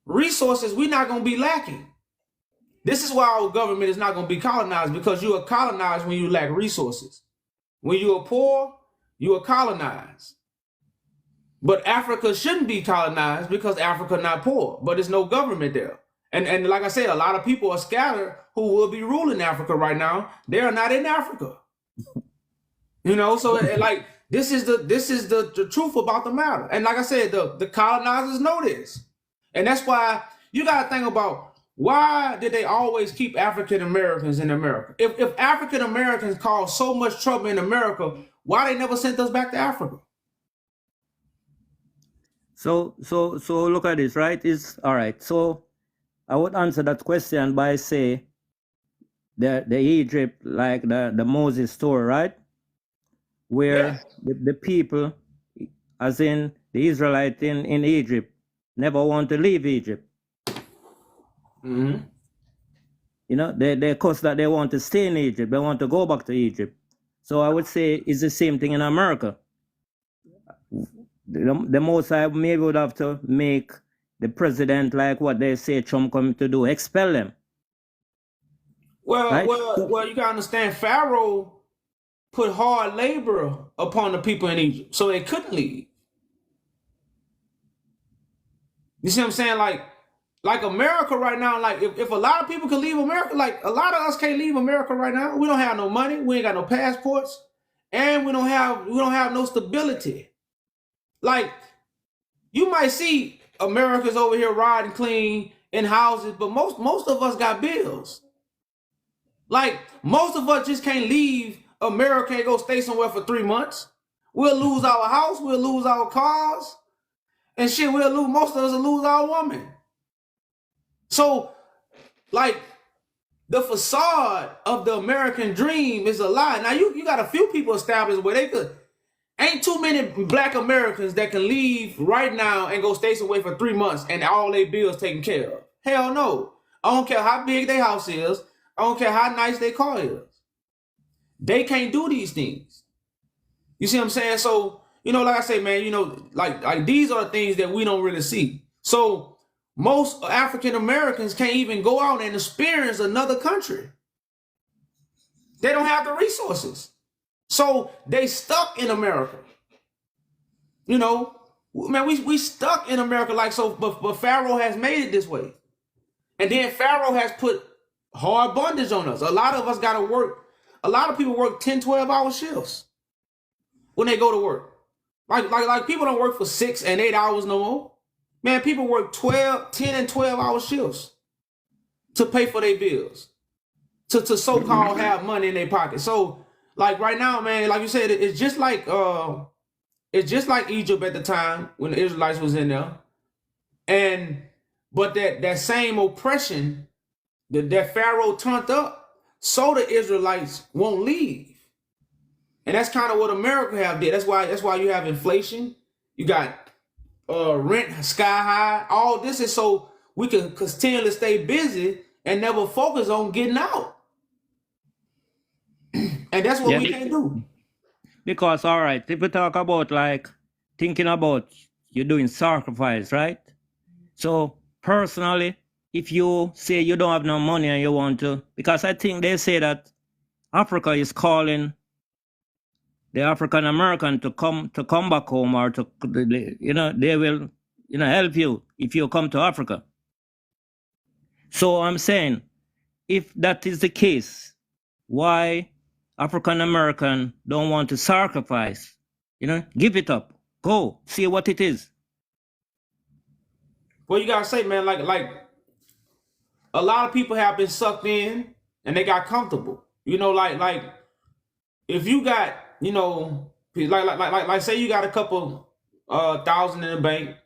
resources, we're not gonna be lacking. This is why our government is not gonna be colonized, because you are colonized when you lack resources. When you are poor, you are colonized. But Africa shouldn't be colonized because Africa not poor, but there's no government there. And like I said, a lot of people are scattered who will be ruling Africa right now. They are not in Africa. You know, so like this is the truth about the matter. And like I said, the colonizers know this. And that's why you got to think about, why did they always keep African Americans in America? If African Americans caused so much trouble in America, why they never sent us back to Africa? So look at this, right? It's all right. So I would answer that question by say the Egypt, like the Moses story, right? Where the people, as in the Israelites in Egypt, never want to leave Egypt. Mm-hmm. You know, they cause that they want to stay in Egypt. They want to go back to Egypt. So I would say it's the same thing in America. The most I maybe would have to make the president, like what they say Trump coming to do, expel them. Well, right? well, you gotta understand, Pharaoh put hard labor upon the people in Egypt, so they couldn't leave. You see what I'm saying? Like America right now, like if a lot of people can leave America, like a lot of us can't leave America right now. We don't have no money, we ain't got no passports, and we don't have no stability. Like you might see Americans over here riding clean in houses, but most of us got bills. Like most of us just can't leave America and go stay somewhere for 3 months. We'll lose our house, we'll lose our cars, and shit, most of us will lose our woman. So, like, the facade of the American dream is a lie. Now, you got a few people established where they could, ain't too many black Americans that can leave right now and go stay somewhere for 3 months and all their bills taken care of. Hell no. I don't care how big their house is. I don't care how nice their car is. They can't do these things. You see what I'm saying? So, like I say, man, like these are the things that we don't really see. So most African Americans can't even go out and experience another country. They don't have the resources. So they stuck in America. Man, we stuck in America like so, but Pharaoh has made it this way. And then Pharaoh has put hard bondage on us. A lot of us got to work. A lot of people work 10, 12-hour shifts when they go to work. Like people don't work for 6 and 8 hours no more. Man, people work 10 and 12-hour shifts to pay for their bills, to so-called have money in their pocket. So, like right now, man, like you said, it's just like Egypt at the time when the Israelites was in there, but that same oppression that Pharaoh turned up, so the Israelites won't leave. And that's kind of what America have did. That's why you have inflation. You got rent sky high. All this is so we can continually stay busy and never focus on getting out. And that's what we can't do. Because, all right, if we talk about like thinking about you doing sacrifice, right? So personally, if you say you don't have no money and you want to, because I think they say that Africa is calling the African American to come back home, or to, they will, help you if you come to Africa. So I'm saying, if that is the case, why African American don't want to sacrifice? Give it up, go see what it is. Well, you gotta say, man, like a lot of people have been sucked in and they got comfortable. Like if you got, like say you got a couple thousand in the bank,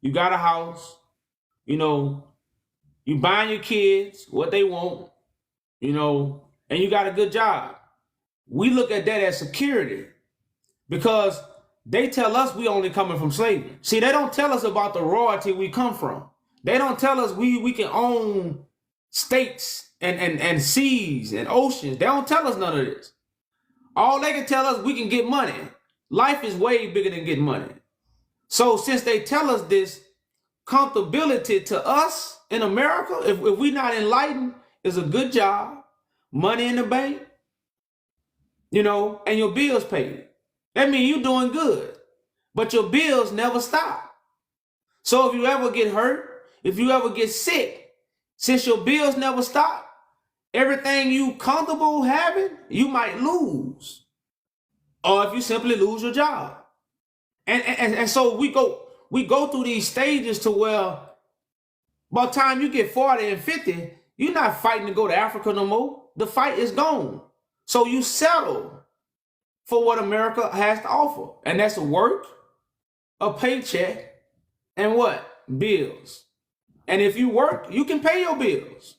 you got a house, you buying your kids what they want, and you got a good job. We look at that as security because they tell us we only coming from slavery. See, they don't tell us about the royalty we come from. They don't tell us we can own states and seas and oceans. They don't tell us none of this. All they can tell us, we can get money. Life is way bigger than getting money. So since they tell us this, comfortability to us in America, if we not enlightened, is a good job, money in the bank, and your bills paid. That means you're doing good, but your bills never stop. So if you ever get hurt, if you ever get sick, since your bills never stop, everything you comfortable having, you might lose. Or if you simply lose your job. And so we go through these stages to where by the time you get 40 and 50, you're not fighting to go to Africa no more. The fight is gone. So you settle for what America has to offer. And that's work, a paycheck, and what? Bills. And if you work, you can pay your bills.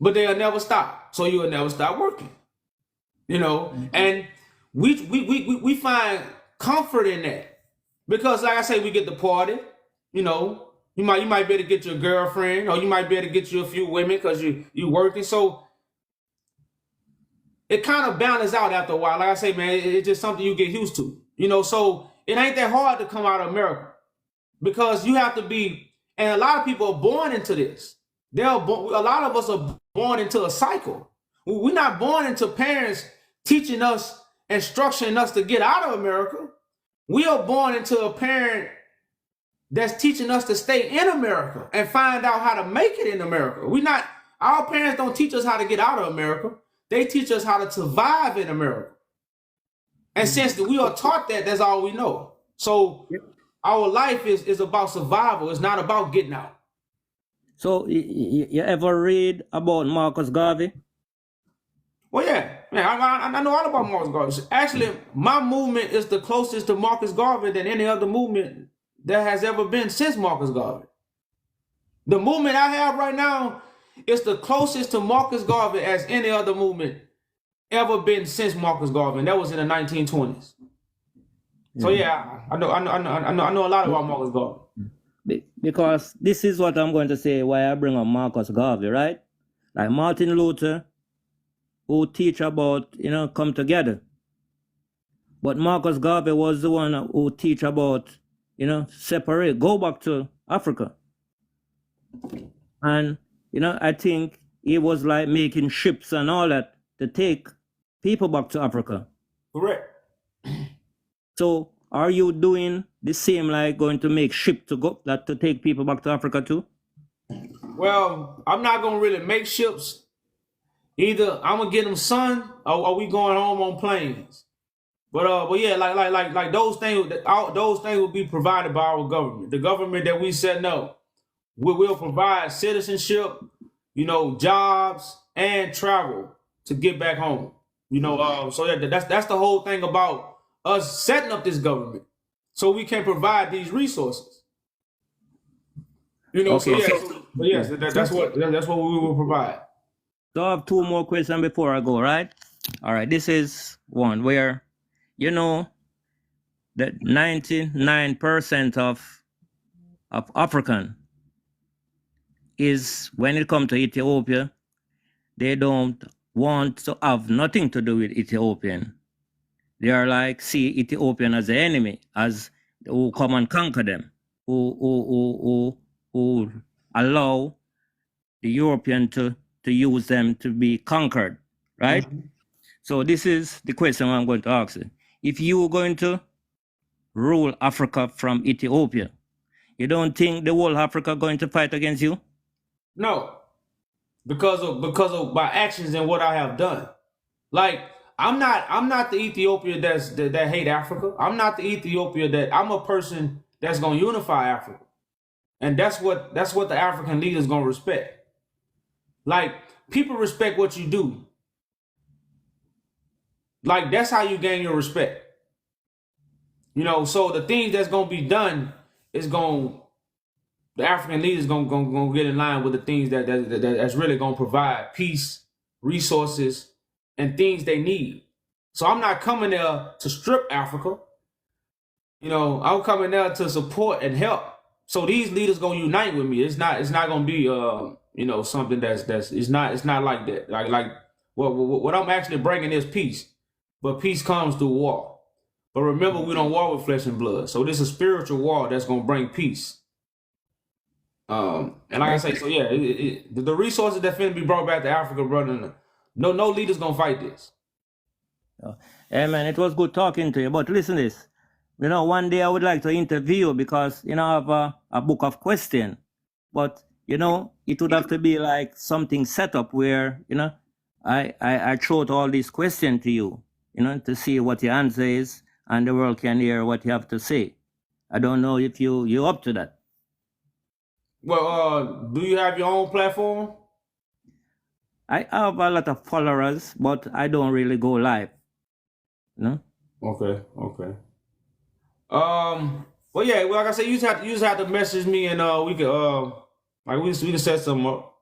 But they'll never stop. So you'll never stop working. And we find comfort in that. Because like I say, we get the party, you might be able to get your girlfriend, or you might be able to get you a few women because you working. So it kind of balances out after a while. Like I say, man, it's just something you get used to. So it ain't that hard to come out of America. Because you have to be, and a lot of people are born into this. A lot of us are born into a cycle. We're not born into parents teaching us, instructing us to get out of America. We are born into a parent that's teaching us to stay in America and find out how to make it in America. Our parents don't teach us how to get out of America. They teach us how to survive in America. And since we are taught that, that's all we know. So our life is about survival. It's not about getting out. So you ever read about Marcus Garvey? Well, yeah, I know all about Marcus Garvey. Actually, my movement is the closest to Marcus Garvey than any other movement that has ever been since Marcus Garvey. The movement I have right now is the closest to Marcus Garvey as any other movement ever been since Marcus Garvey, and that was in the 1920s. So yeah, I know a lot about Marcus Garvey. Because this is what I'm going to say why I bring up Marcus Garvey, right? Like Martin Luther, who teach about, come together. But Marcus Garvey was the one who teach about, separate, go back to Africa. And, I think he was like making ships and all that to take people back to Africa. Correct. So are you doing the same, like going to make ship to take people back to Africa too? Well, I'm not gonna really make ships. Either I'm gonna get them sun, or we going home on planes. But yeah, like those things will be provided by our government. The government that we setting up will provide citizenship, jobs and travel to get back home. So that's the whole thing about us setting up this government, so we can provide these resources. Okay, that's what we will provide. So I have two more questions before I go, right? All right, this is one where, that 99% of African is, when it comes to Ethiopia, they don't want to have nothing to do with Ethiopian. They are like, see Ethiopian as the enemy, as who come and conquer them, who allow the European to use them to be conquered, right? Mm-hmm. So this is the question I'm going to ask you. If you were going to rule Africa from Ethiopia, you don't think the whole Africa going to fight against you? No, because of my actions and what I have done. Like, I'm not the Ethiopia that hate Africa. I'm not the Ethiopia I'm a person that's gonna unify Africa, and that's what the African leaders gonna respect. Like, people respect what you do. Like, that's how you gain your respect. So the things that's gonna be done is the African leaders gonna get in line with the things that's really gonna provide peace, resources, and things they need. So I'm not coming there to strip Africa. I'm coming there to support and help. So these leaders gonna unite with me. It's not gonna be something it's not like that. Like what I'm actually bringing is peace, but peace comes through war. But remember, we don't war with flesh and blood. So this is a spiritual war that's gonna bring peace. And like I say, so yeah, the resources that finna be brought back to Africa, brother. No leader's gonna fight this. Hey man, it was good talking to you. But listen to this. One day I would like to interview you because I have a book of questions. But it would have to be like something set up where I throw out all these questions to you, to see what your answer is, and the world can hear what you have to say. I don't know if you're up to that. Well, do you have your own platform? I have a lot of followers, but I don't really go live. Okay. Well, yeah. Well, like I said, you just have to message me, and we can set something up.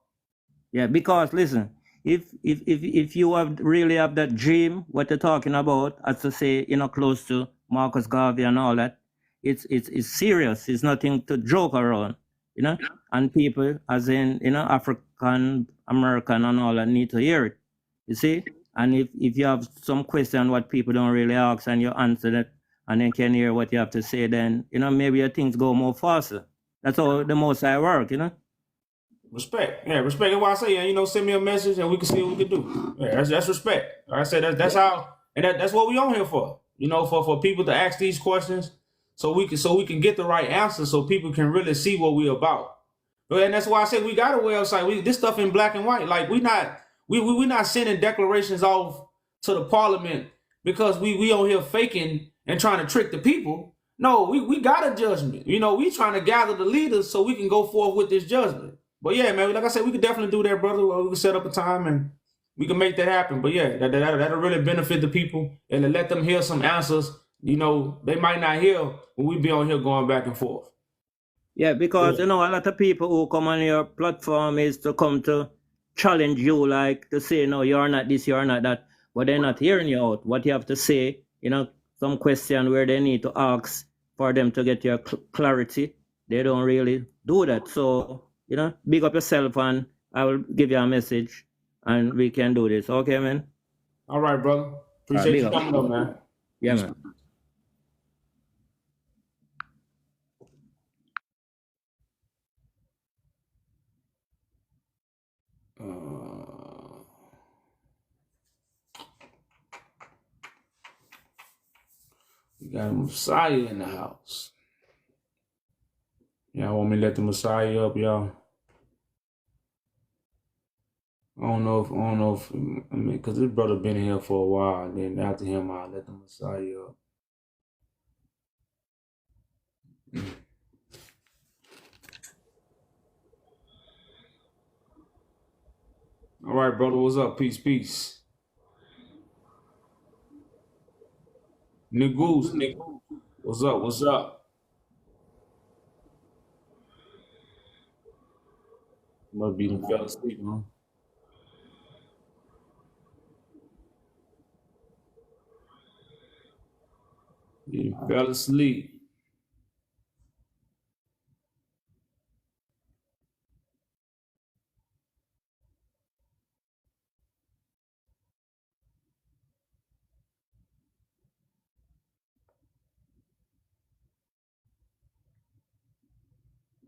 Yeah, because listen, if you really have that dream, what you're talking about, as to say, close to Marcus Garvey and all that, it's serious. It's nothing to joke around. And people, as in, African, American and all that, need to hear it, you see? And if you have some question what people don't really ask and you answer it and then can hear what you have to say, then, maybe your things go more faster. That's how the most I work, Respect. Yeah, respect is why I say, send me a message and we can see what we can do. Yeah, that's respect. Like I said, that's how And that's what we on here for. You know, for people to ask these questions so we can get the right answer so people can really see what we're about. And that's why I said we got a website. This stuff in black and white. Like we not sending declarations off to the parliament because we on here faking and trying to trick the people. No, we got a judgment. You know, we trying to gather the leaders so we can go forth with this judgment. But yeah, man, like I said, we could definitely do that, brother. We can set up a time and we can make that happen. But yeah, that'll really benefit the people and to let them hear some answers. You know, they might not hear when we be on here going back and forth. Yeah, because, you know, a lot of people who come on your platform is to come to challenge you, like to say, no, you're not this, you're not that, but they're not hearing you out. What you have to say, you know, some question where they need to ask for them to get your clarity. They don't really do that. So, you know, big up yourself and I will give you a message and we can do this. Okay, man? All right, brother. Appreciate you coming up, man. Yeah, man. We got a Messiah in the house. Y'all want me to let the Messiah up, y'all? I don't know if I mean, because this brother been here for a while, and then after him, I'll let the Messiah up. All right, brother, what's up? Peace, peace. Niggas, what's up? What's up? Must be them fell asleep, huh? You fell asleep.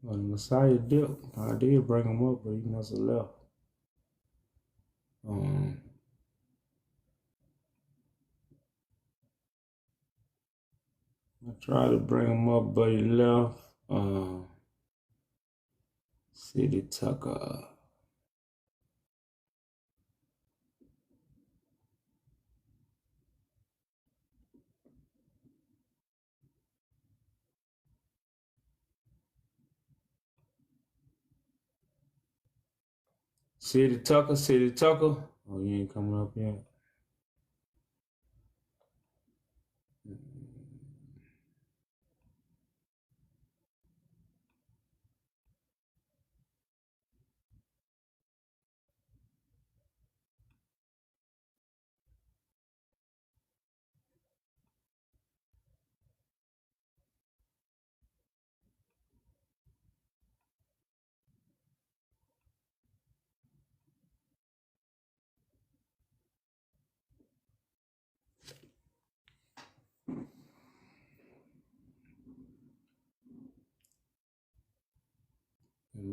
Well, the Messiah dipped. I did bring him up, but he must have left. I tried to bring him up, but he left. City Tucker. City Tucker, City Tucker. Oh, you ain't coming up yet.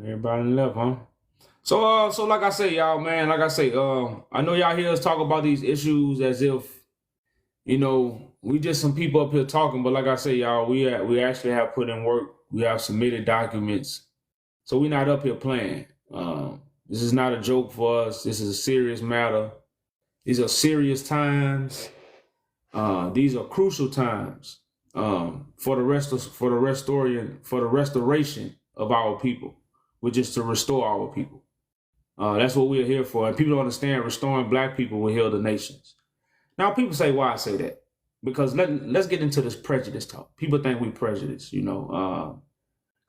Everybody left, huh? So like I say, y'all, man, like I say, I know y'all hear us talk about these issues as if, you know, we just some people up here talking, but like I say, y'all, we actually have put in work. We have submitted documents. So we're not up here playing. This is not a joke for us. This is a serious matter. These are serious times. These are crucial times for the restoration of our people, which is to restore our people. That's what we're here for. And people don't understand restoring black people will heal the nations. Now, people say, why I say that? Because let's get into this prejudice talk. People think we prejudice, you know.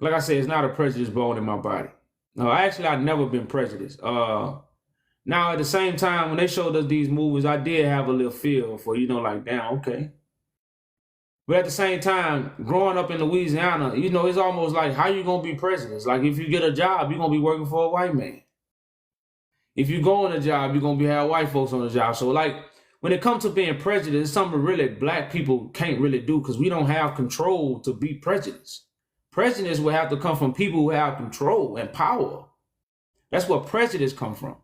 Like I said, it's not a prejudice bone in my body. No, actually, I've never been prejudiced. Now, at the same time, when they showed us these movies, I did have a little feel for, you know, like, damn, okay. But at the same time, growing up in Louisiana, you know, it's almost like, how you going to be prejudiced? Like, if you get a job, you're going to be working for a white man. If you go on a job, you're going to have white folks on the job. So, like, when it comes to being prejudiced, it's something really black people can't really do because we don't have control to be prejudiced. Prejudice will have to come from people who have control and power. That's where prejudice comes from.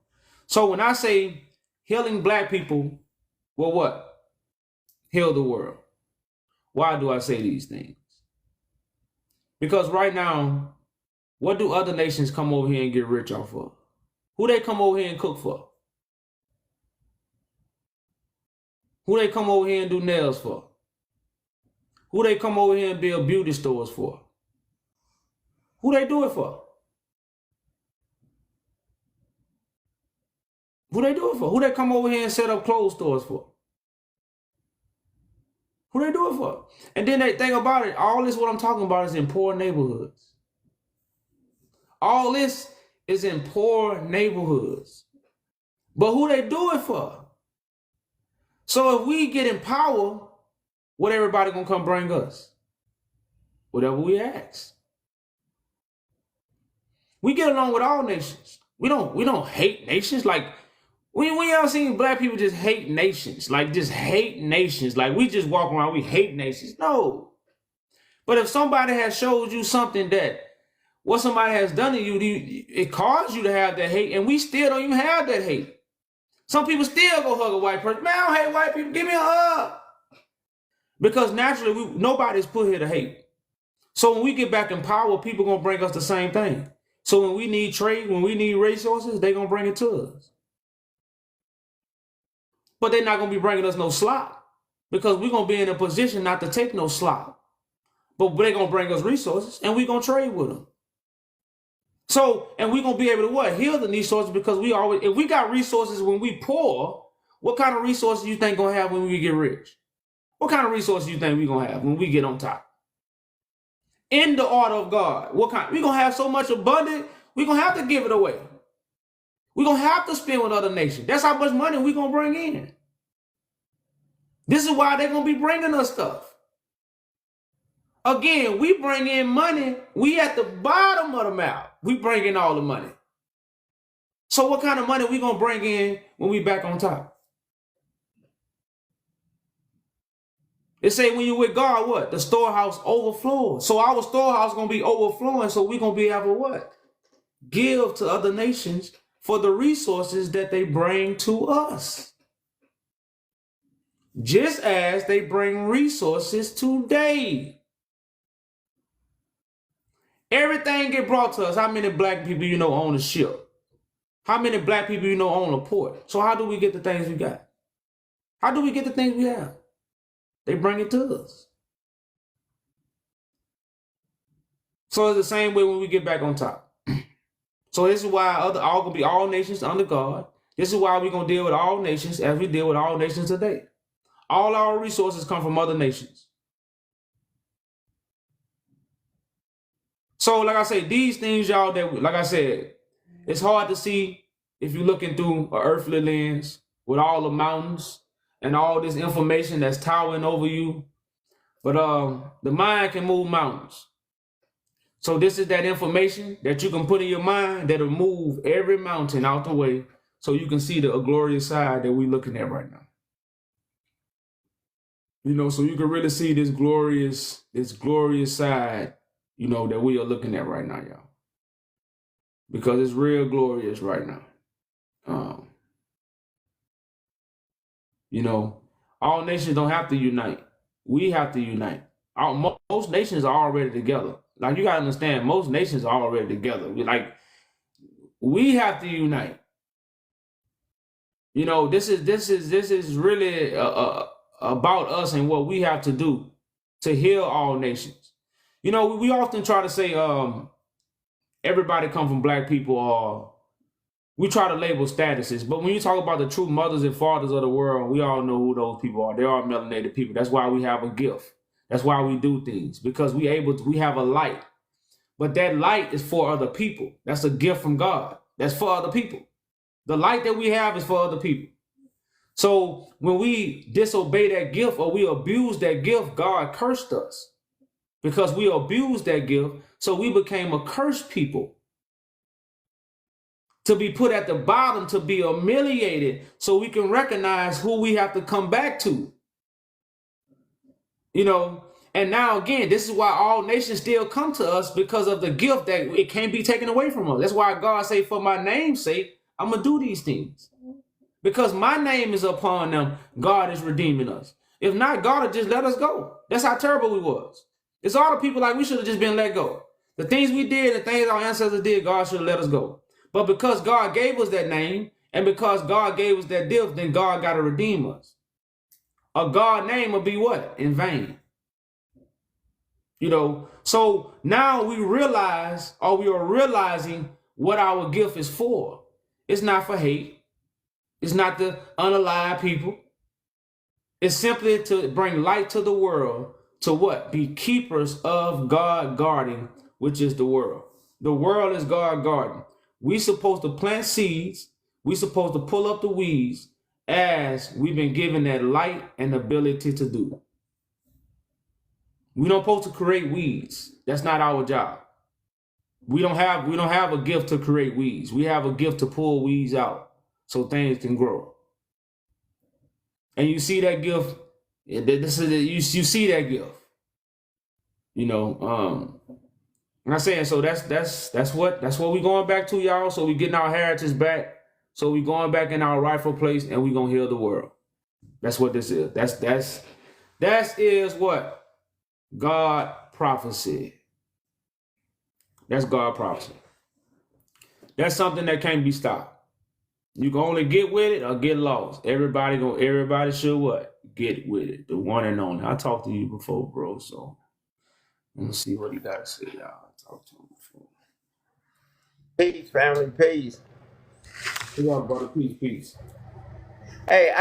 So when I say healing black people, well, what? heal the world. Why do I say these things? Because right now, what do other nations come over here and get rich off of? Who they come over here and cook for? Who they come over here and do nails for? Who they come over here and build beauty stores for? Who they do it for? Who they do it for? Who they come over here and set up clothes stores for? Who they do it for? And then they think about it, all this what I'm talking about is in poor neighborhoods. All this is in poor neighborhoods. But who they do it for? So if we get in power, what everybody gonna come bring us? Whatever we ask. We get along with all nations. We don't hate nations. Like we ever seen black people just hate nations, like just hate nations. Like we just walk around, we hate nations. No. But if somebody has showed you something that what somebody has done to you, it caused you to have that hate, and we still don't even have that hate. Some people still go hug a white person. Man, I don't hate white people. Give me a hug. Because naturally, nobody's put here to hate. So when we get back in power, people going to bring us the same thing. So when we need trade, when we need resources, they're going to bring it to us. But they're not going to be bringing us no slop, because we're going to be in a position not to take no slop. But they're going to bring us resources, and we're going to trade with them. So, and we're going to be able to what? Heal the resources, because if we got resources when we poor, what kind of resources you think going to have when we get rich? What kind of resources you think we're going to have when we get on top? In the order of God, we're going to have so much abundance, we're going to have to give it away. We're going to have to spend with other nations. That's how much money we're going to bring in. This is why they're going to be bringing us stuff. Again, we bring in money. We at the bottom of the map. We bring in all the money. So what kind of money we going to bring in when we back on top? It say when you with God, what? The storehouse overflows. So our storehouse going to be overflowing. So we're going to be able to what? Give to other nations for the resources that they bring to us. Just as they bring resources today. Everything get brought to us. How many black people you know own a ship? How many black people you know own a port? So how do we get the things we got? How do we get the things we have? They bring it to us. So it's the same way when we get back on top. So this is why all gonna be all nations under God. This is why we're gonna deal with all nations as we deal with all nations today. All our resources come from other nations. So like I say, these things, y'all, that like I said, it's hard to see if you're looking through an earthly lens with all the mountains and all this information that's towering over you. But the mind can move mountains. So this is that information that you can put in your mind that'll move every mountain out the way so you can see the glorious side that we're looking at right now. You know, so you can really see this glorious side, you know, that we are looking at right now, y'all. Because it's real glorious right now. You know, all nations don't have to unite. We have to unite. Most nations are already together. Like, you got to understand, most nations are already together. We have to unite. You know, this is really about us and what we have to do to heal all nations. You know, we often try to say everybody come from black people, or we try to label statuses. But when you talk about the true mothers and fathers of the world, we all know who those people are. They are melanated people. That's why we have a gift. That's why we do things, because we have a light. But that light is for other people. That's a gift from God. That's for other people. The light that we have is for other people. So when we disobey that gift or we abuse that gift, God cursed us because we abused that gift. So we became a cursed people, to be put at the bottom, to be humiliated, so we can recognize who we have to come back to. You know, and now again, this is why all nations still come to us, because of the gift that it can't be taken away from us. That's why God say, for my name's sake, I'm going to do these things. Because my name is upon them, God is redeeming us. If not, God would just let us go. That's how terrible we was. It's all the people like we should have just been let go. The things we did, the things our ancestors did, God should have let us go. But because God gave us that name, and because God gave us that gift, then God got to redeem us. A God name will be what? In vain. You know, so now we realize, or we are realizing what our gift is for. It's not for hate. It's not to unalive people. It's simply to bring light to the world, to what? Be keepers of God garden, which is the world. The world is God garden. We supposed to plant seeds. We supposed to pull up the weeds as we've been given that light and ability to do. We don't supposed to create weeds. That's not our job. We don't have a gift to create weeds. We have a gift to pull weeds out so things can grow. And you see that gift. You see that gift. You know, I'm not saying so. That's what we going back to, y'all. So we getting our heritage back. So we going back in our rightful place, and we gonna heal the world. That's what this is. That is what God prophecy. That's God prophecy. That's something that can't be stopped. You can only get with it or get lost. Everybody should what? Get with it. The one and only. I talked to you before, bro. So let's see what he got to say, y'all. I talked to him before. Peace, family, peace. Come on, brother. Peace. Hey,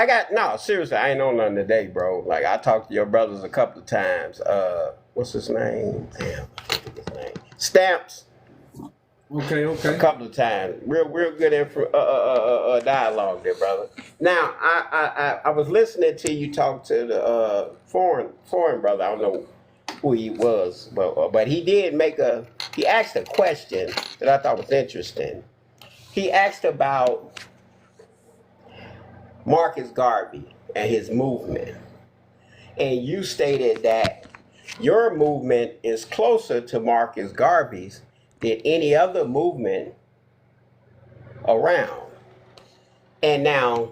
seriously, I ain't on nothing today, bro. Like, I talked to your brothers a couple of times. What's his name? Damn, I forget his name. Stamps. Okay. A couple of times. Real good dialogue there, brother. Now, I was listening to you talk to the foreign brother. I don't know who he was, but he asked a question that I thought was interesting. He asked about Marcus Garvey and his movement. And you stated that your movement is closer to Marcus Garvey's than any other movement around. And now,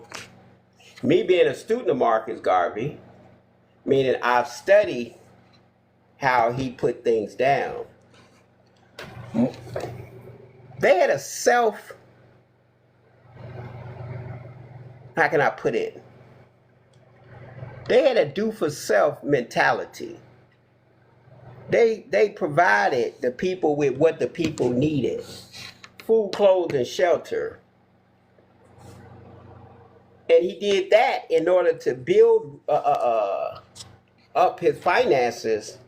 me being a student of Marcus Garvey, meaning I've studied how he put things down, they had a how can I put it? They had a do for self mentality. They provided the people with what the people needed: food, clothes, and shelter. And he did that in order to build up his finances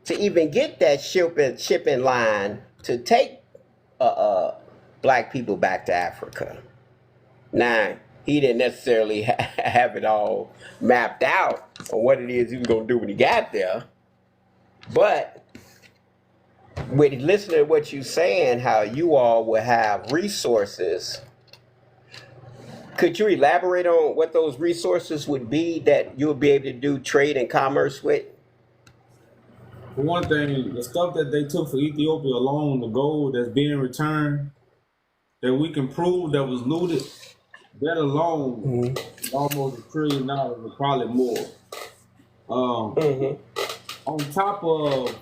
to even get that shipping line to take black people back to Africa. Now, he didn't necessarily have it all mapped out on what it is he was going to do when he got there. But with listening to what you're saying, how you all will have resources, could you elaborate on what those resources would be that you'll be able to do trade and commerce with? For one thing, the stuff that they took for Ethiopia alone, the gold that's being returned, that we can prove that was looted, that alone is almost $1 trillion, or probably more. On top of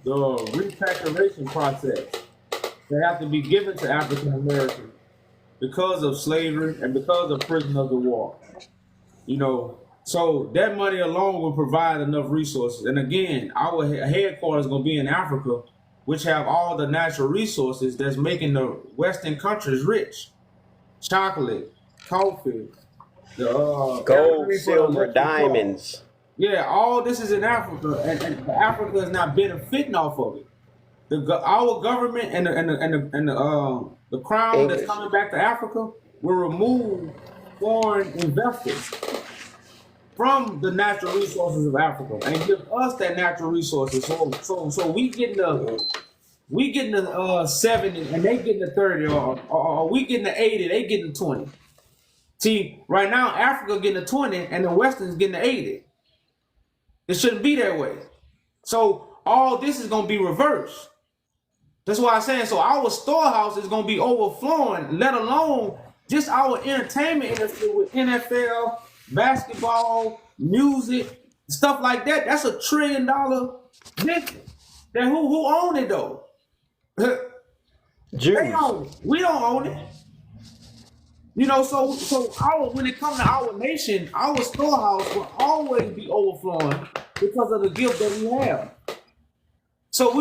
the repatriation process that have to be given to African Americans because of slavery and because of prisoners of war. You know, so that money alone will provide enough resources. And again, our headquarters is going to be in Africa, which have all the natural resources that's making the Western countries rich. Chocolate, coffee, the gold, silver, diamonds. Yeah, all this is in Africa, and Africa is not benefiting off of it. Our government and the crown that's coming back to Africa will remove foreign investors from the natural resources of Africa and give us that natural resources. So we getting the 70 and they getting the 30, or we getting the 80, they getting the 20. See, right now Africa getting the 20 and the Western's getting the 80. It shouldn't be that way. So all this is gonna be reversed. That's why I'm saying, so our storehouse is gonna be overflowing, let alone just our entertainment industry with NFL, basketball, music, stuff like that. That's $1 trillion business. Then who own it though? They Jews. own it. We don't own it. So when it comes to our nation, our storehouse will always be overflowing because of the gift that we have. So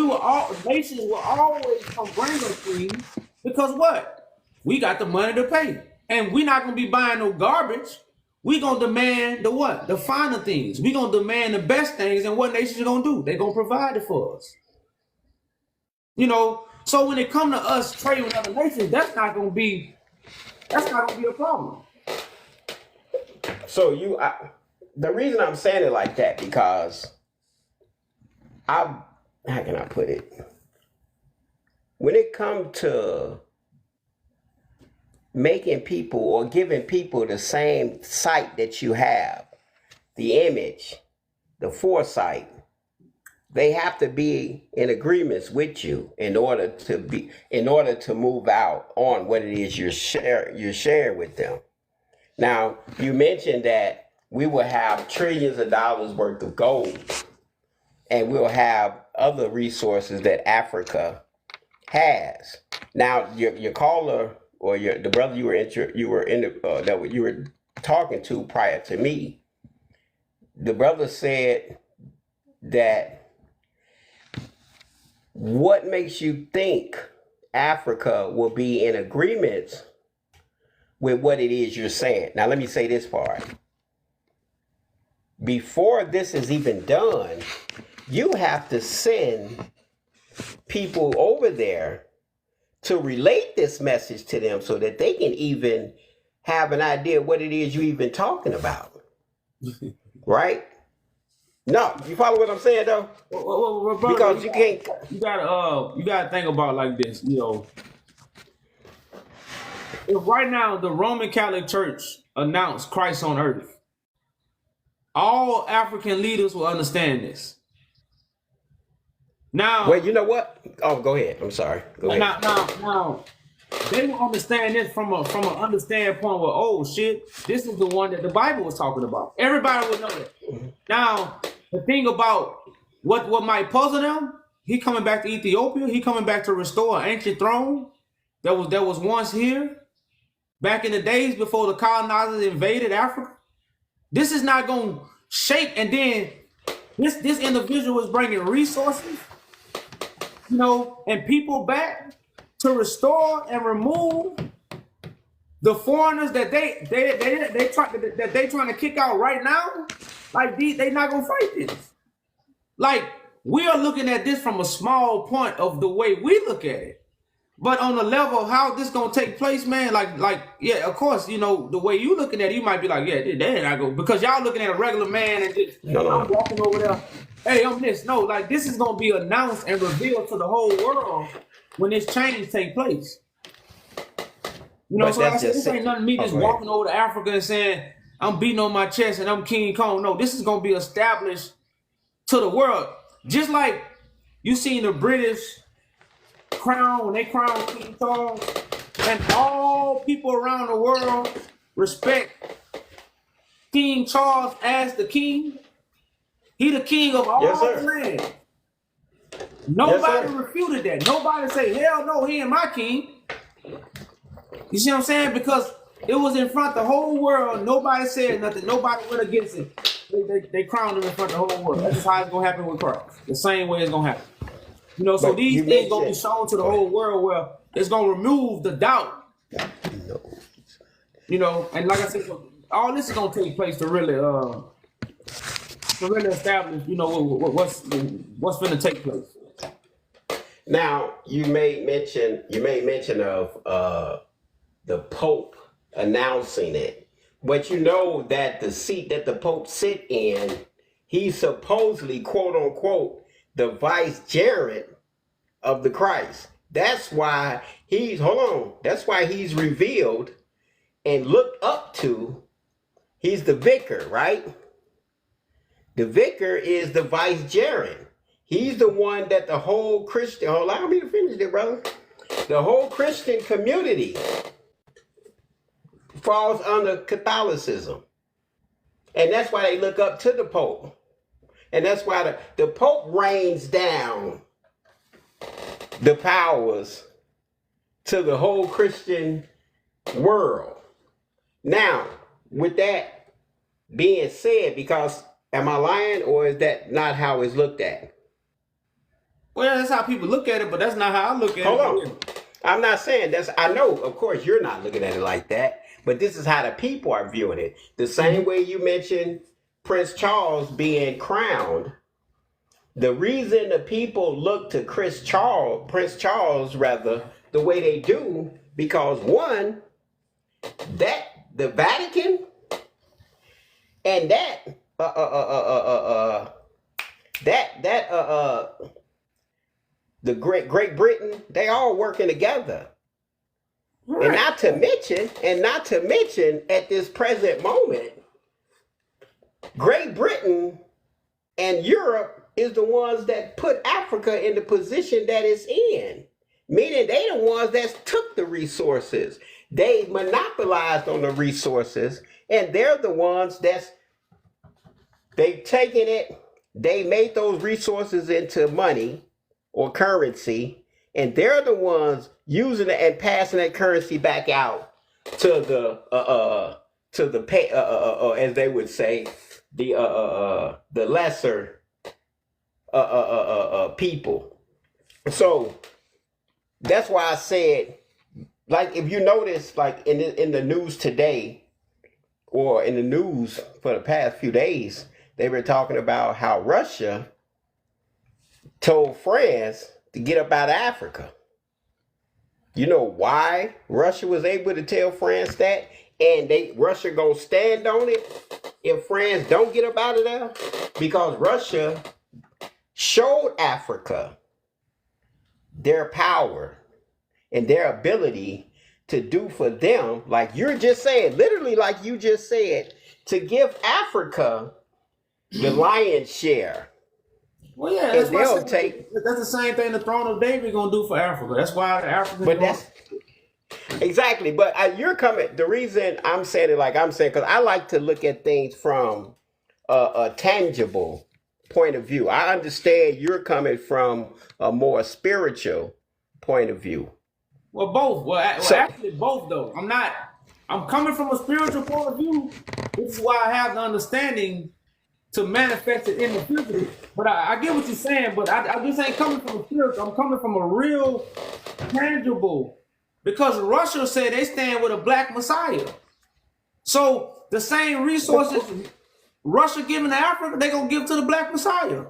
nations will always come bring us things because what? We got the money to pay. And we're not gonna be buying no garbage. We're gonna demand the what? The finer things. We're gonna demand the best things, and what nations are gonna do? They're gonna provide it for us. So when it comes to us trading with other nations, that's not gonna be a problem. So the reason I'm saying it like that because how can I put it? When it comes to making people or giving people the same sight that you have, the image, the foresight, they have to be in agreements with you in order to move out on what it is you're sharing with them. Now, you mentioned that we will have trillions of dollars worth of gold, and we'll have other resources that Africa has. Now, your caller or the brother you were talking to prior to me, the brother said that what makes you think Africa will be in agreement with what it is you're saying? Now, let me say this part. Before this is even done, you have to send people over there to relate this message to them so that they can even have an idea what it is you're even talking about. Right? No, you follow what I'm saying though? Well, brother, because you can't. You gotta think about it like this. If right now the Roman Catholic Church announced Christ on earth, all African leaders will understand this. Now, well, you know what? Oh, go ahead. I'm sorry. Go ahead. Now, they will understand this from an understanding point where, oh shit, this is the one that the Bible was talking about. Everybody would know that. Now, the thing about what might puzzle them, he coming back to Ethiopia, he coming back to restore an ancient throne that was once here, back in the days before the colonizers invaded Africa. This is not going to shake, and then this individual is bringing resources, and people back to restore and remove the foreigners that they trying to kick out right now. Like they not gonna fight this. Like we are looking at this from a small point of the way we look at it, but on the level of how this gonna take place, man. Like yeah, of course, the way you looking at it, you might be like, yeah, they not go because y'all looking at a regular man and just I'm walking over there. Hey, I'm this. No, like this is gonna be announced and revealed to the whole world when this change take place. So I said, this ain't nothing me just walking over to Africa and saying, I'm beating on my chest and I'm King Kong. No, this is going to be established to the world. Just like you seen the British crown, when they crowned King Charles, and all people around the world respect King Charles as the king. He the king of all the land. Nobody refuted that. Nobody say, hell no, he ain't my king. You see what I'm saying? Because it was in front of the whole world. Nobody said nothing. Nobody went against it. They crowned him in front of the whole world. That's just how it's going to happen with Christ. The same way it's going to happen. So these things going to be shown to the whole world where it's going to remove the doubt. And like I said, all this is going to take place to really establish, what's going to take place. Now, you made mention of the Pope announcing it. But you know that the seat that the Pope sit in, he's supposedly, quote unquote, the vicegerent of the Christ. That's why he's revealed and looked up to. He's the vicar, right? The vicar is the vicegerent. He's the one that the whole Christian, allow me to finish it, brother. The whole Christian community falls under Catholicism. And that's why they look up to the Pope. And that's why the Pope rains down the powers to the whole Christian world. Now, with that being said, because am I lying, or is that not how it's looked at? Well, that's how people look at it, but that's not how I look at Hold it. on. I'm not saying that's, I know, of course, you're not looking at it like that, but this is how the people are viewing it. The same way you mentioned Prince Charles being crowned. The reason the people look to Prince Charles, rather, the way they do, because one, that the Vatican and the Great Britain, they all working together. Right. And not to mention at this present moment, Great Britain and Europe is the ones that put Africa in the position that it's in. Meaning they the ones that took the resources. They monopolized on the resources, and they're the ones they've taken it, they made those resources into money or currency, and they're the ones using it and passing that currency back out to the as they would say, the lesser people. So that's why I said, like, if you notice, like in the news today, or in the news for the past few days, they were talking about how Russia told France to get up out of Africa. You know why Russia was able to tell France that? And Russia gonna stand on it if France don't get up out of there? Because Russia showed Africa their power and their ability to do for them, like you're just saying, literally like you just said, to give Africa the lion's share. Well, yeah, that's the same thing the throne of David gonna do for Africa. That's why the Africans. But that's exactly. But you're coming. The reason I'm saying it like I'm saying, because I like to look at things from a tangible point of view. I understand you're coming from a more spiritual point of view. Well, both. Well, actually, both though. I'm coming from a spiritual point of view. This is why I have the understanding to manifest it in the future. But I get what you're saying, but I just ain't coming from a spiritual. I'm coming from a real tangible. Because Russia said they stand with a black messiah. So the same resources Russia giving to Africa, they gonna give to the black messiah.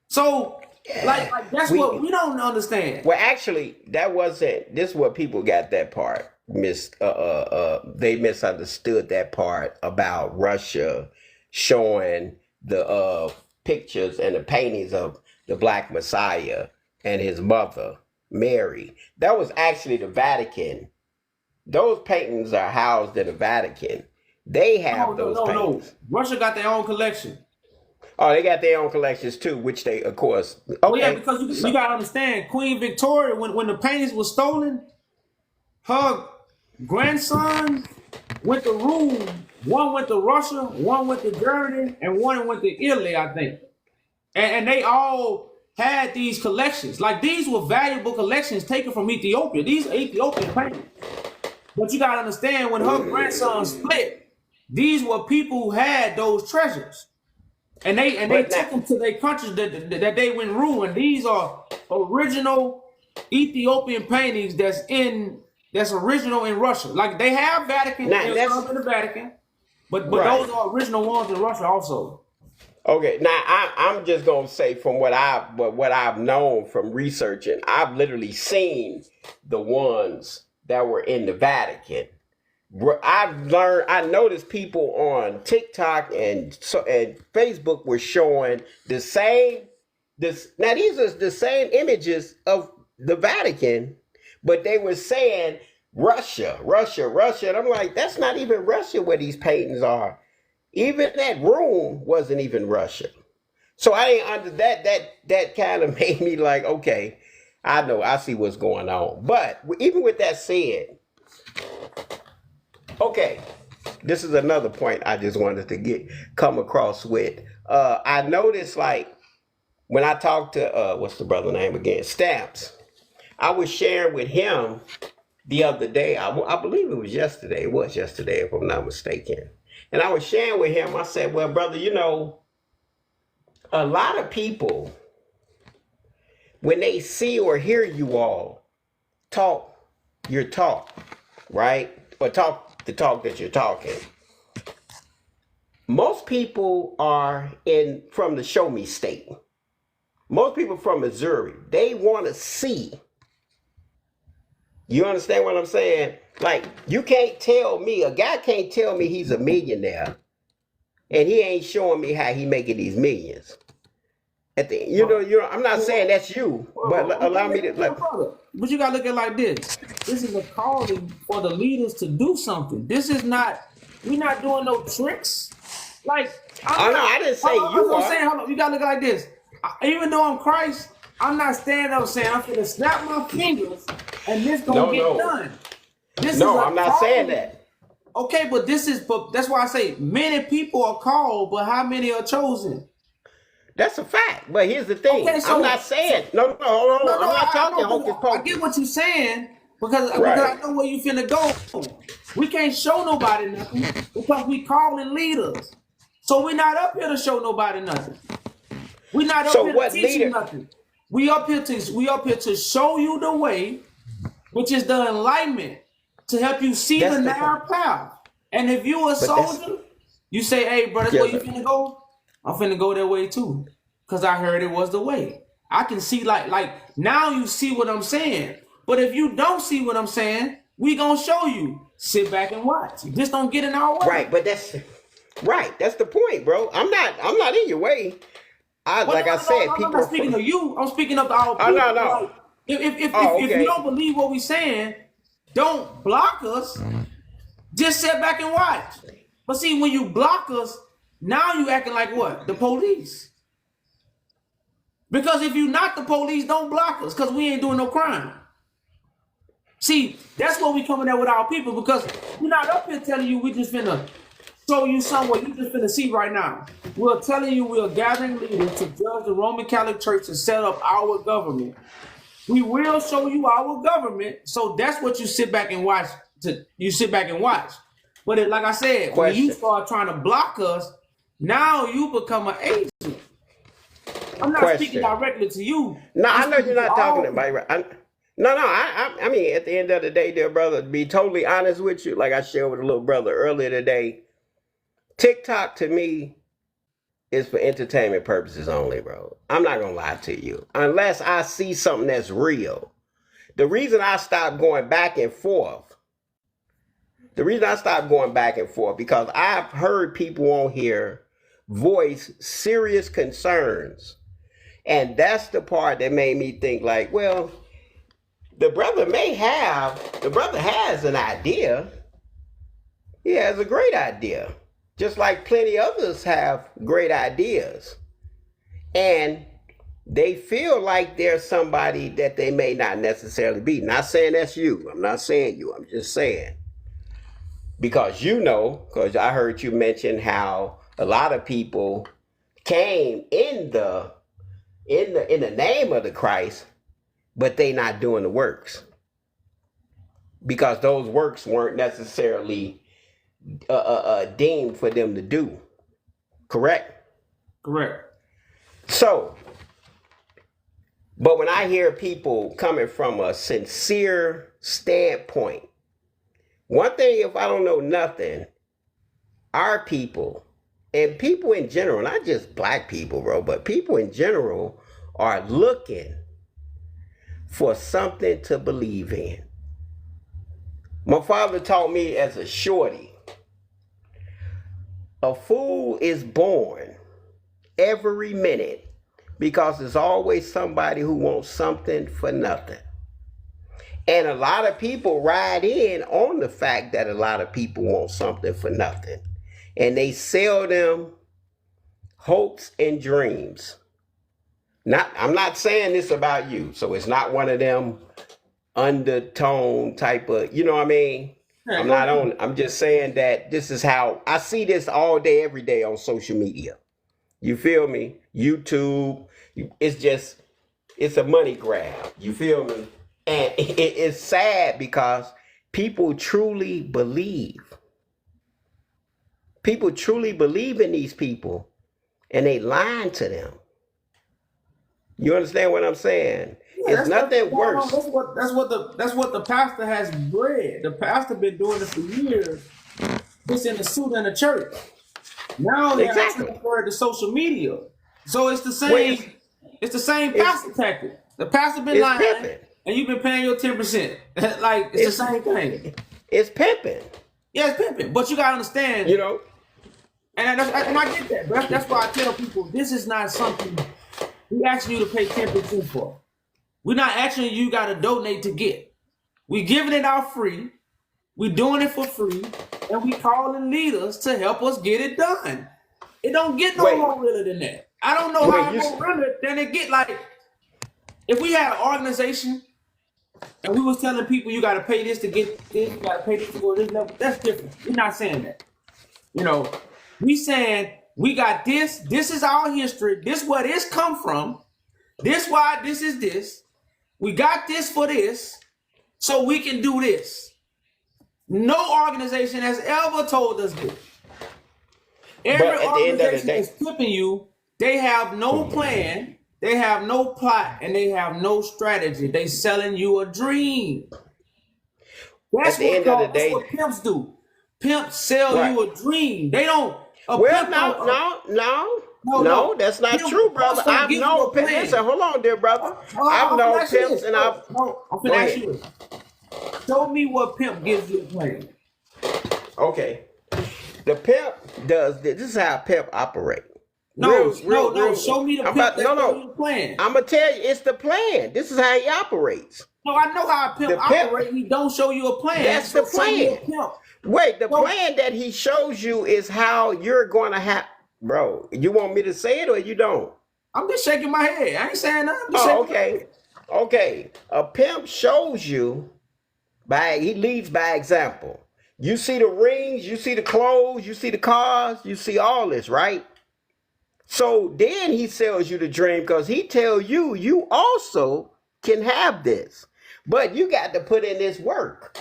So like that's what we don't understand. Well, actually, that wasn't. This is what people got that part they misunderstood that part about Russia showing the pictures and the paintings of the black messiah and his mother Mary. That was actually the Vatican. Those paintings are housed in the Vatican. They have those paintings. No. Russia got their own collection. Oh, they got their own collections too, which they, of course. Okay. Well, yeah, because you got to understand, Queen Victoria, when the paintings were stolen, her grandson went to Rome. One went to Russia, one went to Germany, and one went to Italy, I think. And they all had these collections. Like, these were valuable collections taken from Ethiopia. These are Ethiopian paintings. But you got to understand, when her grandson split, these were people who had those treasures. And they took them to their countries that they went ruined. These are original Ethiopian paintings that's original in Russia. Like, they have Vatican, there's some in the Vatican, but those are original ones in Russia also. Okay, now I'm just gonna say from what I've known from researching, I've literally seen the ones that were in the Vatican. I noticed people on TikTok and Facebook were showing the same. Now these are the same images of the Vatican, but they were saying Russia, and I'm like, that's not even Russia where these paintings are. Even that room wasn't even Russia. So I ain't under that kind of made me like, okay, I see what's going on. But even with that said, okay, this is another point I just wanted to come across with. I noticed, like, when I talked to what's the brother name again, Stamps, I was sharing with him the other day. I believe it was yesterday. It was yesterday, if I'm not mistaken. And I was sharing with him. I said, "Well, brother, you know, a lot of people, when they see or hear you all talk your talk, right, or talk the talk that you're talking, most people are from the show me state. Most people from Missouri, they want to see." You understand what I'm saying? Like, you can't tell me, a guy can't tell me he's a millionaire and he ain't showing me how he making these millions. You know, I'm not saying that's you, but allow me to. But you gotta look at it like this. This is a calling for the leaders to do something. This is not. We're not doing no tricks. Like, I didn't say you are. I'm saying, hold on, you gotta look like this. Even though I'm Christ, I'm not standing up saying I'm gonna snap my fingers and this gonna get done. I'm not saying that. Okay, but that's why I say many people are called, but how many are chosen? That's a fact. But here's the thing. Okay, I'm not saying hold on. I'm not talking hocus pocus. I get what you're saying because I know where you finna go. We can't show nobody nothing because we calling leaders. So we're not up here to show nobody nothing. We're not up here to teach you nothing. We up here to show you the way, which is the enlightenment, to help you see the narrow path. And if you a soldier, you say, "Hey, bro, that's where you finna go. I'm finna go that way too, because I heard it was the way." I can see like now you see what I'm saying. But if you don't see what I'm saying, we gonna show you. Sit back and watch. Just don't get in our way. Right, but that's the point, bro. I'm not in your way. I'm not speaking of you. I'm speaking of our people. No. Like, if you don't believe what we're saying, don't block us. Just sit back and watch. But see, when you block us, now you acting like what? The police. Because if you're not the police, don't block us, because we ain't doing no crime. See, that's what we coming at with our people, because we're not up here telling you we just finna show you somewhere you just finna see right now. We're telling you we're gathering leaders to judge the Roman Catholic Church and set up our government. We will show you our government, so that's what you sit back and watch. You sit back and watch. But like I said, when you start trying to block us, now you become an agent. I'm not speaking directly to you. No, I know you're not talking about right. I mean, at the end of the day, dear brother, to be totally honest with you, like I shared with a little brother earlier today, TikTok to me is for entertainment purposes only, bro. I'm not gonna lie to you. Unless I see something that's real. The reason I stopped going back and forth, because I've heard people on here voice serious concerns. And that's the part that made me think like, well, the brother has an idea. He has a great idea. Just like plenty others have great ideas. And they feel like they're somebody that they may not necessarily be. Not saying that's you. I'm not saying you. I'm just saying. Because because I heard you mention how a lot of people came in the name of the Christ, but they not doing the works. Because those works weren't necessarily deemed for them to do. Correct? Correct. So, but when I hear people coming from a sincere standpoint, one thing, if I don't know nothing, our people, and people in general, not just black people, bro, but people in general are looking for something to believe in. My father taught me as a shorty, a fool is born every minute because there's always somebody who wants something for nothing. And a lot of people ride in on the fact that a lot of people want something for nothing. And they sell them hopes and dreams. I'm not saying this about you, so it's not one of them undertone type of, you know what I mean? Yeah, I'm go not ahead. on. I'm just saying that this is how I see this all day, every day on social media. You feel me? YouTube. It's a money grab. You feel me? And it's sad because people truly believe. People truly believe in these people, and they lying to them. You understand what I'm saying? Yeah, It's that's what's nothing going on. worse. That's what the pastor has bred. The pastor been doing it for years, just in the suit in the church. Now they have Exactly. transferred to social media. So it's the Well, same it's pastor tactic. The pastor been it's lying, pimping. and you've been paying your 10%. Like it's the It's same thing. it's pimping. Yeah, it's pimping. But you gotta understand, You know. and I get that. But that's why I tell people this is not something we asking you to pay 10% for. We're not asking you got to donate to get. We giving it out free. We doing it for free, and we calling leaders to help us get it done. It don't get no Wait, more realer than that. I don't know wait. how You more realer than it get. Like if we had an organization and we was telling people you got to pay this to get this, you got to pay this to go to this level. That's different. We're not saying that. We saying we got this. This is our history. This where this come from. This why this is this. We got this for this, so we can do this. No organization has ever told us this. Every But at the end of the organization day, that's flipping you, they have no plan, they have no plot, and they have no strategy. They selling you a dream. at the end of the That's day, what pimps do. Pimps sell right. you a dream. They don't. A Well, pimp don't. no, that's not true, brother. Pimps don't I've give you known a pimps. plan. Listen, hold on, dear brother. I've I'm finna known ask you pimps, this. and I've. No, I'm Go finna ask ahead. you this. Show me what pimp gives you a plan. Okay. The pimp does this. This is how a pimp operate. No. Show me the I'm pimp about that no, show you no. the plan. I'm gonna tell you, it's the plan. This is how he operates. No, I know how a pimp The pimp. operates. He don't show you a plan. That's So the show me a plan. pimp. Wait, the So plan that he shows you is how you're going to have. Bro, you want me to say it or you don't? I'm just shaking my head. I ain't saying nothing. I'm just Oh, shaking my head. okay. Okay. A pimp shows you he leads by example. You see the rings, you see the clothes, you see the cars, you see all this, right? So then he sells you the dream because he tells you you also can have this. But you got to put in this work.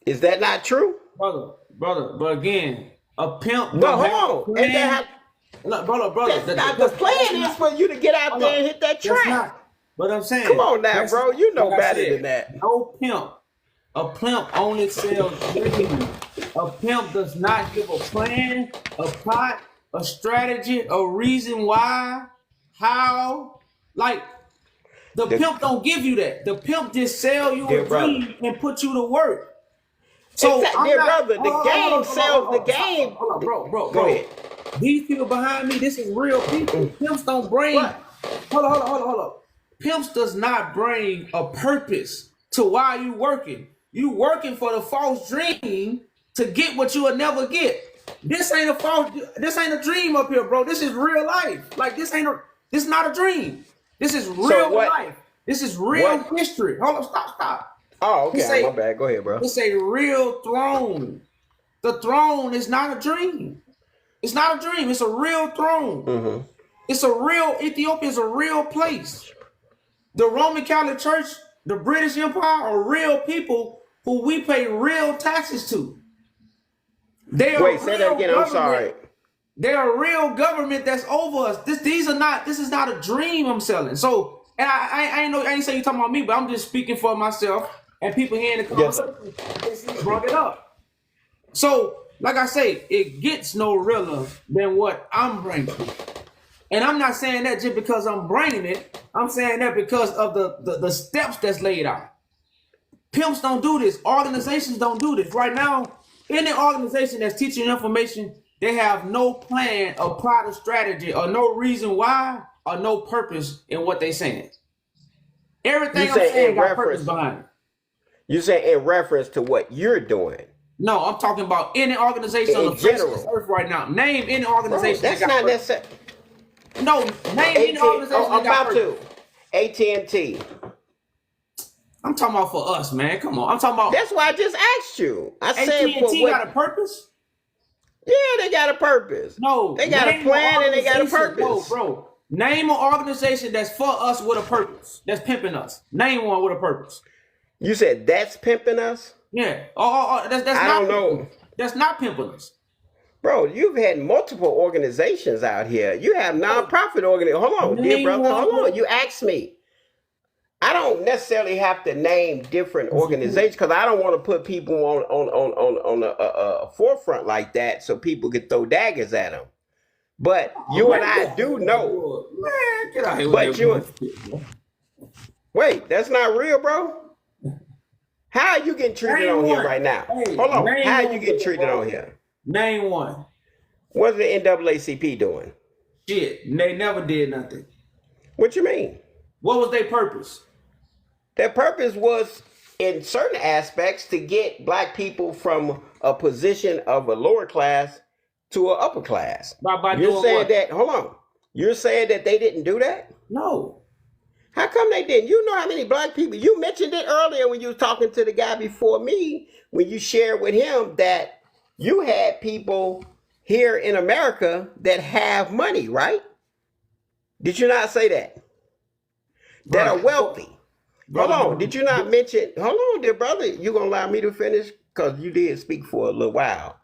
Is that not true? Brother. But again, a pimp No, don't have a hold on. And plan. Look, brother. that's not the plan is for you to get out Hold there and up. hit that That's track. not. But I'm saying. Come on now, bro. You know like I better said, than that. no pimp. A pimp only sells dreams. A pimp does not give a plan, a plot, a strategy, a reason why, how. Like the pimp don't give you that. The pimp just sell you Dear a brother. dream and put you to work. So Exactly, dear brother, the game sells the game. Hold on, bro. Go ahead. These people behind me, this is real people. Pimps don't bring. What? Hold on. Pimps does not bring a purpose to why you working. You working for the false dream to get what you will never get. This ain't a dream up here, bro. This is real life. Like this is not a dream. This is real life. This is real history. Hold on, stop. Oh, okay. My bad. Go ahead, bro. It's a real throne. The throne is not a dream. It's not a dream. It's a real throne. Mm-hmm. Ethiopia is a real place. The Roman Catholic Church, the British Empire are real people who we pay real taxes to. Wait, say that again. I'm sorry. They're a real government that's over us. This is not a dream I'm selling. So, and I ain't saying you talking about me, but I'm just speaking for myself and people here in the conversation. Yes. Brought it up. So, like I say, it gets no realer than what I'm bringing. And I'm not saying that just because I'm bringing it. I'm saying that because of the steps that's laid out. Pimps don't do this. Organizations don't do this. Right now, any organization that's teaching information, they have no plan or plot or strategy or no reason why or no purpose in what they're saying. Everything I'm saying got purpose behind it. You say in reference to what you're doing. No, I'm talking about any organization on the face of this earth right now. Name any organization. That's not necessary. No, name any organization. I'm about to. AT&T. I'm talking about for us, man. Come on. I'm talking about That's why I just asked you. I said for AT&T what? got a purpose? Yeah, they got a purpose. No. They got a Name plan an and they got a organization. No, purpose. bro. Name an organization that's for us with a purpose. That's pimping us. Name one with a purpose. You said that's pimping us? Yeah. That's I not don't know. pimping us. That's not pimping us. Bro, you've had multiple organizations out here. You have nonprofit organizations. Hold on, dear brother. Hold on. You asked me. I don't necessarily have to name different organizations because I don't want to put people on a forefront like that so people can throw daggers at them. But you and I do know. Man, get out here But with you, that bullshit, bro. wait, that's not real, bro. How are you getting treated Name on here one. right now? Hey, Hold on. name How are one you getting with it, treated bro. on here? Name one. What's the NAACP doing? Shit. They never did nothing. What you mean? What was their purpose? Their purpose was, in certain aspects, to get black people from a position of a lower class to an upper class. By You're doing saying what? that, hold on. You're saying that they didn't do that? No. How come they didn't? You know how many black people, you mentioned it earlier when you was talking to the guy before me, when you shared with him that you had people here in America that have money, right? Did you not say that? That are wealthy. Hold on. Did you not mention? Hold on, dear brother. You gonna allow me to finish? Because you did speak for a little while.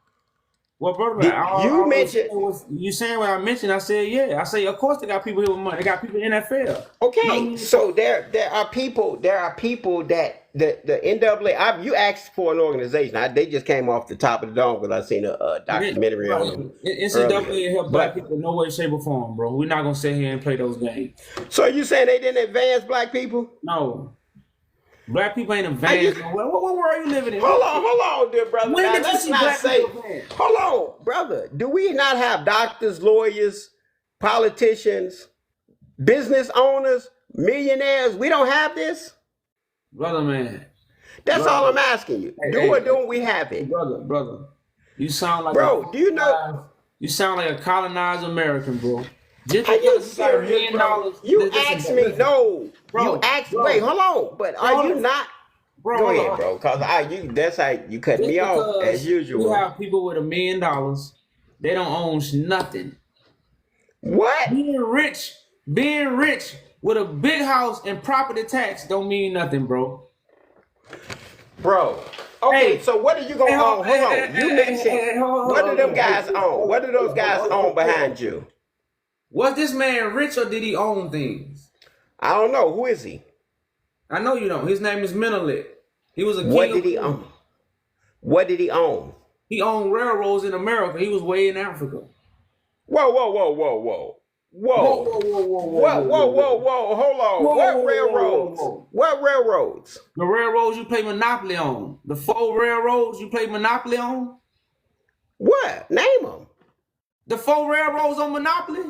Well, brother, You mentioned. you saying what I mentioned? I said, yeah. I say, of course, they got people here with money. They got people in NFL. Okay, so there are people that the NAA. You asked for an organization. They just came off the top of the dome because I seen a documentary on them. NCAA help black people in no way, shape, or form, bro. We're not gonna sit here and play those games. So you saying they didn't advance black people? No. Black people ain't advanced. What world are you living in? Hold on, dear brother. When Now, did you let's see not black say. people advance? Hold on, brother. Do we not have doctors, lawyers, politicians, business owners, millionaires? We don't have this? Brother, man. That's all I'm asking you. Don't we have it? Brother. You sound like Bro, do you know? You sound like a colonized American, bro. Just Are you because you got $1 serious, million, bro? You asked me, no. Bro, You asked, bro. wait, hold on. But are you not? Bro, Go ahead, bro. Because that's how you cut me off as usual. You have people with $1 million. They don't own nothing. What? Being rich with a big house and property tax don't mean nothing, bro. Bro. Okay, Hey, so what are you going to own? Hold on. You mentioned, hold what on. do them guys own? What do those guys own behind you? Was this man rich or did he own things? I don't know. Who is he? I know you don't. His name is Menelik. He was a king. What did he own? What did he own? He owned railroads in America. He was way in Africa. Whoa. Hold on. What railroads? What railroads? The railroads you play Monopoly on. The 4 railroads you play Monopoly on. What? Name them. The 4 railroads on Monopoly.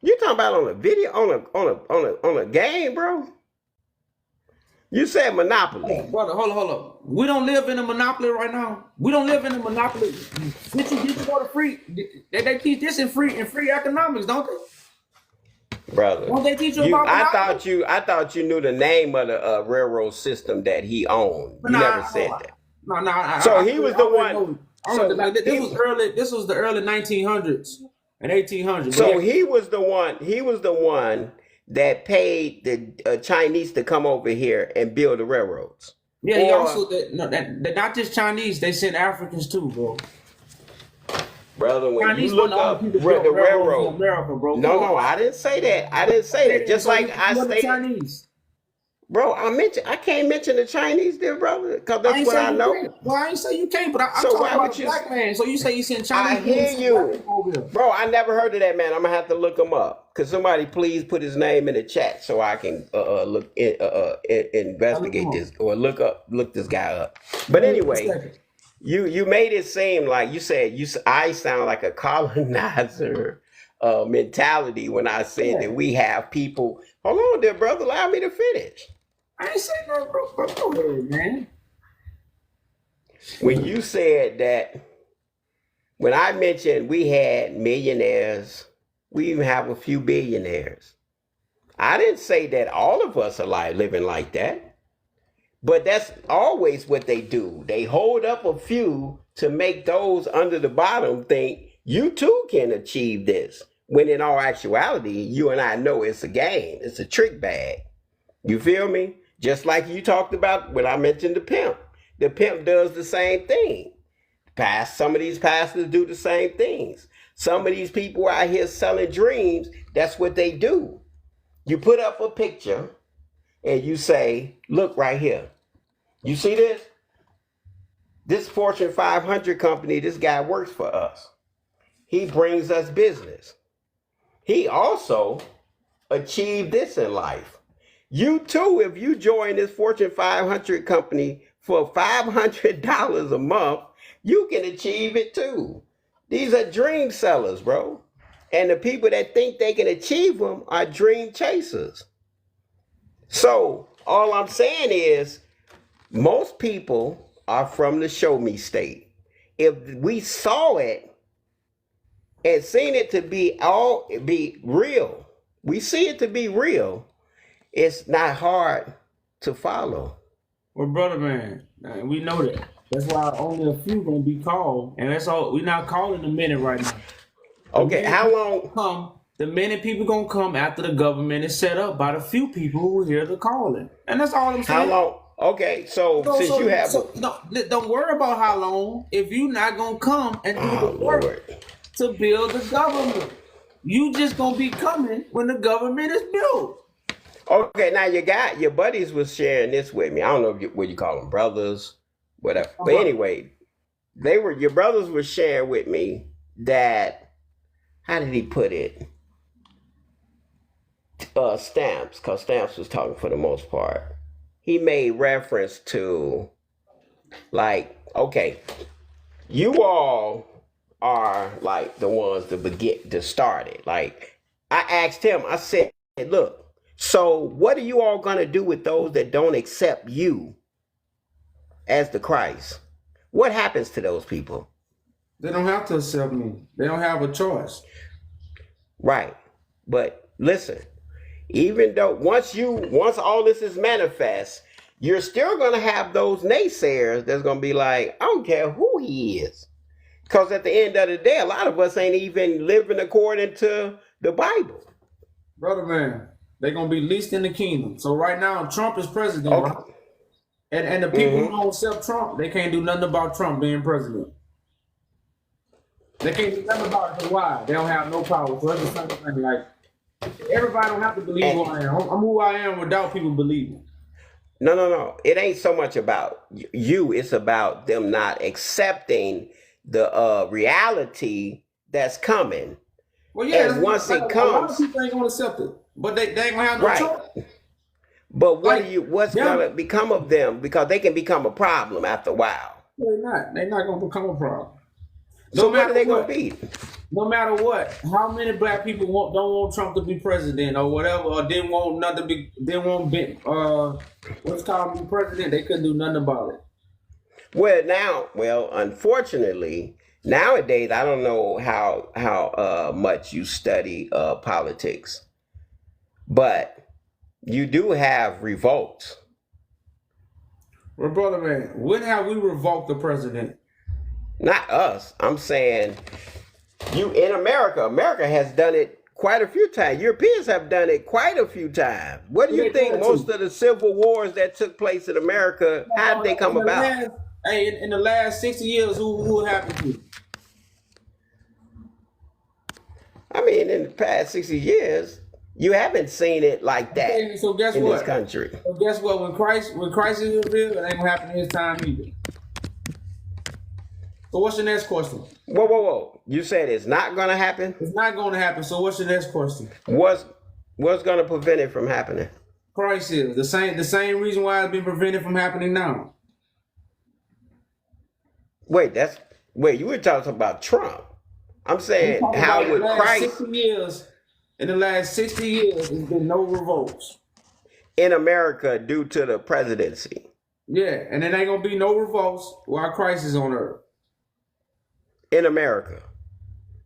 You talking about on a video, on a game, bro? You said Monopoly. Brother, hold up. We don't live in a monopoly right now. We don't live in a monopoly. Did you go to free? They teach this in free economics, don't they? Brother, Don't they teach you about monopoly? I thought you knew the name of the railroad system that he owned. You never said that. No. So he was the one. This was the early 1900s and 1800s. So he was the one. He was the one that paid the Chinese to come over here and build the railroads. Yeah, he also not just Chinese. They sent Africans too, bro. Brother, when Chinese you look up the railroad, in America, bro. No, I didn't say that. I didn't say that. Just like I stated, Chinese. Bro, I can't mention the Chinese there, brother, because that's what I know. Well, I ain't say you can't, but I'm So talking why about would a you- black man. So you say you sent Chinese. I hear men you. to over here. Bro, I never heard of that man. I'm gonna have to look him up. Could somebody please put his name in the chat so I can investigate this or look this guy up. But anyway, you made it seem like you said I sound like a colonizer mentality when I said that we have people. Hold on there, brother. Allow me to finish. I ain't saying no, bro. Go ahead, man. When you said that, when I mentioned we had millionaires, we even have a few billionaires. I didn't say that all of us are living like that. But that's always what they do. They hold up a few to make those under the bottom think you too can achieve this. When in all actuality, you and I know it's a game. It's a trick bag. You feel me? Just like you talked about when I mentioned the pimp. The pimp does the same thing. Some of these pastors do the same things. Some of these people out here selling dreams, that's what they do. You put up a picture and you say, look right here. You see this? This Fortune 500 company, this guy works for us. He brings us business. He also achieved this in life. You too, if you join this Fortune 500 company for $500 a month, you can achieve it too. These are dream sellers, bro. And the people that think they can achieve them are dream chasers. So all I'm saying is most people are from the show me state. If we saw it and seen it to be real, we see it to be real, it's not hard to follow. Well, brother man, we know that. That's why only a few gonna be called, and that's all. We're not calling a minute right now. Okay, how long? The many people gonna come after the government is set up by the few people who hear the calling, and that's all I'm saying. How long? Okay, so don't worry about how long. If you not gonna come and do the work to build the government, you just gonna be coming when the government is built. Okay, now your buddies was sharing this with me. I don't know what you call them, brothers, whatever. But anyway, your brothers were sharing with me that, how did he put it? Stamps, because Stamps was talking for the most part. He made reference to, like, okay, you all are like the ones to start it. Like, I asked him, I said, look, so what are you all going to do with those that don't accept you as the Christ? What happens to those people? They don't have to accept me. They don't have a choice. Right. But listen, even though once all this is manifest, you're still going to have those naysayers that's going to be like, I don't care who he is. Because at the end of the day, a lot of us ain't even living according to the Bible. Brother man, they're going to be least in the kingdom. So right now, Trump is president, okay. Right? And the people who don't accept Trump, they can't do nothing about Trump being president. They can't do nothing about it. Why? They don't have no power. So it's the same thing. Like, everybody don't have to believe who I am. I'm who I am without people believing. No. It ain't so much about you. It's about them not accepting the reality that's coming. Well, yeah. And once it comes, a lot of people ain't gonna accept it, but they ain't gonna have no choice. But what's gonna become of them? Because they can become a problem after a while. They're not. They're not gonna become a problem. So what are they gonna be? No matter what, how many black people don't want Trump to be president or whatever, or didn't want nothing to be, what's called be president? They couldn't do nothing about it. Well, unfortunately, nowadays I don't know how much you study politics, but you do have revolts. Well, brother man, when have we revoked the president? Not us. I'm saying you in America. America has done it quite a few times. Europeans have done it quite a few times. What do you think most of the civil wars that took place in America, how did they come about? In the last 60 years, who happened to? I mean, in the past 60 years, you haven't seen it like that. Okay, so guess in what? This country. So guess what? When Christ is revealed, it ain't gonna happen in his time either. So what's your next question? Whoa. You said it's not going to happen? It's not going to happen. So what's your next question? What's going to prevent it from happening? Christ is. The same reason why it's been prevented from happening now. Wait, you were talking about Trump. I'm saying how would Christ... In the last 60 years, there's been no revolts. In America due to the presidency. Yeah, and there ain't going to be no revolts while Christ is on earth. In America,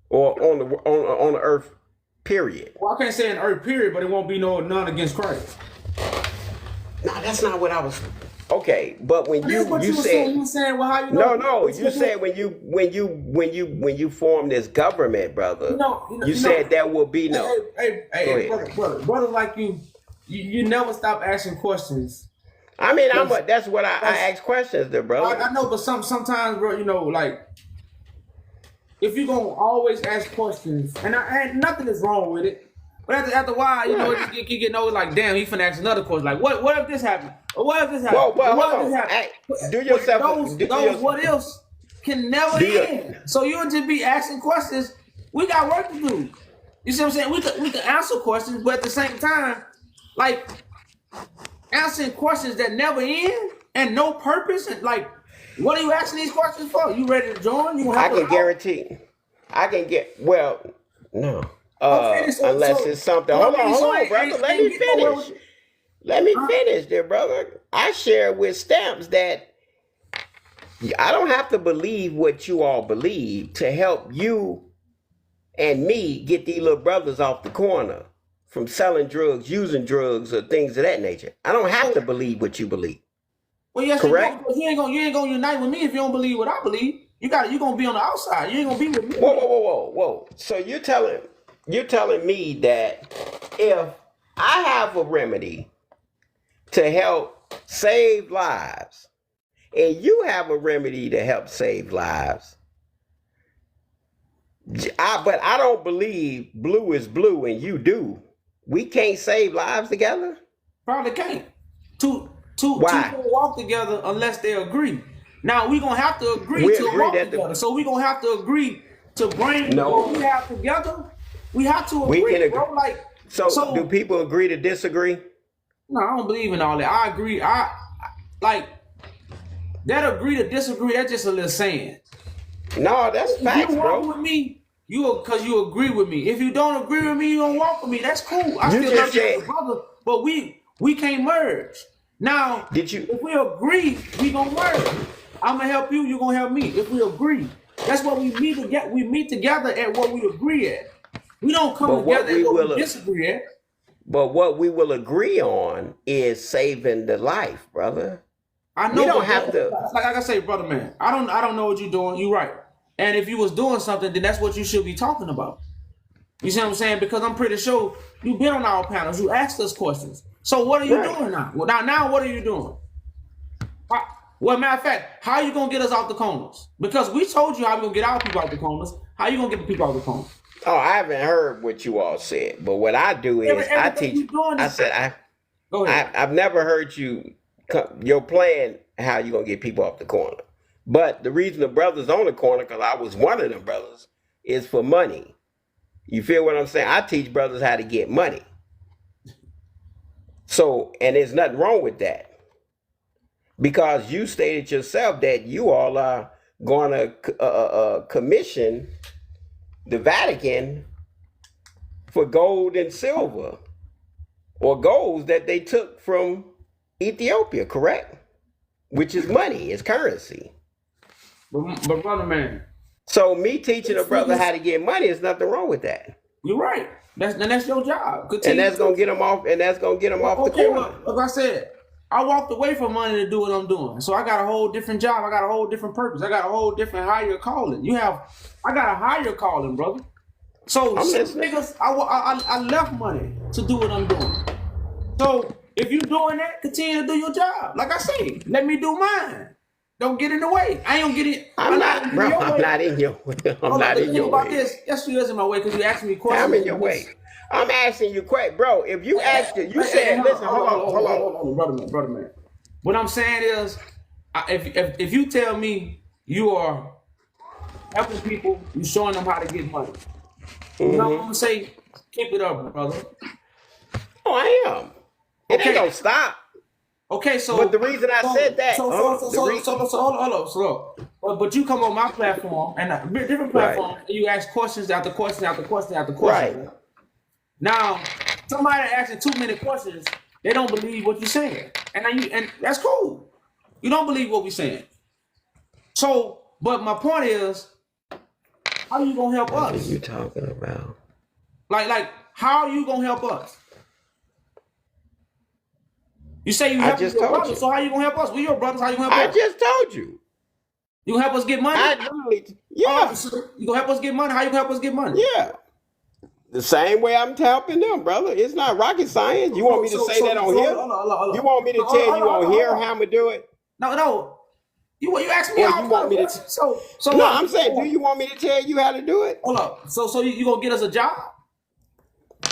or on the earth, period. Well, I can't say in earth, period, but it won't be none against Christ. No, that's not what I was. Okay, but when That's what you you were saying. said You were saying, well, how you no, know? no, you said when you form this government, brother, you You know. said there will be no. Go Hey, ahead. brother, like you never stop asking questions. I mean, That's, that's what I that's ask questions there, brother. I know, but sometimes, bro, like if you're gonna always ask questions, and nothing is wrong with it, but after a while, it just get like, damn, he finna ask another question, like, what if this happened? Or what if this happened? Well, Or what if hold this on. happened? Hey, do But yourself. those what ifs can never Do your, end. So you'll just be asking questions. We got work to do. You see what I'm saying? We can answer questions, but at the same time, like answering questions that never end and no purpose, and like, what are you asking these questions for? You ready to join? You I help us can out? guarantee. I can get no. Okay, Unless it's something. Hold on, brother. Let me finish. Let me finish, there, brother. I share with Stamps that I don't have to believe what you all believe to help you and me get these little brothers off the corner from selling drugs, using drugs, or things of that nature. I don't have to believe what you believe. Well, yes, correct? you do, because you ain't gonna unite with me if you don't believe what I believe. You're gonna be on the outside. You ain't gonna be with me. Whoa. So you're telling me that if I have a remedy to help save lives, and you have a remedy to help save lives, but I don't believe blue is blue and you do, we can't save lives together? Probably can't. Two Why? people walk together unless they agree. Now we gonna have to agree We to agree walk that together. So we gonna have to agree to bring what we No. have together. We have to We agree, can agree. bro. Like, So do people agree to disagree? no, I don't believe in all that. I agree. I like that agree to disagree. That's just a little saying. No, that's If facts, you walk bro. with me, because you agree with me. If you don't agree with me, you don't walk with me. That's cool. I You still just love you as said- a brother, but we can't merge. Now, Did you- if we agree, we gonna merge. I'm gonna help you. You gonna help me. If we agree, that's what we meet together. We meet together at what we agree at. We don't come But what together we at what will- we disagree at. But what we will agree on is saving the life, brother. I know. We don't but have to. Like I say, brother, man. I don't know what you're doing. You're right. And if you was doing something, then that's what you should be talking about. You see what I'm saying? Because I'm pretty sure you've been on our panels. You asked us questions. So what are you Right. doing now? Well, now what are you doing? Well, matter of fact, how are you gonna get us off the corners? Because we told you how we gonna get our people out the corners. How you gonna get the people out the corners? Oh, I haven't heard what you all said, but what I do is I Everything teach. you doing I is- said Go ahead. I've never heard your plan how you gonna get people off the corner. But the reason the brothers on the corner, because I was one of them brothers, is for money. You feel what I'm saying? I teach brothers how to get money. So, and there's nothing wrong with that. Because you stated yourself that you all are going to commission the Vatican for gold and silver, or golds that they took from Ethiopia, correct? Which is money, it's currency. But brother, man, So me teaching a brother how to get money, is nothing wrong with that. you're right. That's your job. And Continue that's gonna get them off. And that's gonna get them off the corner. Well, like I said, I walked away from money to do what I'm doing. So I got a whole different job. I got a whole different purpose. I got a whole different higher calling. I got a higher calling, brother. So I'm some listening. niggas, I left money to do what I'm doing. So if you doing that, continue to do your job. Like I say, let me do mine. Don't get in the way. I ain't gonna get it. I'm not, bro. I'm not in your way. I'm not in your way. Yes, you is in my way because you asked me questions. I'm in your way. I'm asking you, bro. If you asked it, you said, listen, hold on, brother man. What I'm saying is, if you tell me you are helping people, you showing them how to get money, you know what I'm gonna say? Keep it up, brother. Oh, I am. It Okay. ain't gonna stop. Okay, so But the reason I said that, but you come on my platform and a different platform, and you ask questions after question after question after question. Right. Now, somebody asking too many questions, they don't believe what you're saying, and that's cool. You don't believe what we're saying. So, but my point is, how are you gonna help What are us? you talking about? Like, how are you gonna help us? You say you I helping just your told brothers, you. so how you gonna help us? We your brothers, how you gonna I help us? just told you. You gonna help us get money? I literally, Oh, yeah, so you gonna help us get money? How you gonna help us get money? yeah. The same way I'm helping them, brother. It's not rocket science. You want me to say that on here? Hold You on. want me to tell you on here how I'm gonna do it? No. You asked me Or all you want me to? questions. So No, I'm saying, do you want me to tell you how to do it? hold up. So you gonna get us a job?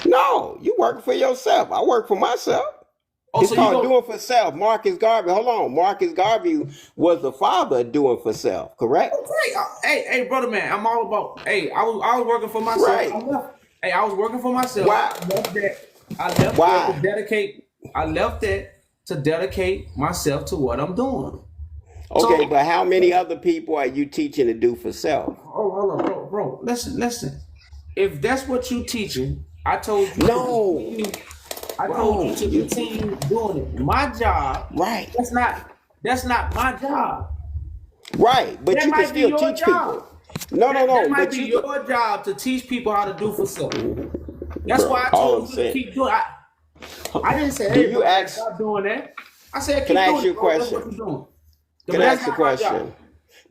No, you working for yourself. I work for myself. Oh, It's so you called gonna doing for self. Marcus Garvey. Hold on. Marcus Garvey was the father of doing for self, correct? hey, brother man, I'm all about. Hey, I was working for myself. Right. I was working for myself. Why? I left that Why? to dedicate. I left that to dedicate myself to what I'm doing. Okay, So- but how many other people are you teaching to do for self? Oh, hold on, bro. Listen. If that's what you teaching, I told you. No. I told you to continue doing it. My job. Right. That's not my job. Right, but That you can might be still your teach job. people. No, That might but be you your job to teach people how to do for self. That's Bro, why I all I'm told you to saying- keep doing. I didn't say, Do hey, you bro, ask- stop doing that. I said, keep Can I doing ask you it, a bro. That's question? what you're doing. Can I That's ask a not my job. question?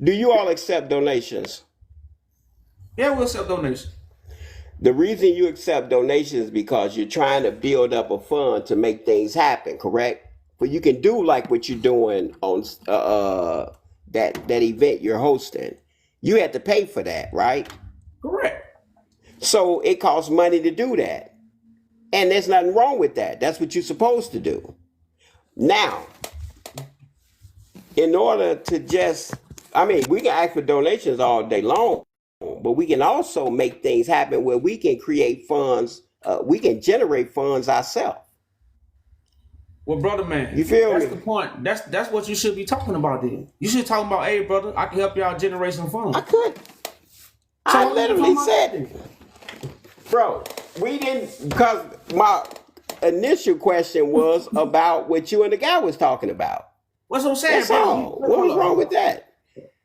Do you all accept donations? Yeah, we'll accept donations. The reason you accept donations is because you're trying to build up a fund to make things happen, correct? But you can do like what you're doing on that event you're hosting. You had to pay for that, right? Correct. So it costs money to do that. And there's nothing wrong with that. That's what you're supposed to do. Now, in order to we can ask for donations all day long, but we can also make things happen where we can create funds. We can generate funds ourselves. Well, brother man, You feel that's me? the point. That's what you should be talking about then. You should talk about, hey, brother, I can help y'all generate some funds. I could. So I why you literally talking said, about that? bro, we didn't, because my initial question was about what you and the guy was talking about. What's what I'm saying, That's bro? all. What was wrong with that?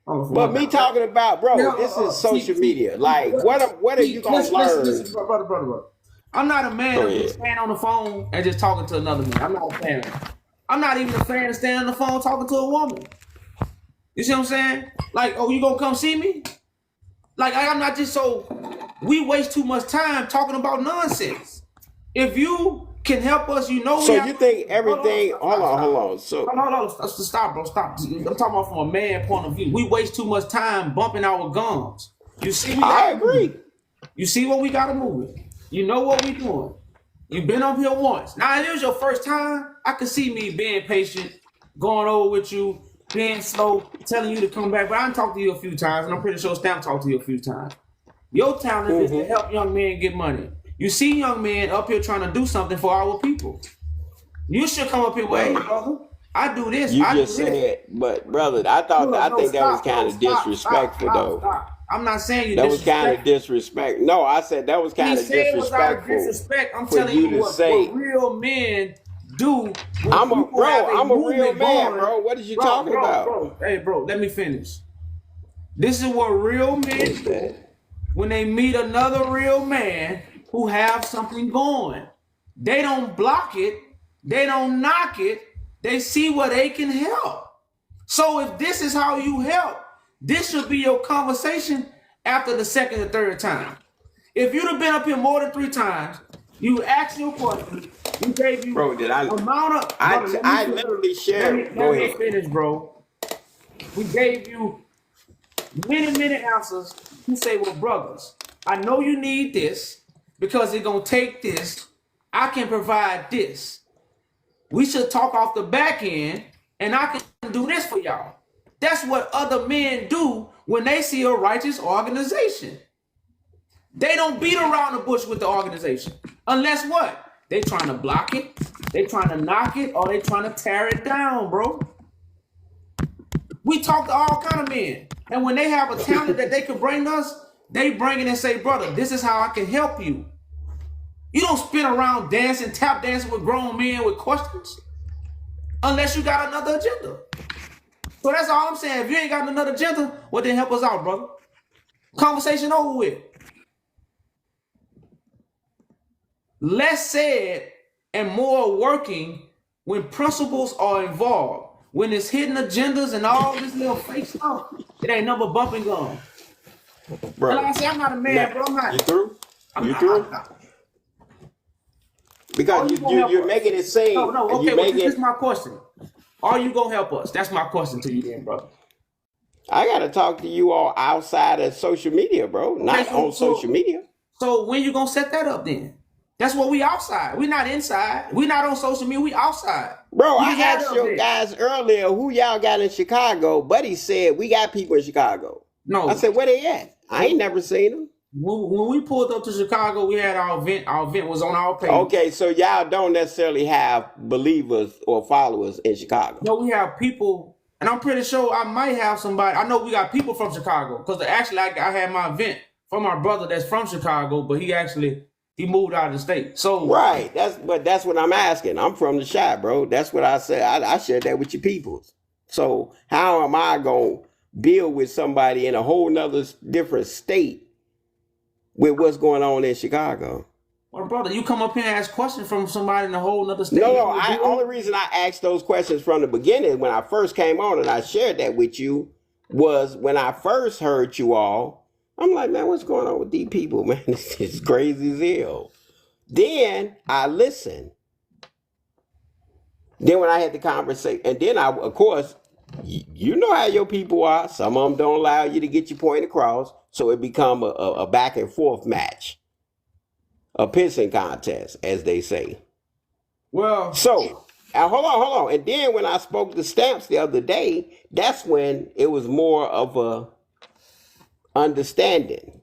But me talking about, bro, this is social media. Like, what are you gonna learn? Listen, brother. I'm not a man Go of ahead. just staying on the phone and just talking to another man. I'm not a fan. I'm not even a fan of staying on the phone talking to a woman. You see what I'm saying? Like, oh, you gonna come see me? Like, I'm not just so. We waste too much time talking about nonsense. If you can help us, you know. So you think everything? Hold on. So Hold on. Stop, bro. Stop. I'm talking about from a man point of view. We waste too much time bumping our gums. You see, I agree. You see what we gotta move it. You know what we doing. You've been up here once. Now, if it was your first time, I could see me being patient, going over with you, being slow, telling you to come back. But I done talked to you a few times, and I'm pretty sure Stamp talked to you a few times. Your talent is to help young men get money. You see young men up here trying to do something for our people. You should come up here with, hey, brother, I do this. You I just do this. said, but brother, I think that was kind of disrespectful, though. Stop. I'm not saying you That was kind of disrespectful. disrespect. No, I said that was kind of disrespectful. Disrespect. I'm for telling you you to what say. real men do. I'm a real movement man, going. bro. What is you talking about? Bro. Hey, bro, let me finish. This is what real men do when they meet another real man who have something going. They don't block it. They don't knock it. They see where they can help. So if this is how you help, this should be your conversation after the second or third time. If you'd have been up here more than 3 times, you asked your question, we gave you Bro, did I? amount of. I literally shared. Go Let me ahead. finish, bro. We gave you many answers. You say, well, brothers, I know you need this because it's gonna take this. I can provide this. We should talk off the back end, and I can do this for y'all. That's what other men do when they see a righteous organization. They don't beat around the bush with the organization. Unless what? They trying to block it, they trying to knock it, or they trying to tear it down, bro. We talk to all kind of men. And when they have a talent that they can bring us, they bring it and say, brother, this is how I can help you. You don't spin around dancing, tap dancing with grown men with questions. Unless you got another agenda. So that's all I'm saying. If you ain't got another agenda, well then help us out, brother. Conversation over with. Less said and more working when principles are involved, when it's hidden agendas and all this little fake stuff, it ain't number bumping gum. Bro. And like I say, I'm not a man, bro. I'm not. You through? I'm You not, through? Because you're making it seem. No, okay, you well, make this is my question. Are you gonna help us? That's my question to you then, brother. I gotta talk to you all outside of social media, bro. Not on social media. So when you gonna set that up then? That's what we outside. We not inside. We not on social media. We outside. Bro, We I asked your guys earlier who y'all got in Chicago. Buddy said we got people in Chicago. No. I said, where they at? I ain't never seen them. When we pulled up to Chicago, we had our event. Our event was on our page. Okay, so y'all don't necessarily have believers or followers in Chicago. No, we have people, and I'm pretty sure I might have somebody. I know we got people from Chicago because actually I had my event from my brother that's from Chicago, but he moved out of the state. So right, that's what I'm asking. I'm from the shop, bro. That's what I said. I shared that with your peoples. So how am I gonna build with somebody in a whole nother different state with what's going on in Chicago? Well, brother, you come up here and ask questions from somebody in a whole nother state. No. Only reason I asked those questions from the beginning when I first came on and I shared that with you was when I first heard you all. I'm like, man, what's going on with these people, man? This is crazy as hell. Then I listened. Then when I had the conversation, and then I, of course, you know how your people are. Some of them don't allow you to get your point across, so it become a back and forth match, a pissing contest, as they say. Well, so hold on. And then when I spoke to Stamps the other day, that's when it was more of a understanding.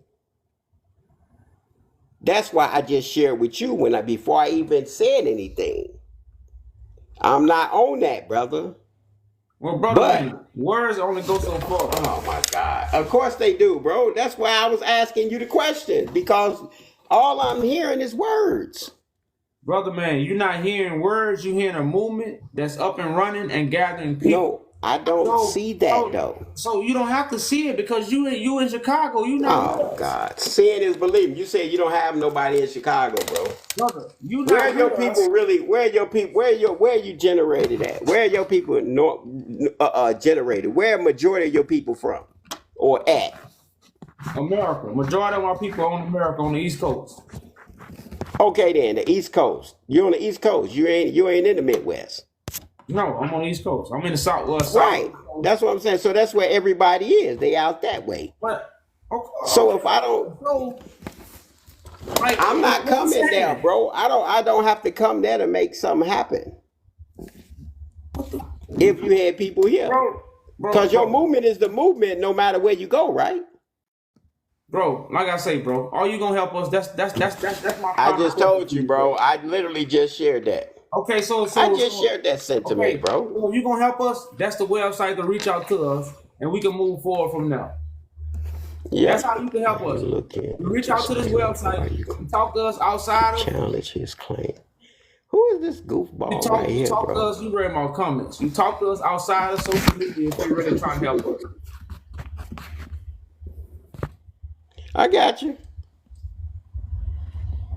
That's why I just shared with you before I even said anything. I'm not on that, brother. Well, brother, man, words only go so far. Oh my God. Of course they do, bro. That's why I was asking you the question, because all I'm hearing is words. Brother, man, you're not hearing words. You're hearing a movement that's up and running and gathering people. No, I don't see that though. So you don't have to see it because you in Chicago. You know. Oh God, seeing is believing. You said you don't have nobody in Chicago, bro. Brother, you where are your people really? Where are your people? Where you generated at? Where are your people generated? Where are majority of your people from or at? America. Majority of our people are on America on the East Coast. Okay, then the East Coast. You're on the East Coast. You ain't in the Midwest. No, I'm on the East Coast. I'm in the Southwest. Right. That's what I'm saying. So that's where everybody is. They out that way. But so if I don't, I'm not coming there, bro. I don't have to come there to make something happen. If you had people here, because your movement is the movement, no matter where you go, right? Bro, like I say, bro, all you gonna help us? That's my. I just told you, bro. I literally just shared that. Okay, so I just shared that sentiment, bro. Well, you gonna help us? That's the website to reach out to us, and we can move forward from there. Yeah, that's how you can help us. You reach out to this website. You talk to us outside of. Challenge his claim. Who is this goofball right here, bro? You talk to us. You read my comments. You talk to us outside of social media if you're really trying to help us. I got you.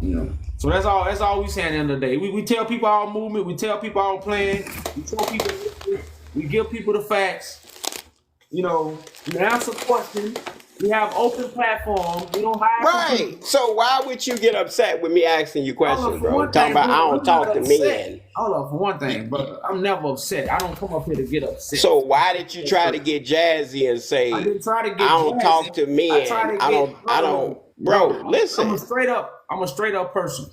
Yeah. So that's all we saying at the end of the day. We tell people our movement, we tell people our plan, we tell people, we give people the facts. You know, we answer questions. We have open platforms. We don't hide. Right. So why would you get upset with me asking you questions, bro? Talking about I don't talk to men. Hold on, for one thing, but I'm never upset. I don't come up here to get upset. So why did you try to get jazzy and say I didn't try to get I don't jazzy. Talk to men? I don't. Bro, listen. I'm a straight up person.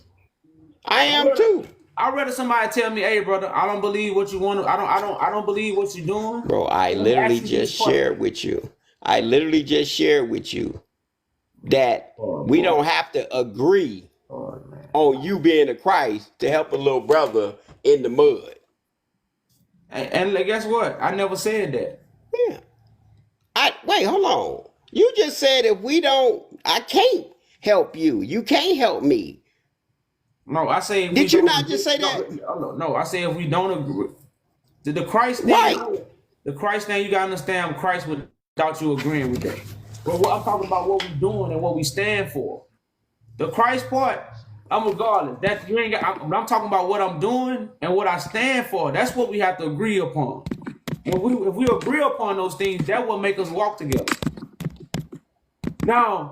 I am too. I'd rather somebody tell me, "Hey, brother, I don't believe what you want. I don't believe what you're doing." Bro, I literally just shared with you. That we don't have to agree on you being a Christ to help a little brother in the mud. And guess what? I never said that. Yeah. Wait, hold on. You just said if we don't, I can't help you. You can't help me. No, I say. Did you not just say that? No, I say if we don't agree, the Christ thing. Right. The Christ thing, you gotta understand Christ without you agreeing with that. But I'm talking about what we're doing and what we stand for. The Christ part, I'm regardless. That you ain't got. I'm talking about what I'm doing and what I stand for. That's what we have to agree upon. And if we agree upon those things, that will make us walk together. Now,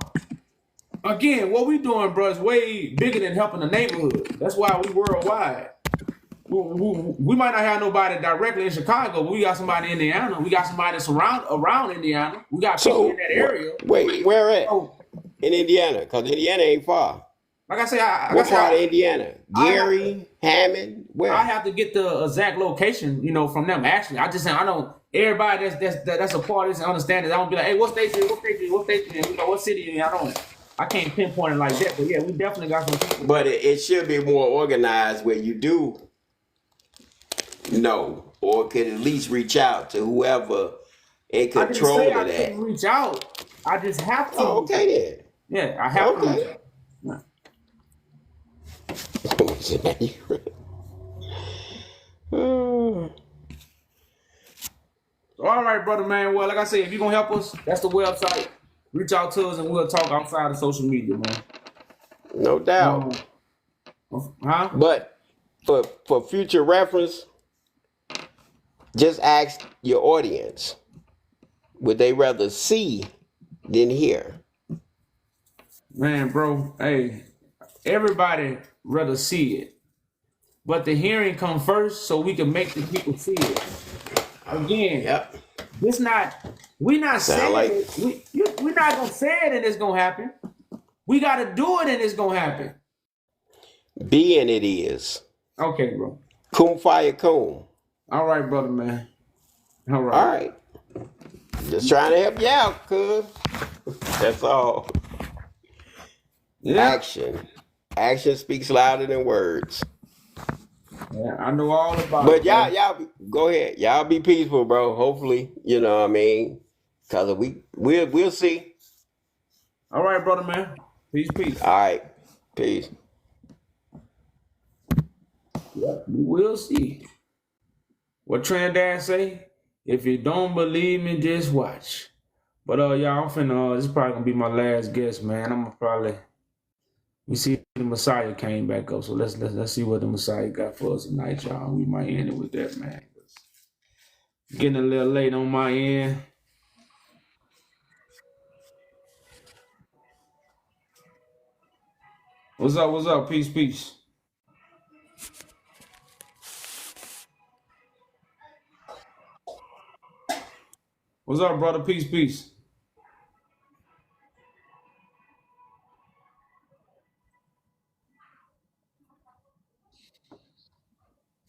again, what we doing, bro, is way bigger than helping the neighborhood. That's why we worldwide. We might not have nobody directly in Chicago, but we got somebody in Indiana. We got somebody that's around Indiana. We got people in that area. Wait, where at? So, In Indiana, because Indiana ain't far. like I say, What part of Indiana? Gary, Hammond, where? I have to get the exact location, from them. Actually, I don't. Everybody that's a part of this and understand it. I don't be like, hey, what state you in? What state you in? What city you in? I can't pinpoint it like that. But yeah, we definitely got some people. But it should be more organized where you do know or could at least reach out to whoever in control I of that. couldn't reach out. I just have to. Oh, okay then. Yeah, I have to reach out. All right, brother, man. Well, like I said, if you're gonna help us, that's the website. Reach out to us and we'll talk outside of social media, man. No doubt. Huh? But for future reference, just ask your audience, would they rather see than hear? Man, bro, hey, everybody rather see it. But the hearing come first so we can make the people see it. Again, Yep. we're not saying like- we're not gonna say it and it's gonna happen. We gotta do it and it's gonna happen. Being it is. Okay, bro. Kum fire kum. All right, brother, man. All right. All right. Just trying to help you out, cuz. That's all. Yeah. Action speaks louder than words. Yeah, I know all about But it. y'all go ahead. Y'all be peaceful, bro. Hopefully, you know what I mean? Cause we'll see. All right, brother, man. Peace. All right. Peace. Yeah, we will see. What Trinidad say? If you don't believe me, just watch. But y'all, I'm finna. This is probably gonna be my last guess, man. I'm gonna probably. We see the Messiah came back up, so let's see what the Messiah got for us tonight, y'all. We might end it with that, man. Getting a little late on my end. What's up? Peace. What's up, brother? Peace.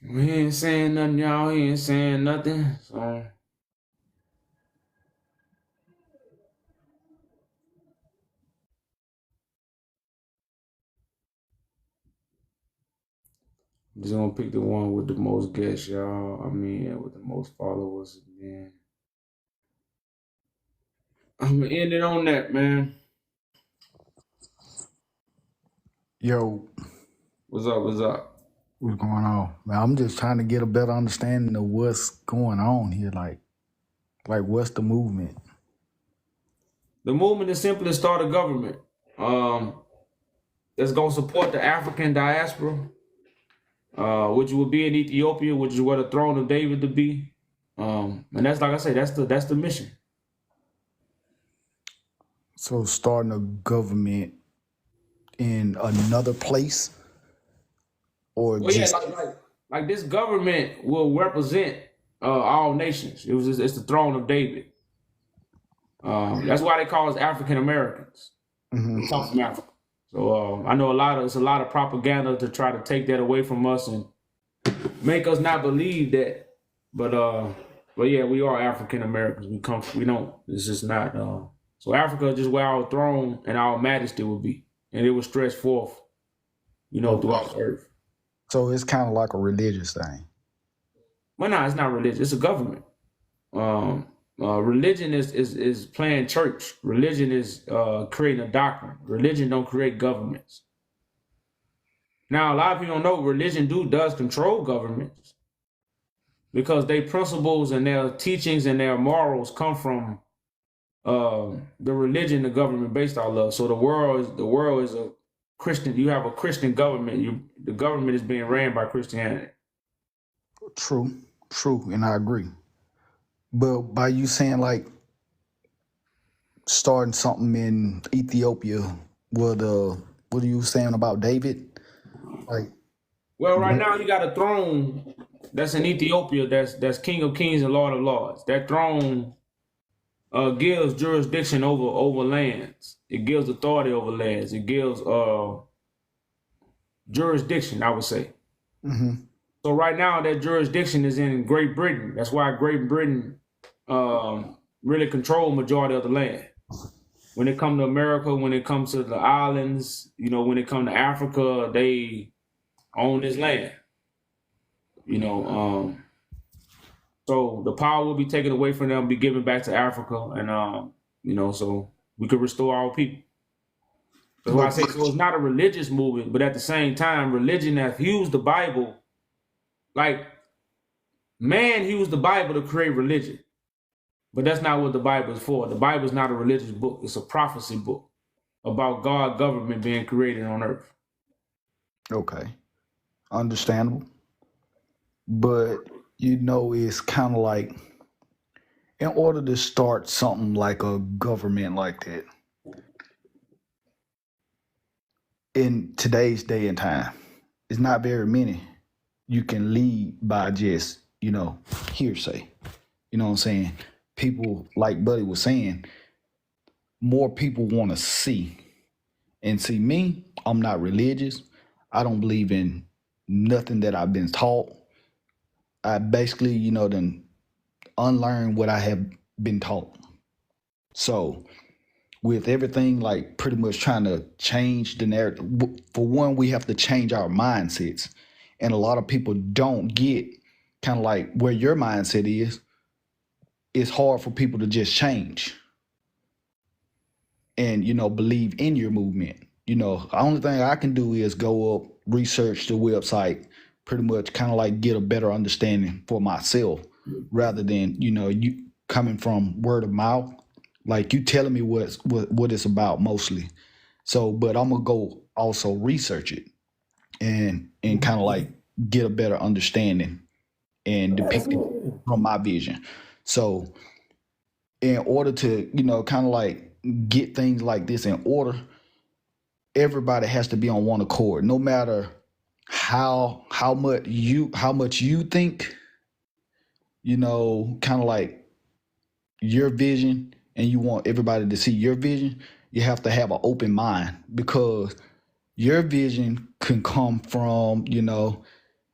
He ain't saying nothing, y'all. He ain't saying nothing. So I'm just gonna pick the one with the most guests, y'all. I mean, with the most followers, man. I'm gonna end it on that, man. Yo, What's up? what's going on? Man, I'm just trying to get a better understanding of what's going on here. Like what's the movement? The movement is simply to start a government that's gonna support the African diaspora, which will be in Ethiopia, which is where the throne of David to be. And that's, like I say, that's the mission. So starting a government in another place, or Well, just like this government will represent all nations. It's the throne of David. That's why they call us African Americans. We come from Africa. So I know it's a lot of propaganda to try to take that away from us and make us not believe that. But yeah, we are African Americans. It's just not. So Africa is just where our throne and our majesty will be, and it will stretch forth, throughout the earth. so it's kind of like a religious thing. Well, no, it's not religion. It's a government. Religion is playing church. Religion is creating a doctrine. Religion don't create governments. Now, a lot of people don't know religion does control governments because their principles and their teachings and their morals come from the religion the government based off of. So the world is Christian. You have a Christian government. The government is being ran by Christianity. True, and I agree. But by you saying like starting something in Ethiopia, what are you saying about David? Like, Well, right now you got a throne that's in Ethiopia. That's King of Kings and Lord of Lords. That throne gives jurisdiction over lands. It gives authority over lands. It gives jurisdiction, I would say. mm-hmm. So right now that jurisdiction is in Great Britain. That's why Great Britain really control majority of the land. When it comes to America, when it comes to the islands, you know, when it comes to Africa, they own this land. You know, so the power will be taken away from them, be given back to Africa, and you know, so we could restore our people. That's why I say so. It's not a religious movement, but at the same time, religion has used the Bible. Like man used the Bible to create religion, but that's not what the Bible is for. The Bible is not a religious book; it's a prophecy book about God's government being created on earth. Okay, understandable. But you know, it's kind of like in order to start something like a government like that in today's day and time, it's not very many you can lead by just, you know, hearsay. You know what I'm saying? People, like Buddy was saying, more people want to see. And see, me, I'm not religious. I don't believe in nothing that I've been taught. I basically, you know, then unlearn what I have been taught. So with everything like pretty much trying to change the narrative, for one, we have to change our mindsets. And a lot of people don't get kind of like where your mindset is. It's hard for people to just change and, you know, believe in your movement. You know, the only thing I can do is go up, research the website, pretty much kind of like get a better understanding for myself rather than, you know, you coming from word of mouth, like you telling me what it's about mostly. So, but I'm gonna go also research it and kind of like get a better understanding and depict it from my vision. So in order to, you know, kind of like get things like this in order, everybody has to be on one accord, no matter how much you think, you know, kind of like your vision, and you want everybody to see your vision. You have to have an open mind, because your vision can come from, you know,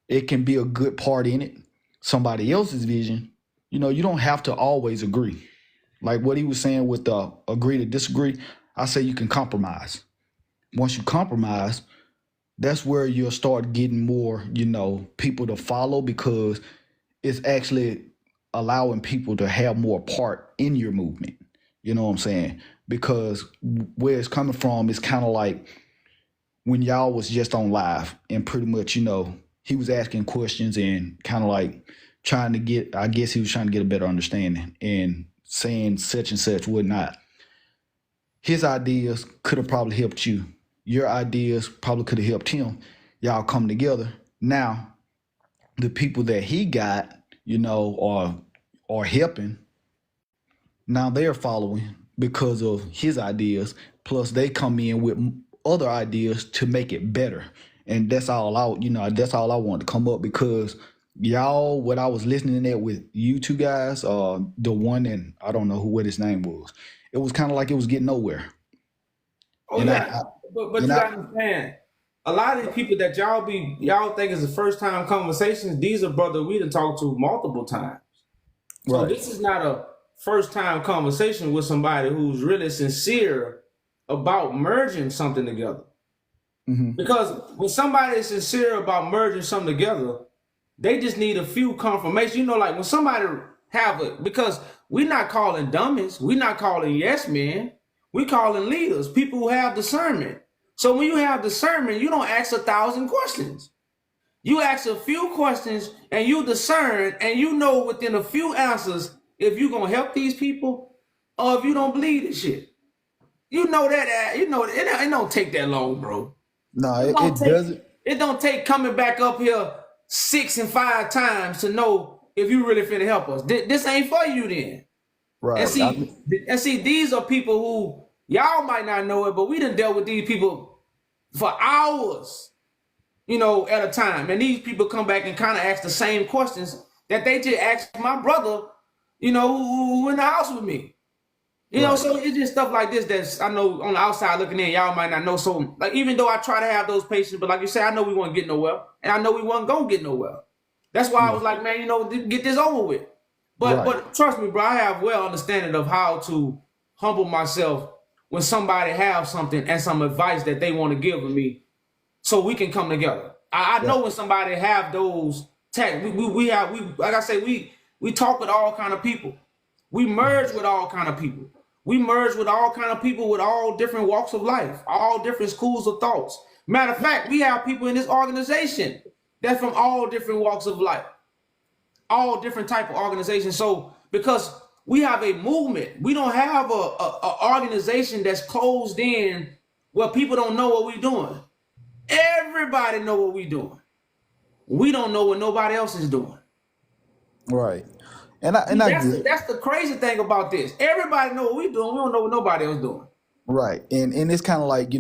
it can be a good part in it. Somebody else's vision, you know, you don't have to always agree. Like what he was saying with the agree to disagree, I say you can compromise. Once you compromise, that's where you'll start getting more, you know, people to follow, because it's actually allowing people to have more part in your movement. You know what I'm saying? Because where it's coming from is kind of like when y'all was just on live and pretty much, you know, he was asking questions and kind of like trying to get, I guess he was trying to get a better understanding and saying such and such, whatnot. His ideas could have probably helped you. Your ideas probably could have helped him. Y'all come together. Now, the people that he got, you know, are helping. Now they're following because of his ideas. Plus, they come in with other ideas to make it better. And that's all that's all I wanted to come up, because y'all, what I was listening at with you two guys, the one, and I don't know what his name was. It was kind of like it was getting nowhere. Oh, and yeah, but you gotta understand, a lot of the people that y'all think is the first time conversations, these are brothers we done talked to multiple times. So right. This is not a first time conversation with somebody who's really sincere about merging something together. Mm-hmm. Because when somebody is sincere about merging something together, they just need a few confirmations. You know, like when somebody because we're not calling dummies, we're not calling yes men, we're calling leaders, people who have discernment. So when you have discernment, you don't ask 1,000 questions. You ask a few questions and you discern, and you know within a few answers if you're gonna help these people or if you don't believe this shit. You know that it don't take that long, bro. No, It it, don't it take doesn't. it don't take coming back up here 6 and 5 times to know if you really finna help us. This ain't for you then. And Right. see, these are people who y'all might not know it, but we done dealt with these people for hours, at a time. And these people come back and kind of ask the same questions that they just asked my brother, who in the house with me. Right. So it's just stuff like this that's, I know on the outside looking in, y'all might not know. So like, even though I try to have those patients, but like you said, I know we won't get nowhere, and I know we wasn't gonna get nowhere. That's why I was like, man, get this over with. Right. But trust me, bro, I have well understanding of how to humble myself when somebody have something and some advice that they want to give me, so we can come together. I know when somebody have those we like I say, we talk with all kind of people. We merge with all kind of people. We merge with all kind of people with all different walks of life, all different schools of thoughts. Matter of fact, we have people in this organization that's from all different walks of life, all different type of organizations. So because we have a movement, we don't have a organization that's closed in where people don't know what we're doing. Everybody know what we're doing. We don't know what nobody else is doing. Right. And I get it. That's the crazy thing about this. Everybody know what we're doing. We don't know what nobody else doing. Right. And it's kind of like,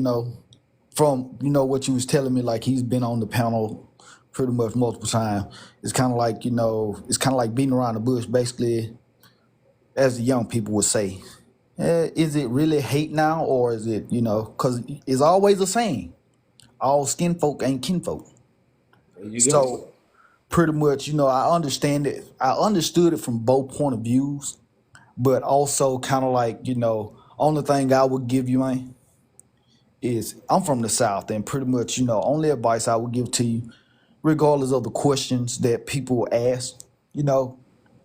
from, what you was telling me, like he's been on the panel pretty much multiple times. It's kind of like, it's kind of like beating around the bush, basically, as the young people would say. Is it really hate now, or is it, because it's always the same. All skin folk ain't kinfolk. So pretty much, I understand it. I understood it from both point of views, but also kind of like, only thing I would give you, man, is I'm from the South, and pretty much, only advice I would give to you, regardless of the questions that people ask,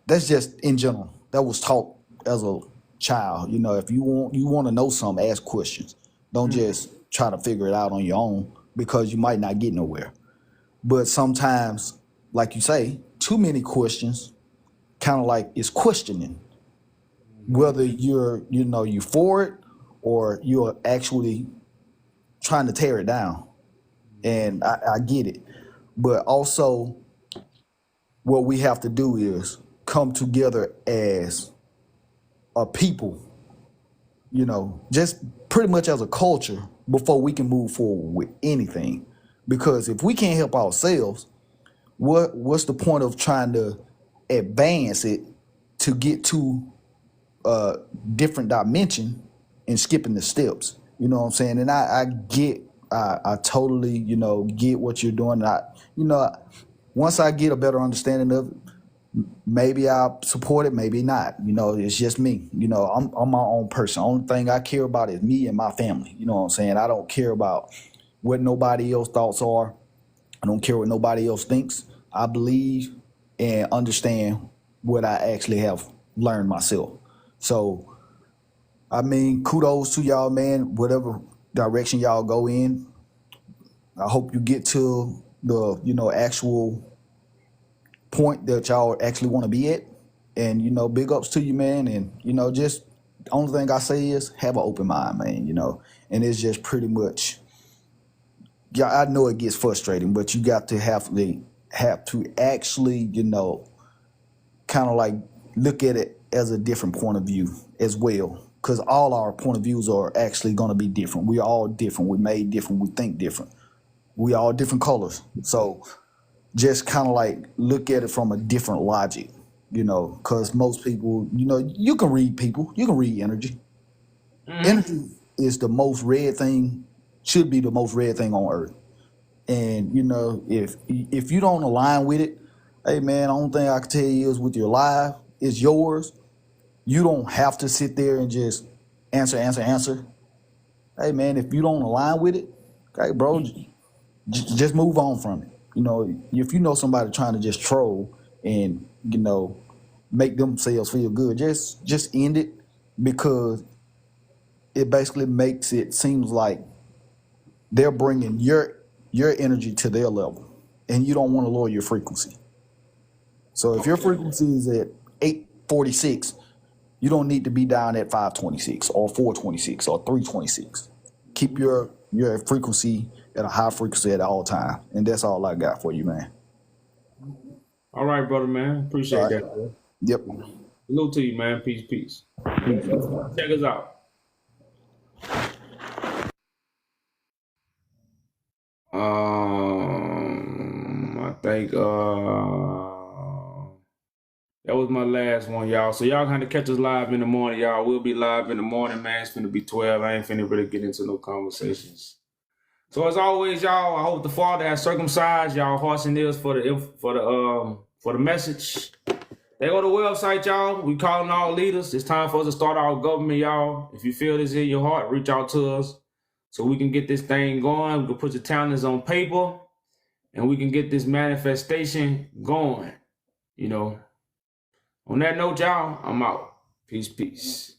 that's just in general. That was taught as a child. If you want to know something, ask questions. Don't just try to figure it out on your own, because you might not get nowhere. But sometimes, like you say, too many questions kind of like is questioning whether you're for it or you're actually trying to tear it down. And I get it. But also what we have to do is come together as a people, just pretty much as a culture before we can move forward with anything. Because if we can't help ourselves, what's the point of trying to advance it to get to a different dimension and skipping the steps? You know what I'm saying? And I totally, get what you're doing. Once I get a better understanding of it, maybe I'll support it, maybe not. It's just me. I'm my own person. Only thing I care about is me and my family. You know what I'm saying? I don't care about what nobody else's thoughts are. I don't care what nobody else thinks. I believe and understand what I actually have learned myself. So, kudos to y'all, man. Whatever direction y'all go in, I hope you get to the, actual point that y'all actually want to be at. And, big ups to you, man. And, just the only thing I say is have an open mind, man, and it's just pretty much, yeah, I know it gets frustrating, but you got to have to actually, kind of like look at it as a different point of view as well. Because all our point of views are actually going to be different. We're all different. We're made different. We think different. We all different colors. So just kind of like look at it from a different logic, because most people, you can read people. You can read energy. Energy is the most read thing, should be the most read thing on earth. And, if you don't align with it, hey, man, the only thing I can tell you is with your life, it's yours. You don't have to sit there and just answer. Hey, man, if you don't align with it, okay, bro, just move on from it. If you know somebody trying to just troll and, make themselves feel good, just end it, because it basically makes it seems like they're bringing your energy to their level, and you don't want to lower your frequency. So if your frequency is at 846, you don't need to be down at 526 or 426 or 326. Keep your frequency at a high frequency at all time. And that's all I got for you, man. All right, brother, man. All Appreciate right. that, bro. Yep. Salute to you, man. Peace, peace. Check us out. I think that was my last one, y'all. So y'all kind of catch us live in the morning, y'all. We'll be live in the morning, man. It's finna be 12. I ain't finna really get into no conversations. So as always, y'all, I hope the Father has circumcised y'all hearts and ears for the message. They go to the website, y'all. We calling all leaders. It's time for us to start our government, y'all. If you feel this in your heart, reach out to us so we can get this thing going. We can put your talents on paper and we can get this manifestation going. You know. On that note, y'all, I'm out. Peace, peace.